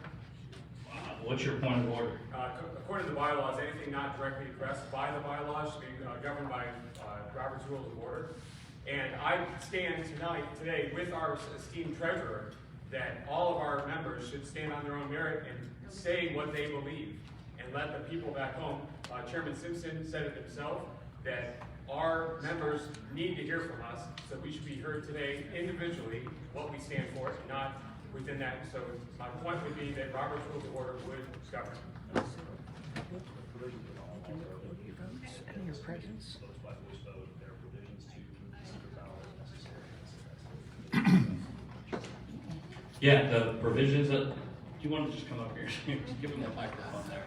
What's your point of order? According to the bylaws, anything not directly addressed by the bylaws should be governed by Robert's Rules of Order. And I stand today with our esteemed treasurer that all of our members should stand on their own merit and say what they believe and let the people back home. Chairman Simpson said it himself that our members need to hear from us, so we should be heard today individually what we stand for, not within that. So my point would be that Robert's Rules of Order would govern. Yeah, the provisions that, do you want to just come up here? Give him the microphone there.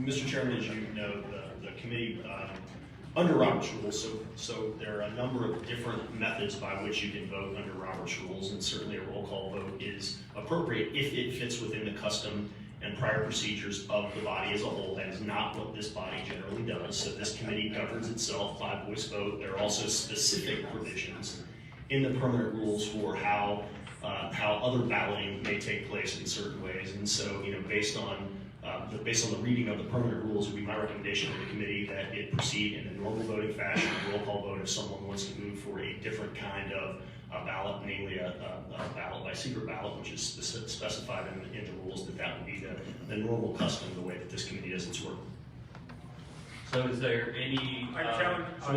Mr. Chairman, as you know, the committee, under Robert's Rules, so there are a number of different methods by which you can vote under Robert's Rules, and certainly a roll call vote is appropriate if it fits within the custom and prior procedures of the body as a whole. That is not what this body generally does. So this committee governs itself by voice vote. There are also specific provisions in the permanent rules for how other balloting may take place in certain ways. And so, based on the reading of the permanent rules, it would be my recommendation to the committee that it proceed in a normal voting fashion, a roll call vote if someone wants to move for a different kind of ballot, namely a ballot by secret ballot, which is specified in the rules, that would be the normal custom, the way that this committee does its work. So is there any, I challenge the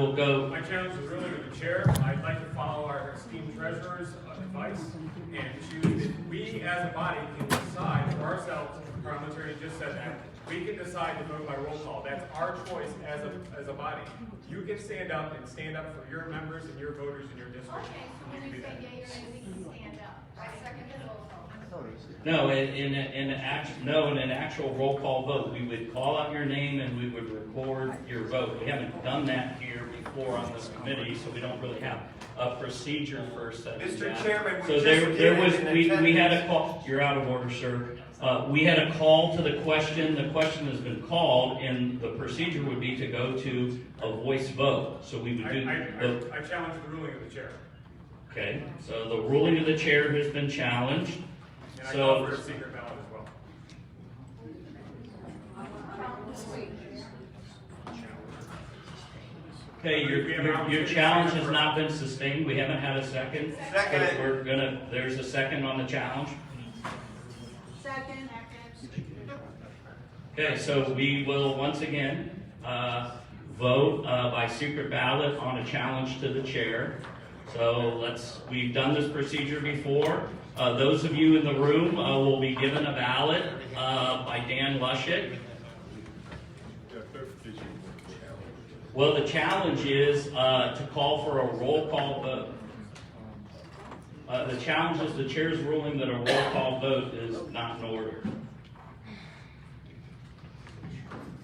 ruling of the chair. I'd like to follow our esteemed treasurer's advice and choose that we as a body can decide for ourselves. The parliamentarian just said that. We can decide to vote by roll call. That's our choice as a body. You can stand up for your members and your voters in your district. Okay, so when you say yea or nay, we can stand up. I second the roll call. no, in an actual roll call vote, we would call out your name and we would record your vote. We haven't done that here before on this committee, so we don't really have a procedure for setting Mr. that. Chairman, So we had a call. You're out of order, sir. We had a call to the question. The question has been called, and the procedure would be to go to a voice vote. So we would do. I challenge the ruling of the chair. Okay. So the ruling of the chair has been challenged. And I call for a secret ballot as well. Okay, your challenge has not been sustained. We haven't had a second. Second. There's a second on the challenge. Second. Okay, so we will once again vote by secret ballot on a challenge to the chair. So we've done this procedure before. Those of you in the room will be given a ballot by Dan Lushik. Well, the challenge is to call for a roll call vote. The challenge is the chair's ruling that a roll call vote is not in order.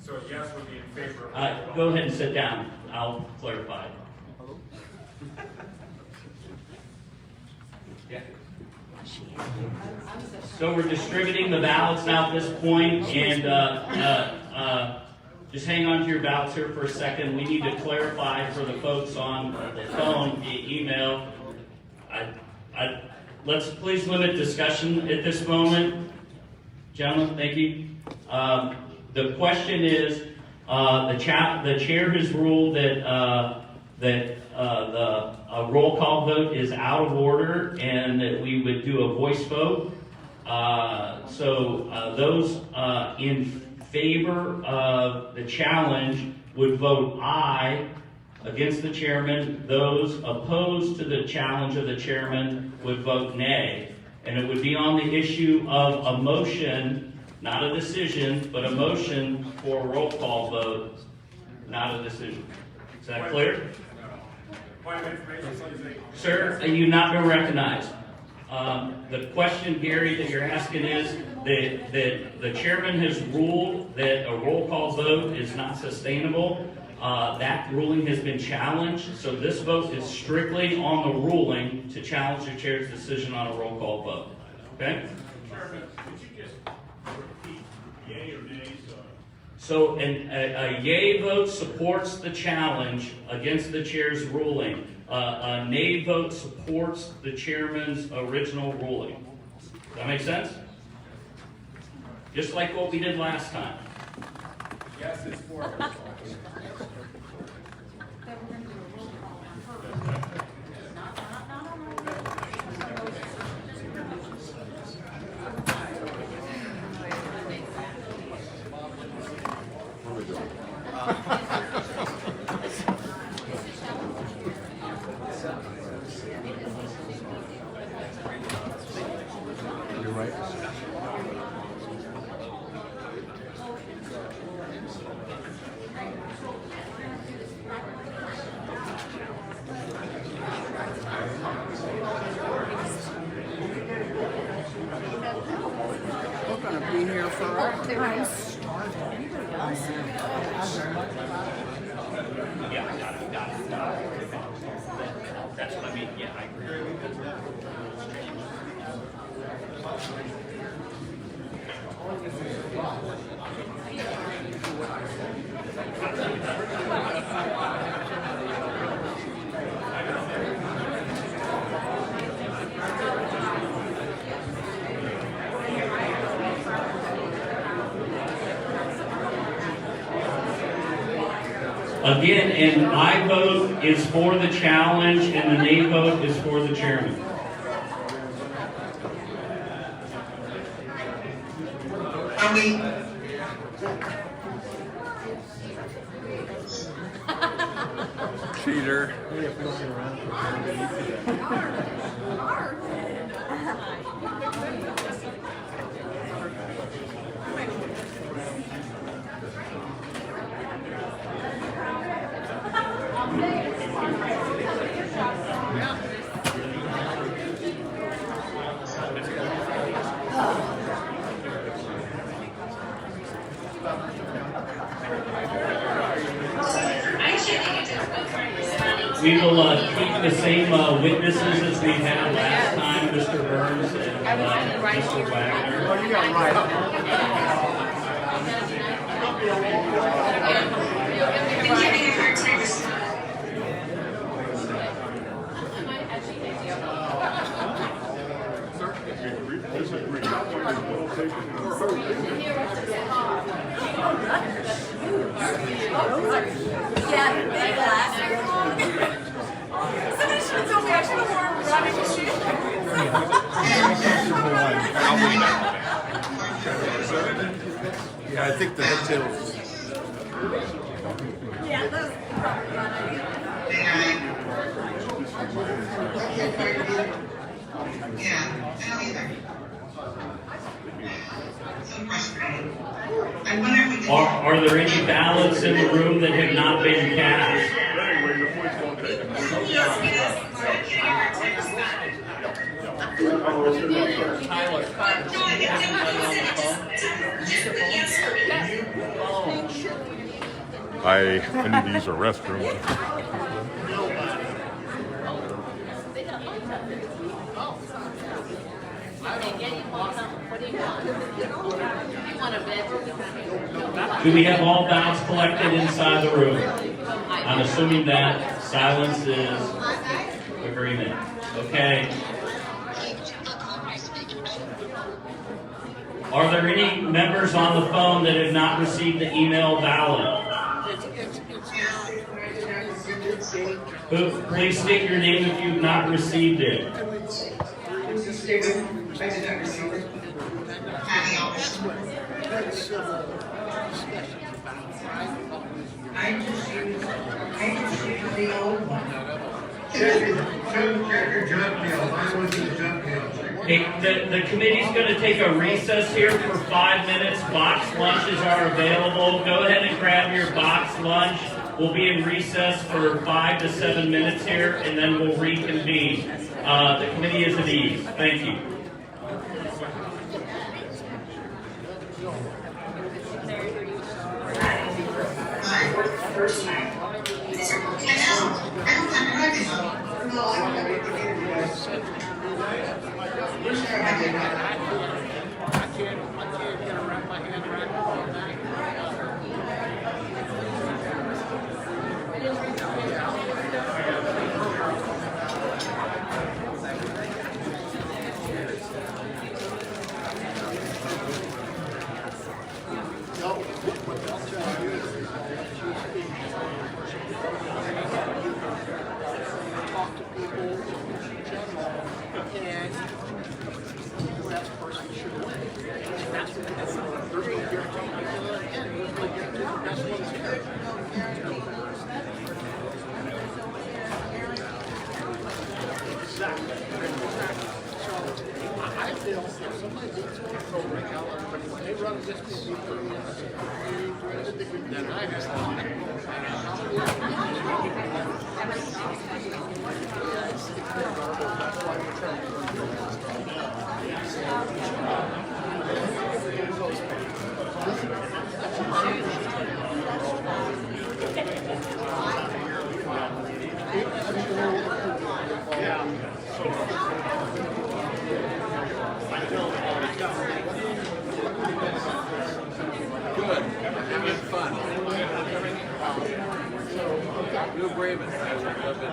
So a yes would be in favor of roll call. Go ahead and sit down. I'll clarify. Yeah. So we're distributing the ballots now at this point, and just hang on to your ballots here for a second. We need to clarify for the folks on the phone, email. Let's please limit discussion at this moment. Gentlemen, thank you. The question is, the chair has ruled that a roll call vote is out of order and that we would do a voice vote. So those in favor of the challenge would vote aye against the chairman. Those opposed to the challenge of the chairman would vote nay. And it would be on the issue of a motion, not a decision, but a motion for a roll call vote, not a decision. Is that clear? Point of information, Sir, you've not been recognized. The question, Gary, that you're asking is that the chairman has ruled that a roll call vote is not sustainable. That ruling has been challenged, so this vote is strictly on the ruling to challenge the chair's decision on a roll call vote. Okay? Chairman, could you just repeat yay or nay? So a yay vote supports the challenge against the chair's ruling. A nay vote supports the chairman's original ruling. Does that make sense? Just like what we did last time. Yes, it's for. You're right. We're gonna be here forever. Yeah, got it. That's what I mean. Yeah, I agree. Again, an aye vote is for the challenge and the nay vote is for the chairman. Are we? Cheater. We will keep the same witnesses as we had last time, Mr. Burns and Mr. Wagner. Oh, you got right. Been having a hard time. Yeah, I think the head Are there any ballots in the room that have not been cast? I need to use a restroom. Do we have all ballots collected inside the room? I'm assuming that silence is agreement. Okay. Are there any members on the phone that have not received the email ballot? Please state your name if you've not received it. Mrs. Stevens, I did not receive it. I just used the old one. Check your junk mail. Mine was in the junk mail. Hey, the committee's going to take a recess here for 5 minutes. Box lunches are available. Go ahead and grab your box lunch. We'll be in recess for 5 to 7 minutes here, and then we'll reconvene. The committee is at ease. Thank you. First time. somebody gets one, so right now, everybody, when they run against me, then I Good. Having fun. New Braven. I live in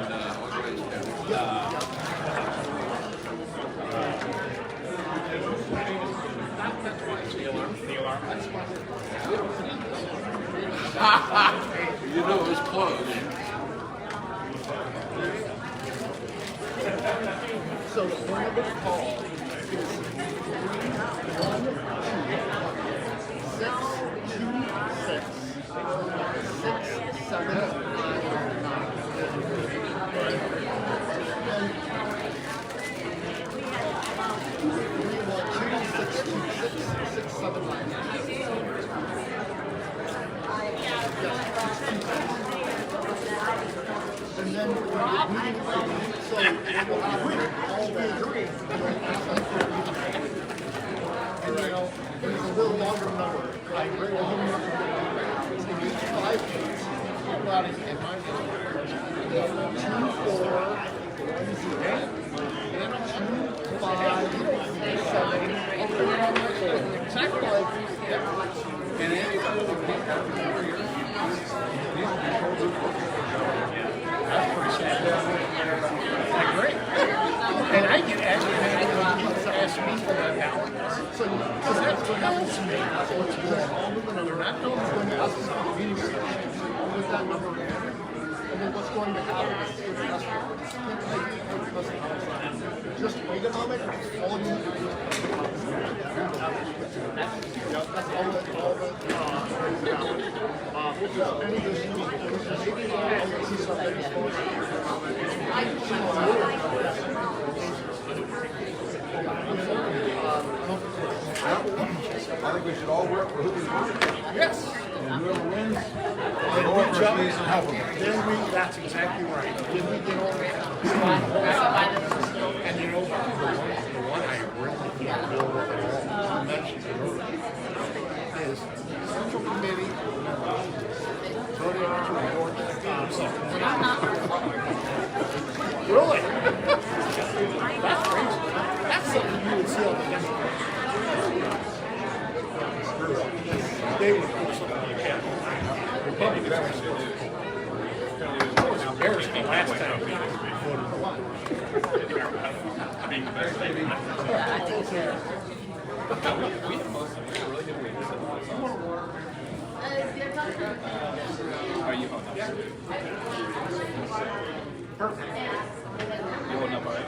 You know it was close. So the point of the call and then when the meeting, so all we agree, and you know, there's a little longer number. I agree with him. In each 5 minutes, people out in my neighborhood, 2, 4, and 2, 5, 7, exactly like and that's great. And I get aggravated when people ask me for that ballot. So, because that's what happens to me. So it's just all moving on. They're not going to ask us for meetings with that number. And then what's going to happen is just wait a moment. All you need to do is that's all I think we should all work for who we want. Yes. And whoever wins, then we jump and help them. Then we, that's exactly right. Then we get over and you know, the one I really can't deal with at all, you mentioned it earlier, is Central Committee, voting to endorse, Really? That's crazy. That's something you would see on the Democrats. They would put something like that. Republicans actually do. I was embarrassed the last time we voted for one. I mean, Are you home? Perfect. You hold up, all right?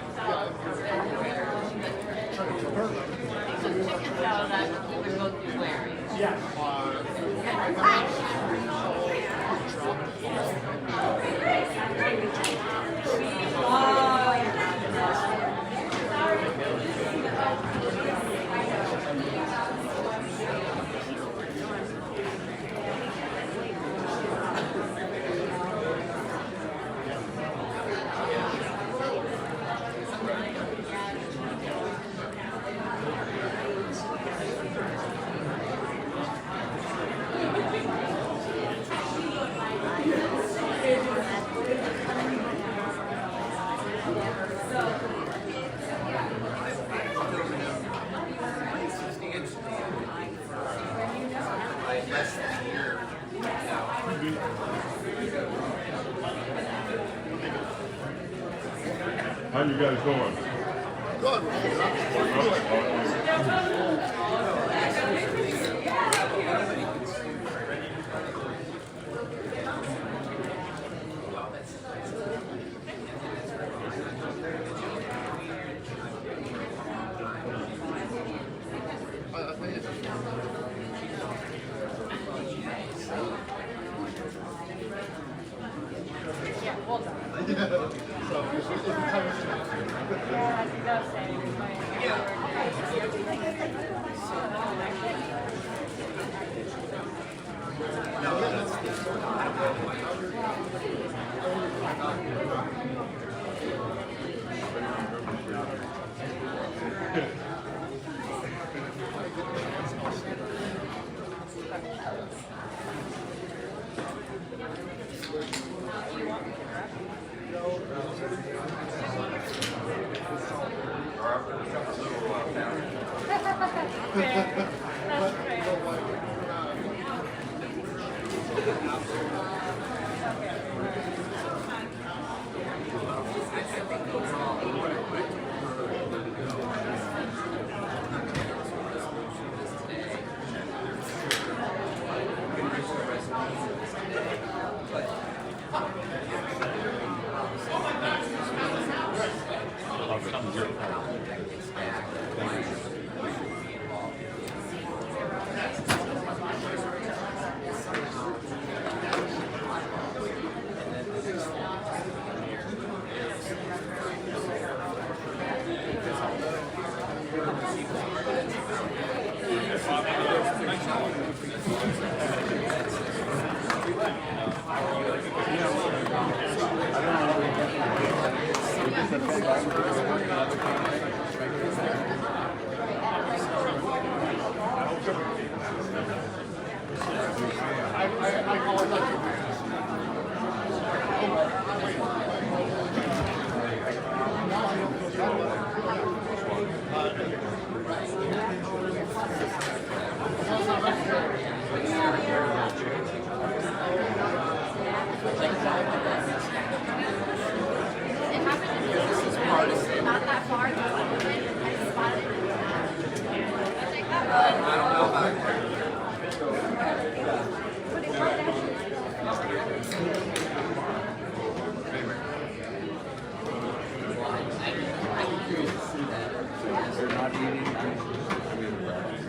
How you guys doing? Yeah, I think that's saying.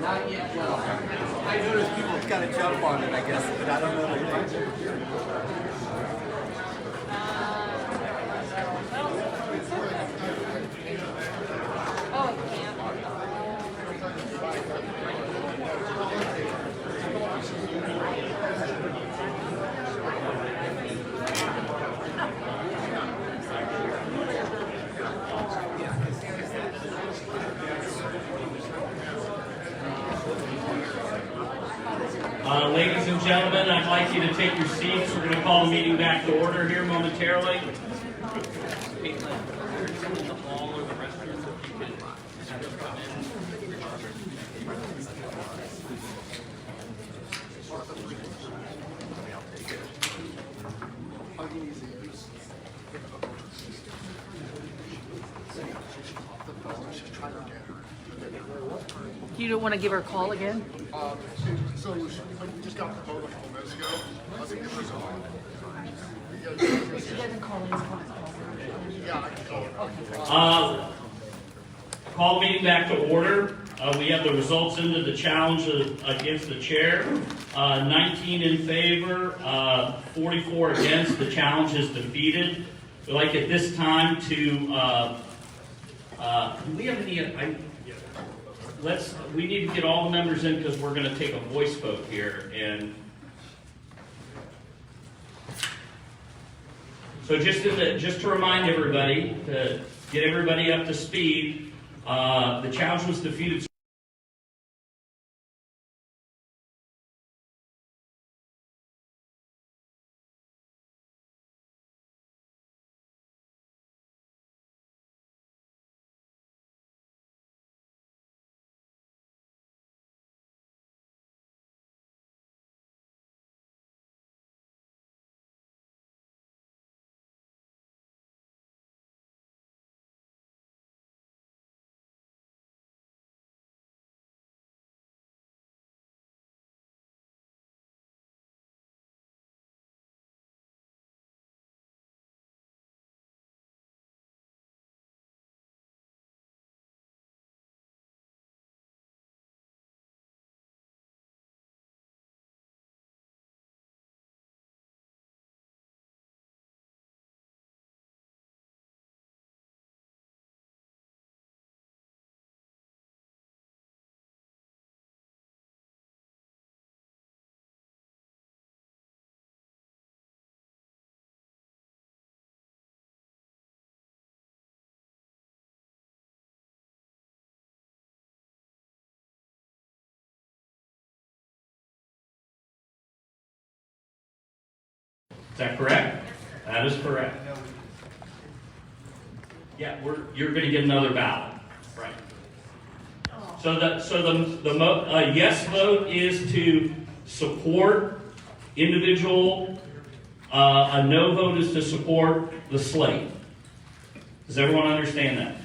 Not yet. Well, I noticed people kind of jump on it, I guess, but I don't know the Ladies and gentlemen, I'd like you to take your seats. We're going to call the meeting back to order here momentarily. You don't want to give her a call again? So we just got the vote a couple minutes ago. I think it was If she doesn't call in, yeah, I can call her. Call the meeting back to order. We have the results into the challenge against the chair. 19 in favor, 44 against. The challenge is defeated. We'd like at this time to, do we have any, we need to get all the members in because we're going to take a voice vote here. And so just to remind everybody, to get everybody up to speed, the challenge was defeated. Is that correct? That is correct. Yeah, you're going to get another ballot. Right. So the yes vote is to support individual, a no vote is to support the slate. Does everyone understand that?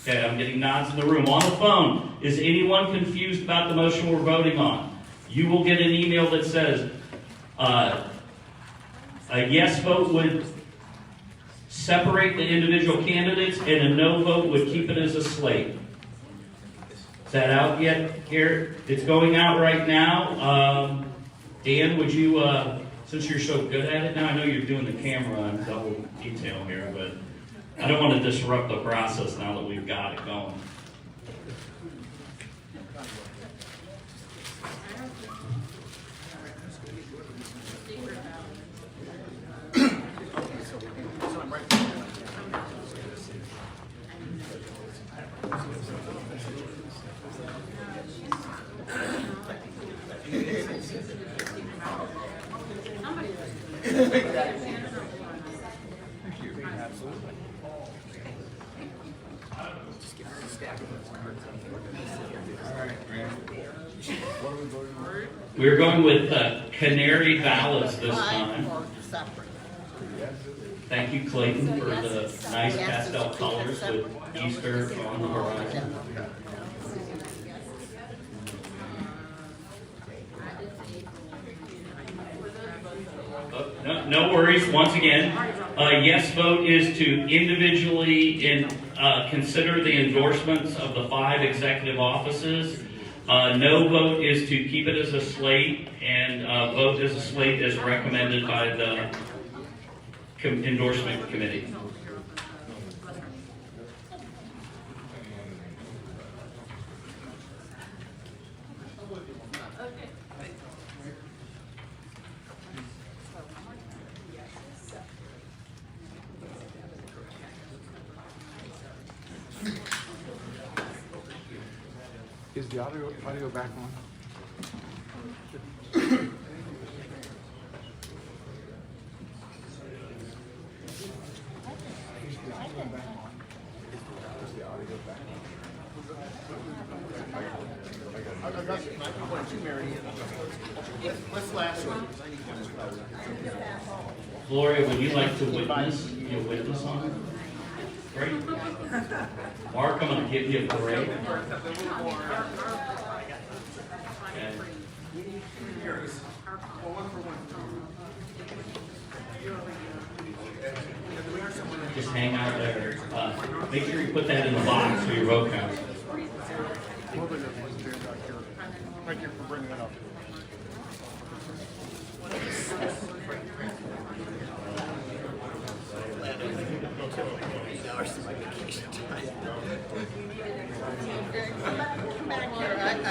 Okay, I'm getting nods in the room. On the phone, is anyone confused about the motion we're voting on? You will get an email that says, a yes vote would separate the individual candidates, and a no vote would keep it as a slate. Is that out yet, Garrett? It's going out right now. Dan, would you, since you're so good at it now, I know you're doing the camera on double detail here, but I don't want to disrupt the process now that we've got it going. We're going with canary ballots this time. Thank you, Clayton, for the nice pastel colors with Easter on the horizon. No worries. Once again, yes vote is to individually consider the endorsements of the 5 executive offices. No vote is to keep it as a slate, and vote as a slate as recommended by the endorsement committee. Is the audio back on? Let's last one. Gloria, would you like to witness? Be a witness on it? Great. Mark, I'm going to give you a break. Okay. Just hang out there. Make sure you put that in the box for your vote counts. Thank you for bringing that up. Come back here, I'm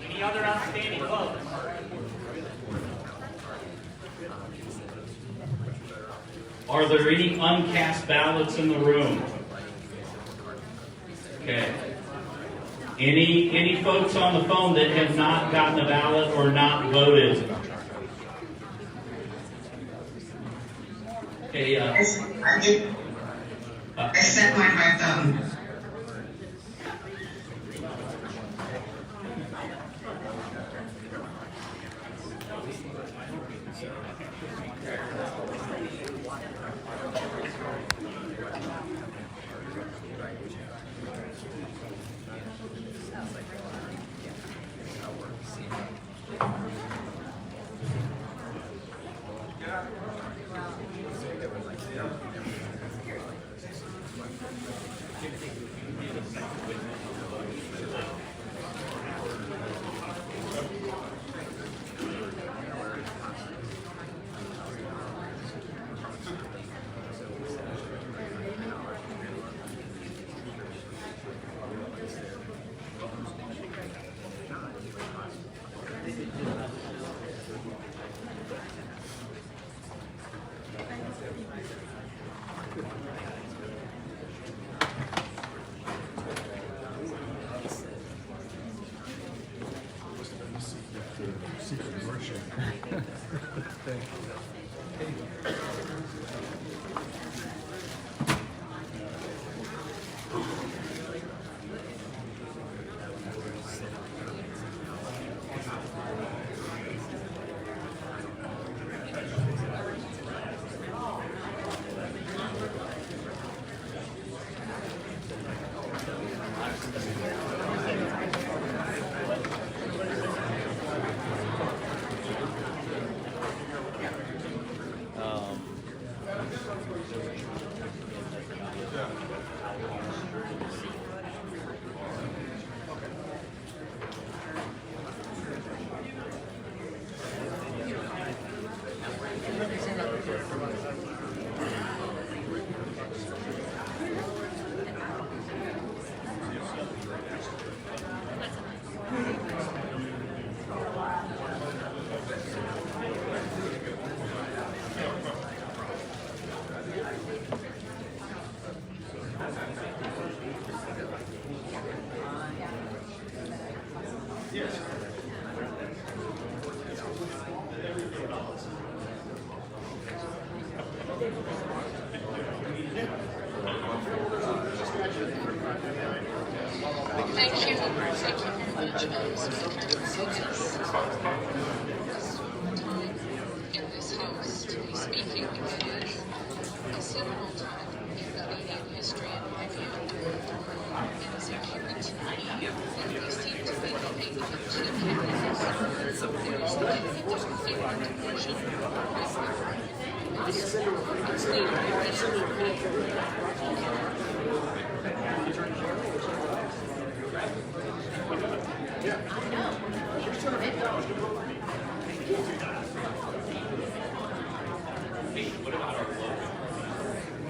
Any other outstanding votes? Are there any uncast ballots in the room? Okay. Any folks on the phone that have not gotten a ballot or not voted? Okay. I sent mine by phone. Thank you very much. In this house to be speaking is a seminal time in Canadian history and review. It is important tonight that we seem to be looking at two candidates. There's the different division. What about our logo?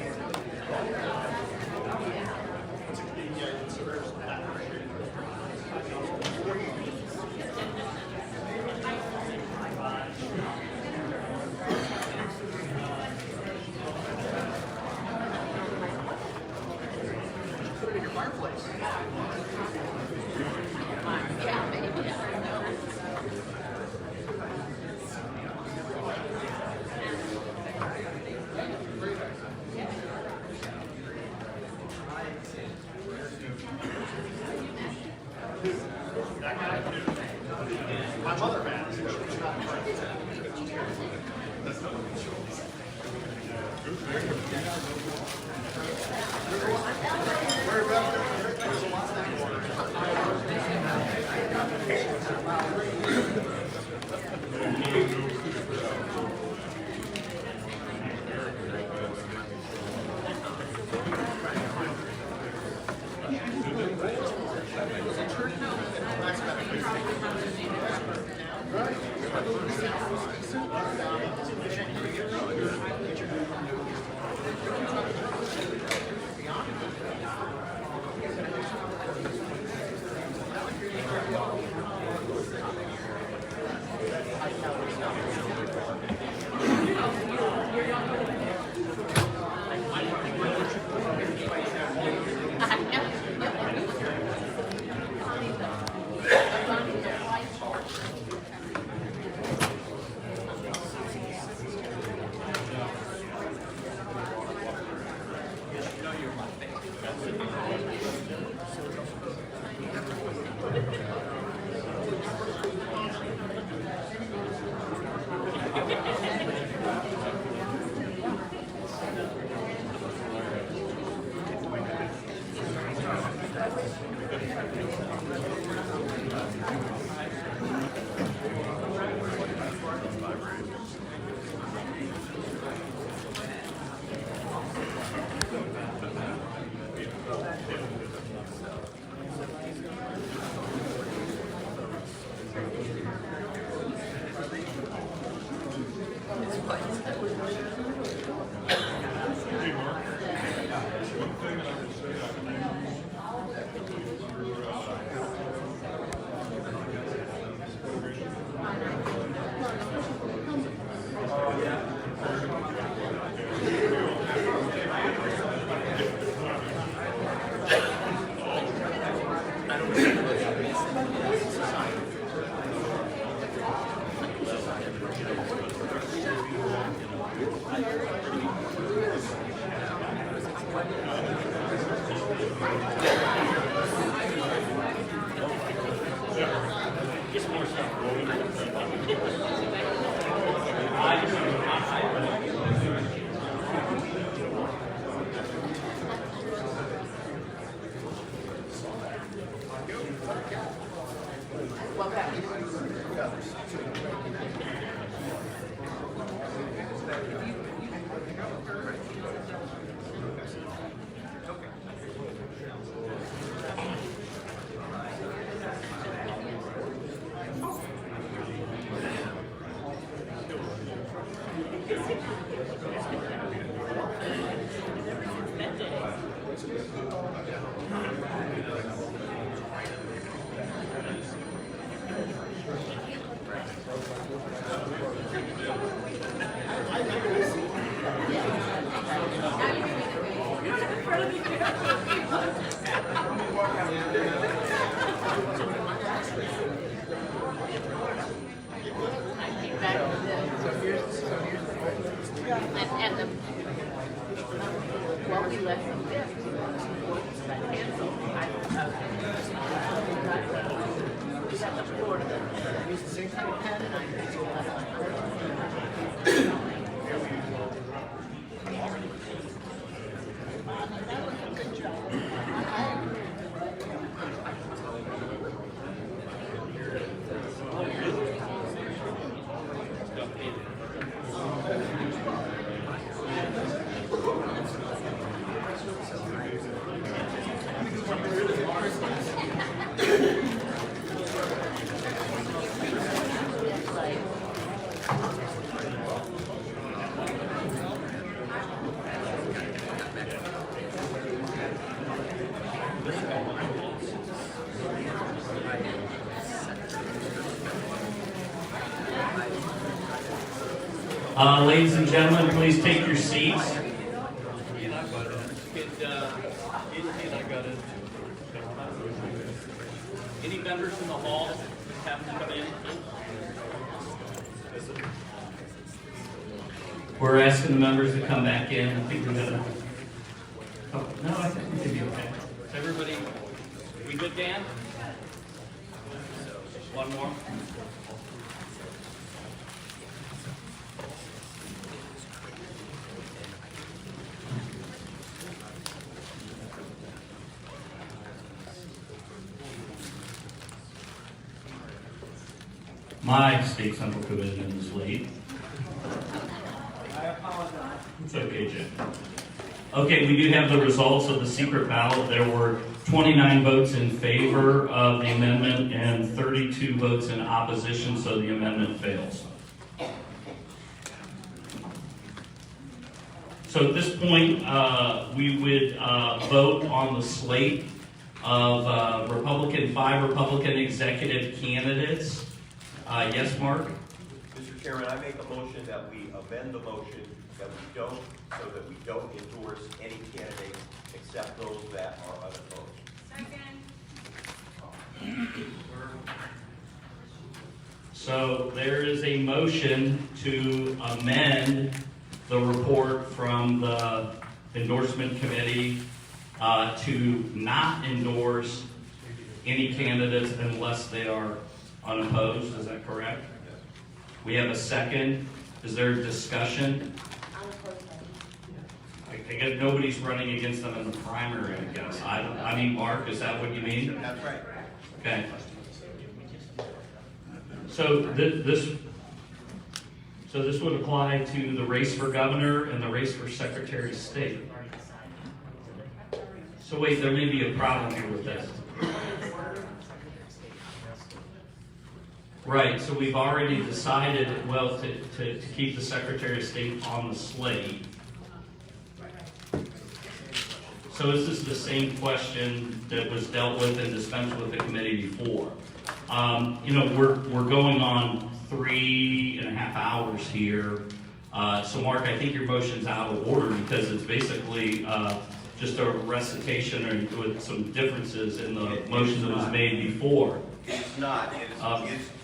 Put it in your fireplace. Yeah, maybe. My mother has. Ladies and gentlemen, please take your seats. Any members in the hall have to come in? We're asking the members to come back in. I think we're gonna. Oh, no, I think we can be okay. Everybody, we good, Dan? One more. My state central commitment is late. I apologize. It's okay, Jim. Okay, we do have the results of the secret ballot. There were 29 votes in favor of the amendment and 32 votes in opposition, so the amendment fails. So at this point, we would vote on the slate of 5 Republican executive candidates. Yes, Mark? Mr. Chairman, I make a motion that we amend the motion that we don't endorse any candidates except those that are unopposed. Second. So there is a motion to amend the report from the Endorsement Committee to not endorse any candidates unless they are unopposed. Is that correct? We have a second. Is there discussion? I guess nobody's running against them in the primary, I guess. I mean, Mark, is that what you mean? That's right. Okay. So this would apply to the race for governor and the race for secretary of state. So wait, there may be a problem here with this. Right, so we've already decided, well, to keep the secretary of state on the slate. So is this the same question that was dealt with and dispensed with the committee before? We're going on 3.5 hours here. So Mark, I think your motion's out of order because it's basically just a recitation or with some differences in the motion that was made before. It's not. It's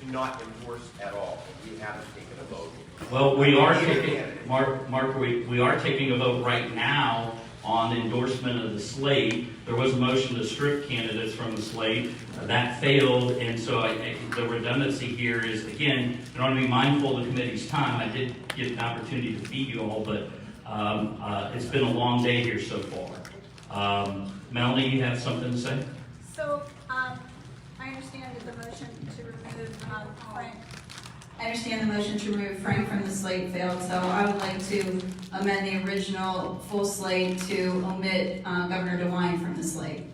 to not endorse at all. We haven't taken a vote. Well, we are taking, Mark, we are taking a vote right now on endorsement of the slate. There was a motion to strip candidates from the slate. That failed, and so the redundancy here is, again, I want to be mindful of the committee's time. I did get an opportunity to feed you all, but it's been a long day here so far. Melanie, you have something to say? So, I understand that the motion to remove Frank. I understand the motion to remove Frank from the slate failed, so I would like to amend the original full slate to omit Governor DeWine from the slate.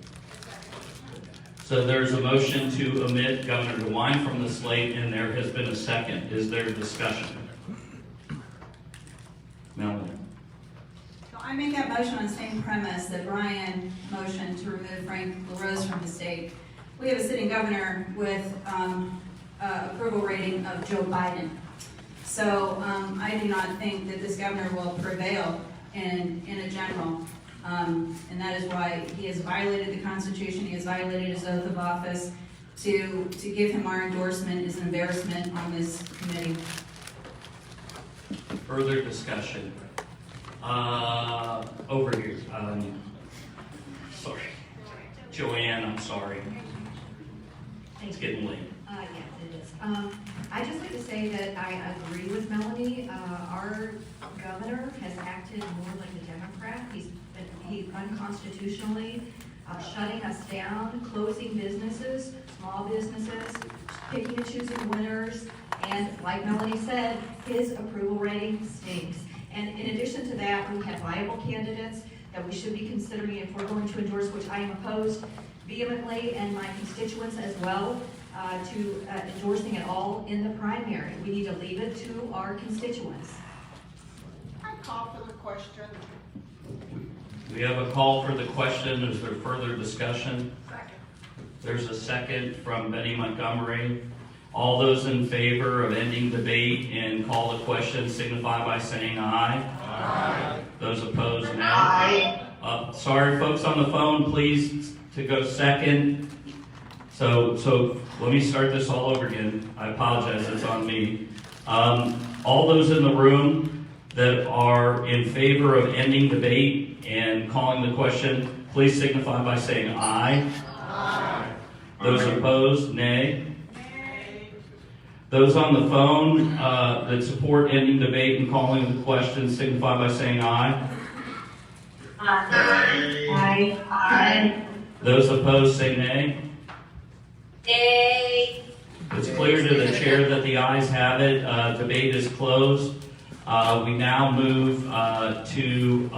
So there's a motion to omit Governor DeWine from the slate, and there has been a second. Is there discussion? Melanie. So I make that motion on the same premise that Brian motioned to remove Frank LaRose from the state. We have a sitting governor with approval rating of Joe Biden. So I do not think that this governor will prevail in a general. And that is why he has violated the Constitution, he has violated his oath of office. To give him our endorsement is an embarrassment on this committee. Further discussion. Over here. Sorry. Joanne, I'm sorry. It's getting late. Yes, it is. I just like to say that I agree with Melanie. Our governor has acted more like a Democrat. He's unconstitutionally shutting us down, closing businesses, small businesses, picking and choosing winners, and like Melanie said, his approval rating stinks. And in addition to that, we have viable candidates that we should be considering if we're going to endorse, which I am opposed vehemently, and my constituents as well, to endorsing it all in the primary. We need to leave it to our constituents. I call for the question. We have a call for the question. Is there further discussion? Second. There's a second from Betty Montgomery. All those in favor of ending debate and call the question signify by saying aye. Aye. Those opposed, no. Aye. Sorry, folks on the phone, please to go second. So let me start this all over again. I apologize, it's on me. All those in the room that are in favor of ending debate and calling the question, please signify by saying aye. Aye. Those opposed, nay. Those on the phone that support ending debate and calling the question signify by saying aye. Aye. Aye. Aye. Those opposed say nay. Nay. It's clear to the chair that the ayes have it. Debate is closed. We now move to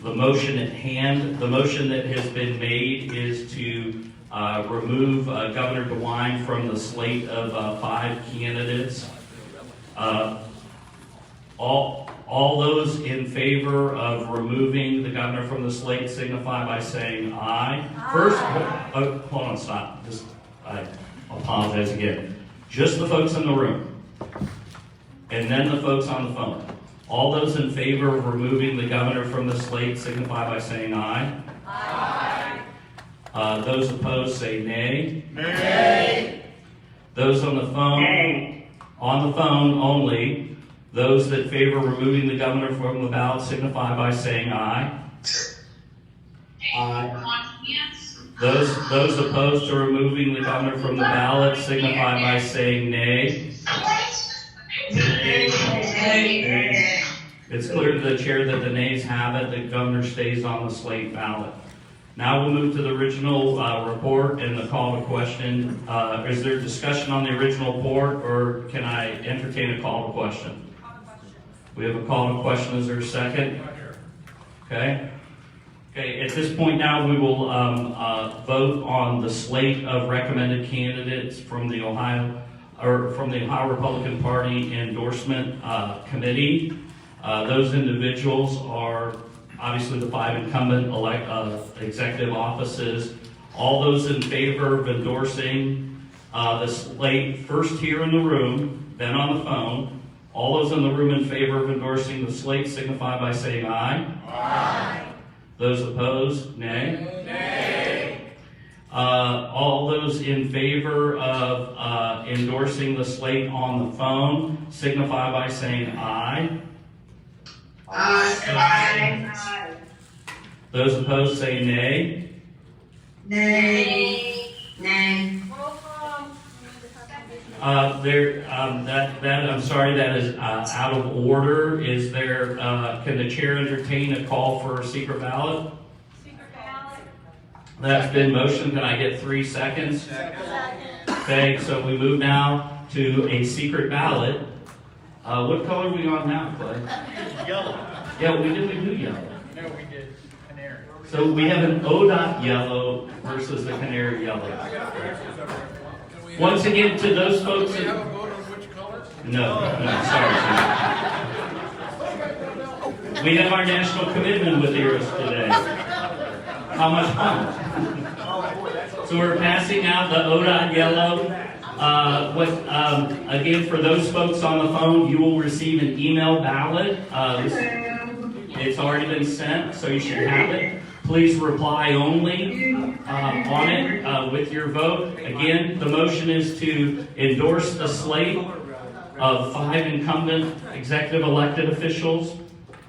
the motion at hand. The motion that has been made is to remove Governor DeWine from the slate of 5 candidates. All those in favor of removing the governor from the slate signify by saying aye. Aye. First, hold on, stop. I apologize again. Just the folks in the room, and then the folks on the phone. All those in favor of removing the governor from the slate signify by saying aye. Aye. Those opposed say nay. Nay. Those on the phone, nay. On the phone only. Those that favor removing the governor from the ballot signify by saying aye. Those opposed to removing the governor from the ballot signify by saying nay. It's clear to the chair that the nays have it. The governor stays on the slate ballot. Now we'll move to the original report and the call to question. Is there discussion on the original report, or can I entertain a call to question? We have a call to question. Is there a second? Okay. Okay. At this point now, we will vote on the slate of recommended candidates from the Ohio Republican Party Endorsement Committee. Those individuals are obviously the 5 incumbent executive offices. All those in favor of endorsing the slate, first here in the room, then on the phone. All those in the room in favor of endorsing the slate signify by saying aye. Aye. Those opposed, nay. Nay. All those in favor of endorsing the slate on the phone signify by saying aye. Aye. Those opposed say nay. Nay. Nay. I'm sorry, that is out of order. Is there, can the chair entertain a call for a secret ballot? Secret ballot. That's been motioned. Can I get 3 seconds? Second. Okay, so we move now to a secret ballot. What color are we on now, Clay? Yellow. Yeah, we do yellow. No, we did canary. So we have an ODOT yellow versus the canary yellow. Once again, to those folks Do we that... have a vote on which color? No, sorry. We have our national commitment with heroes today. How much fun. So we're passing out the ODOT yellow. Again, for those folks on the phone, you will receive an email ballot. It's already been sent, so you should have it. Please reply only on it with your vote. Again, the motion is to endorse the slate of 5 incumbent executive elected officials.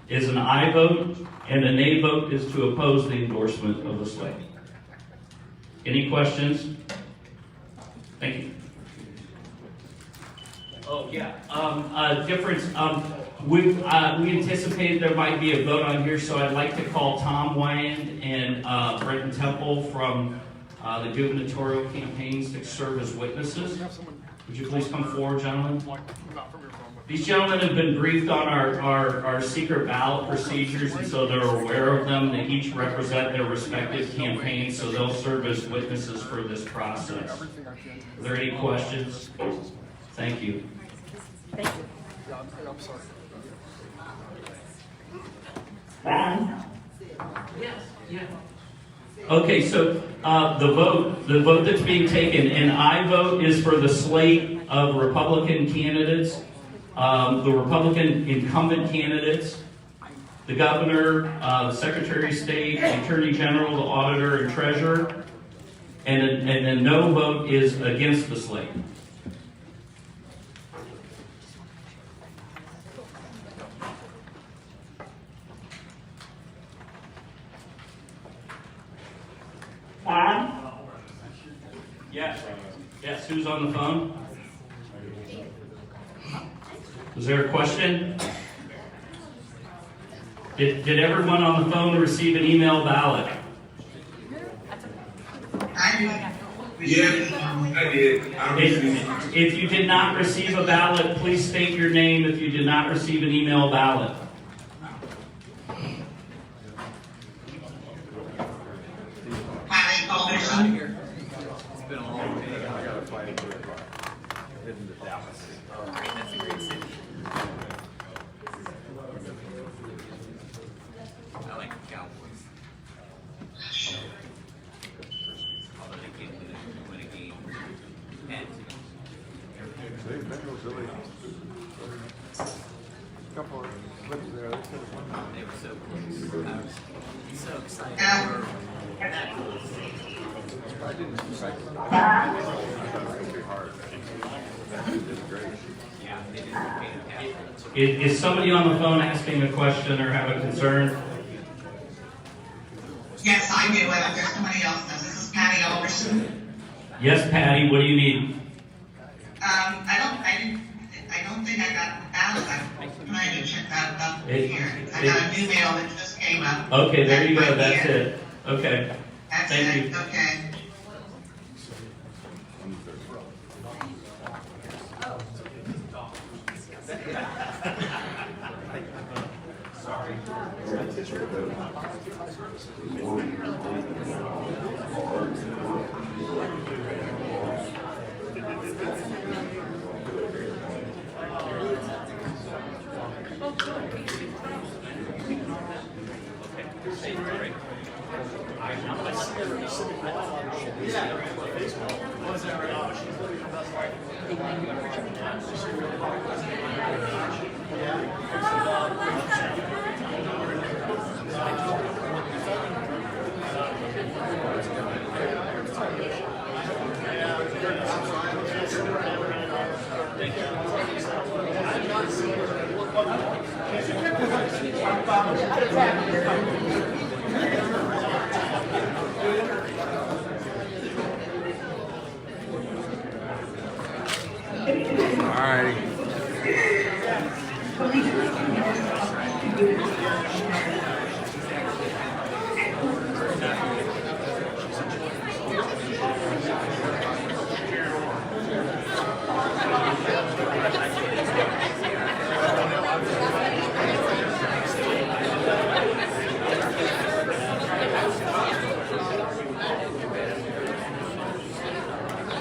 Is an aye vote, and a nay vote is to oppose the endorsement of the slate. Any questions? Thank you. Oh, yeah. Difference. We anticipated there might be a vote on here, so I'd like to call Tom Wyand and Brenton Temple from the gubernatorial campaigns to serve as witnesses. Would you please come forward, gentlemen? These gentlemen have been briefed on our secret ballot procedures, and so they're aware of them. They each represent their respective campaigns, so they'll serve as witnesses for this process. Are there any questions? Thank you. Thank you. I'm sorry. Yes. Yeah. Okay, so the vote that's being taken, an aye vote is for the slate of Republican candidates, the Republican incumbent candidates, the governor, the Secretary of State, the Attorney General, the Auditor, and Treasurer, and a no vote is against the slate. Yes. Yes, who's on the phone? Was there a question? Did everyone on the phone receive an email ballot? Yes, I did. If you did not receive a ballot, please state your name if you did not receive an email ballot. It's been a long day. I gotta fight it. Living to Dallas. That's a great city. I like the Cowboys. Although they can't win a game. And Couple of clips there. they were so close. I was so excited. I didn't expect it. I thought it was going to be hard. They did great. Yeah, they did fantastic. Is somebody on the phone asking a question or have a concern? Yes, I do, and if there's somebody else does. This is Patty Alderson. Yes, Patty, what do you need? I don't think I got the ballot. I'm trying to check that up here. I got a new mail that just came up. Okay, there you go, Might be that's it. Okay, That's thank it, you. okay.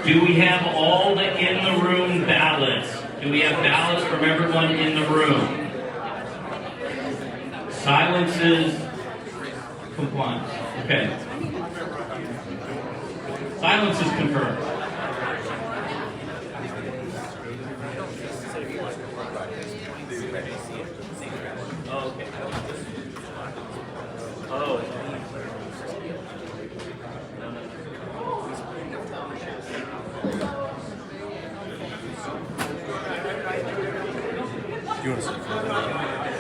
Do we have all the in the room ballots? Do we have ballots from everyone in the room? Silence is compliance. Okay. Silence is confirmed. Okay. Oh. You want to say?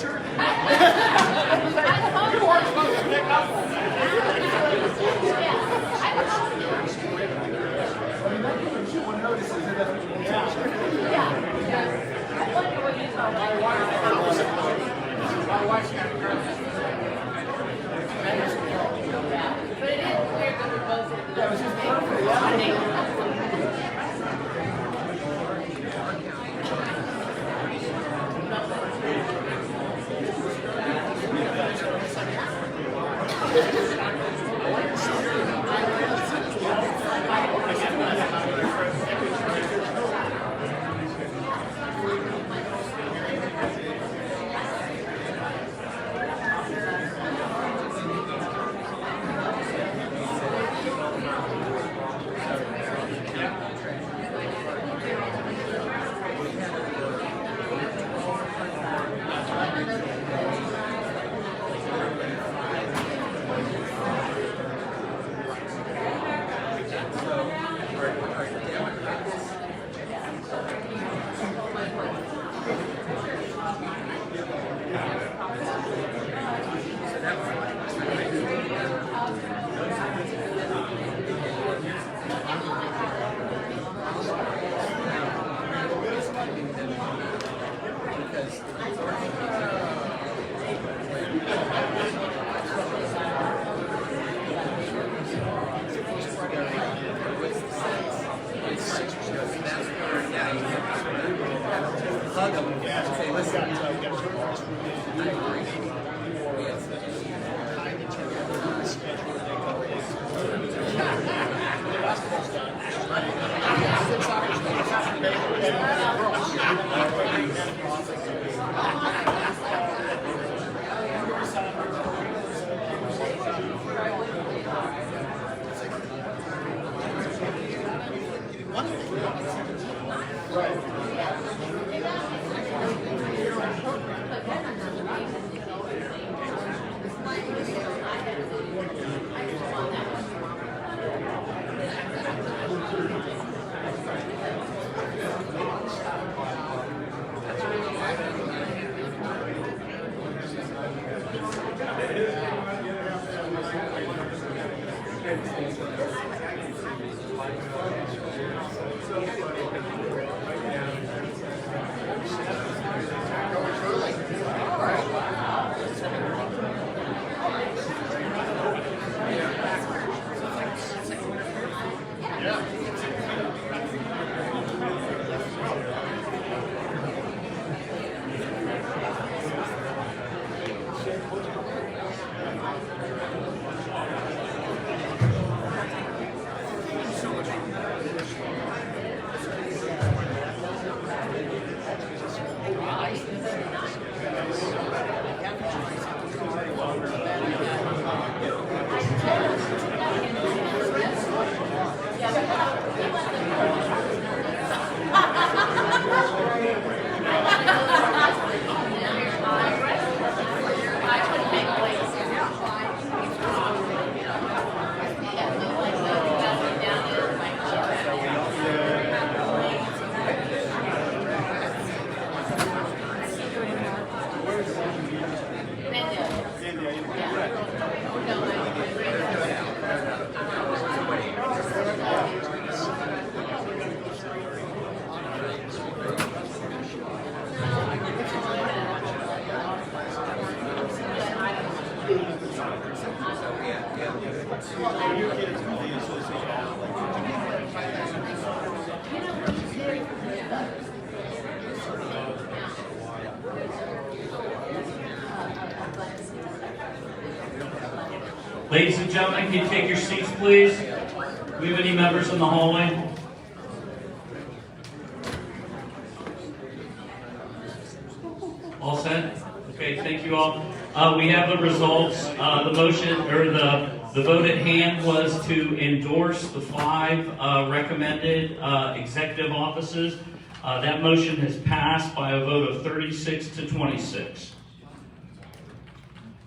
shirt. My wife's got a girl. But it is weird that we're both. That was just perfect. Yeah. Ladies and gentlemen, can you take your seats, please? Do we have any members in the hallway? All set? Okay, thank you all. We have the results. The motion, or the vote at hand was to endorse the 5 recommended executive offices. That motion has passed by a vote of 36 to 26.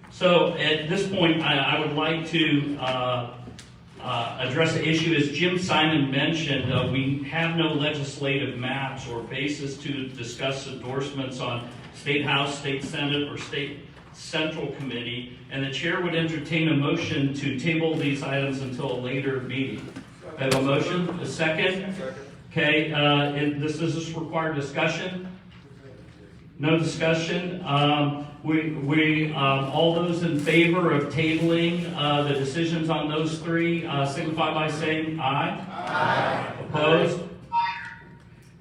So at this point, I would like to address the issue. As Jim Simon mentioned, we have no legislative maps or basis to discuss endorsements on State House, State Senate, or State Central Committee, and the chair would entertain a motion to table these items until a later meeting. I have a motion, a second? Okay, this require discussion? No discussion? All those in favor of tabling the decisions on those three signify by saying aye. Aye. Opposed?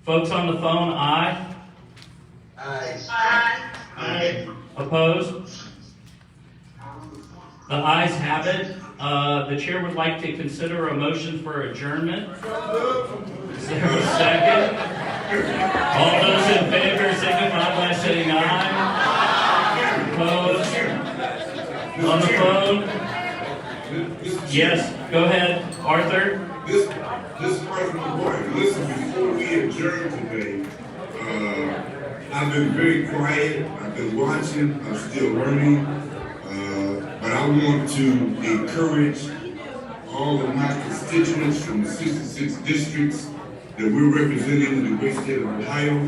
Folks on the phone, aye. Aye. Aye. Opposed? The ayes have it. The chair would like to consider a motion for adjournment. Is there a second? All those in favor signify by saying aye. Opposed? On the phone? Yes, go ahead, Arthur. This is President Boyd. Listen, before we adjourn today, I've been very quiet. I've been watching. I'm still learning. But I want to encourage all of my constituents from the 66 districts that we're representing in the great state of Ohio.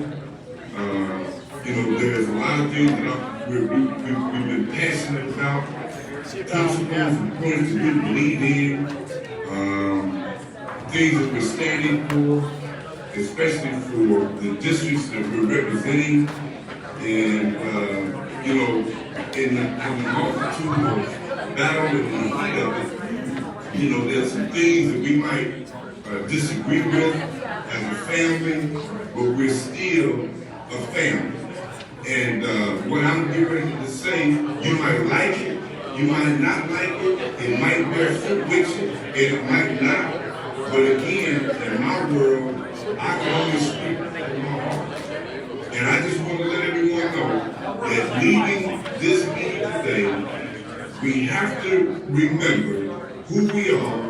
There's a lot of things that we've been passionate about, principles and points that we believe in, things that we're standing for, especially for the districts that we're representing. And, in the multitude of battle and the heat of it, there's some things that we might disagree with as a family, but we're still a family. And what I'm getting ready to say, you might like it, you might not like it, it might bear fruit with you, and it might not. But again, in my world, I can only speak from my heart. And I just want to let everyone know that leaving this meeting today, we have to remember who we are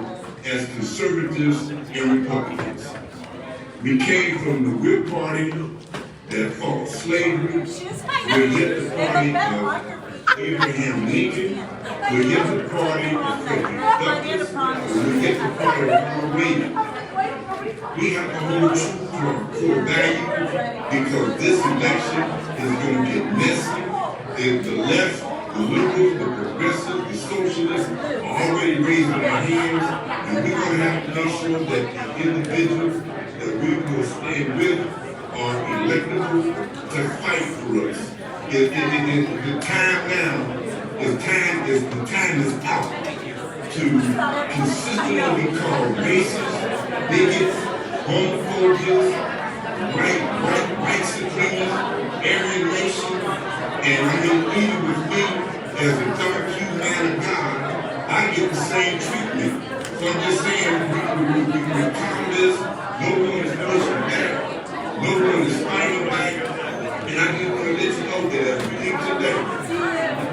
as conservatives and Republicans. We came from the Whig Party that fought slavery. We're yet the party of Abraham Lincoln. We're yet the party of Frederick Douglass. We're yet the party of Ronald Reagan. We have to hold true to our core values because this election is going to get messy. The left, the liberals, the progressives, the socialists are already raising their hands, and we're going to have to make sure that the individuals that we will stand with are electable to fight for us. The time now is the time is out to consistently be called racist, bigots, homophobias, white supremacists, Aryan nation, and even with me as a dark human man of God, I get the same treatment. So I'm just saying, we this, no one is pushing back, no one is fighting back, and I just want to let you know that as we leave today,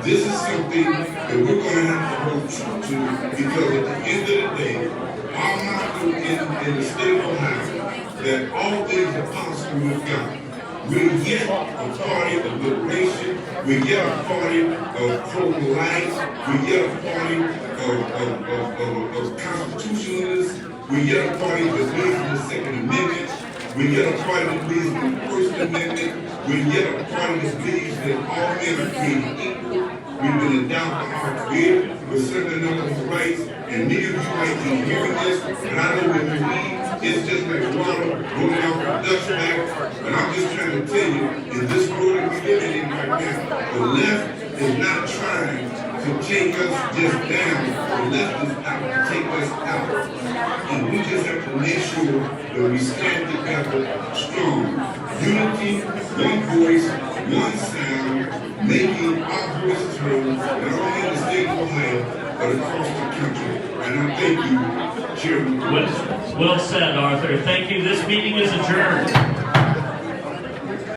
this is something that we're going to have to hold true to because at the end of the day, our motto in the state of Ohio, that all things are possible with God. We're yet a party of liberation. We're yet a party of pro-life. We're yet a party of constitutionalists. We're yet a party that believes in the Second Amendment. We're yet a party that believes in the First Amendment. We're yet a party that believes that all men are created equal. We've been endowed by our Creator with certain number of rights, and many of you might be hearing this, and I know when you leave, it's just like water going out the dust back. But I'm just trying to tell you, in this world that we're living in right now, the left is not trying to take us just down. The left is out to take us out. And we just have to make sure that we stand together strong. Unity, one voice, one sound, making our voices heard, not only in the state of Ohio, but across the country. And I thank you, Chairman. Well said, Arthur. Thank you. This meeting is adjourned.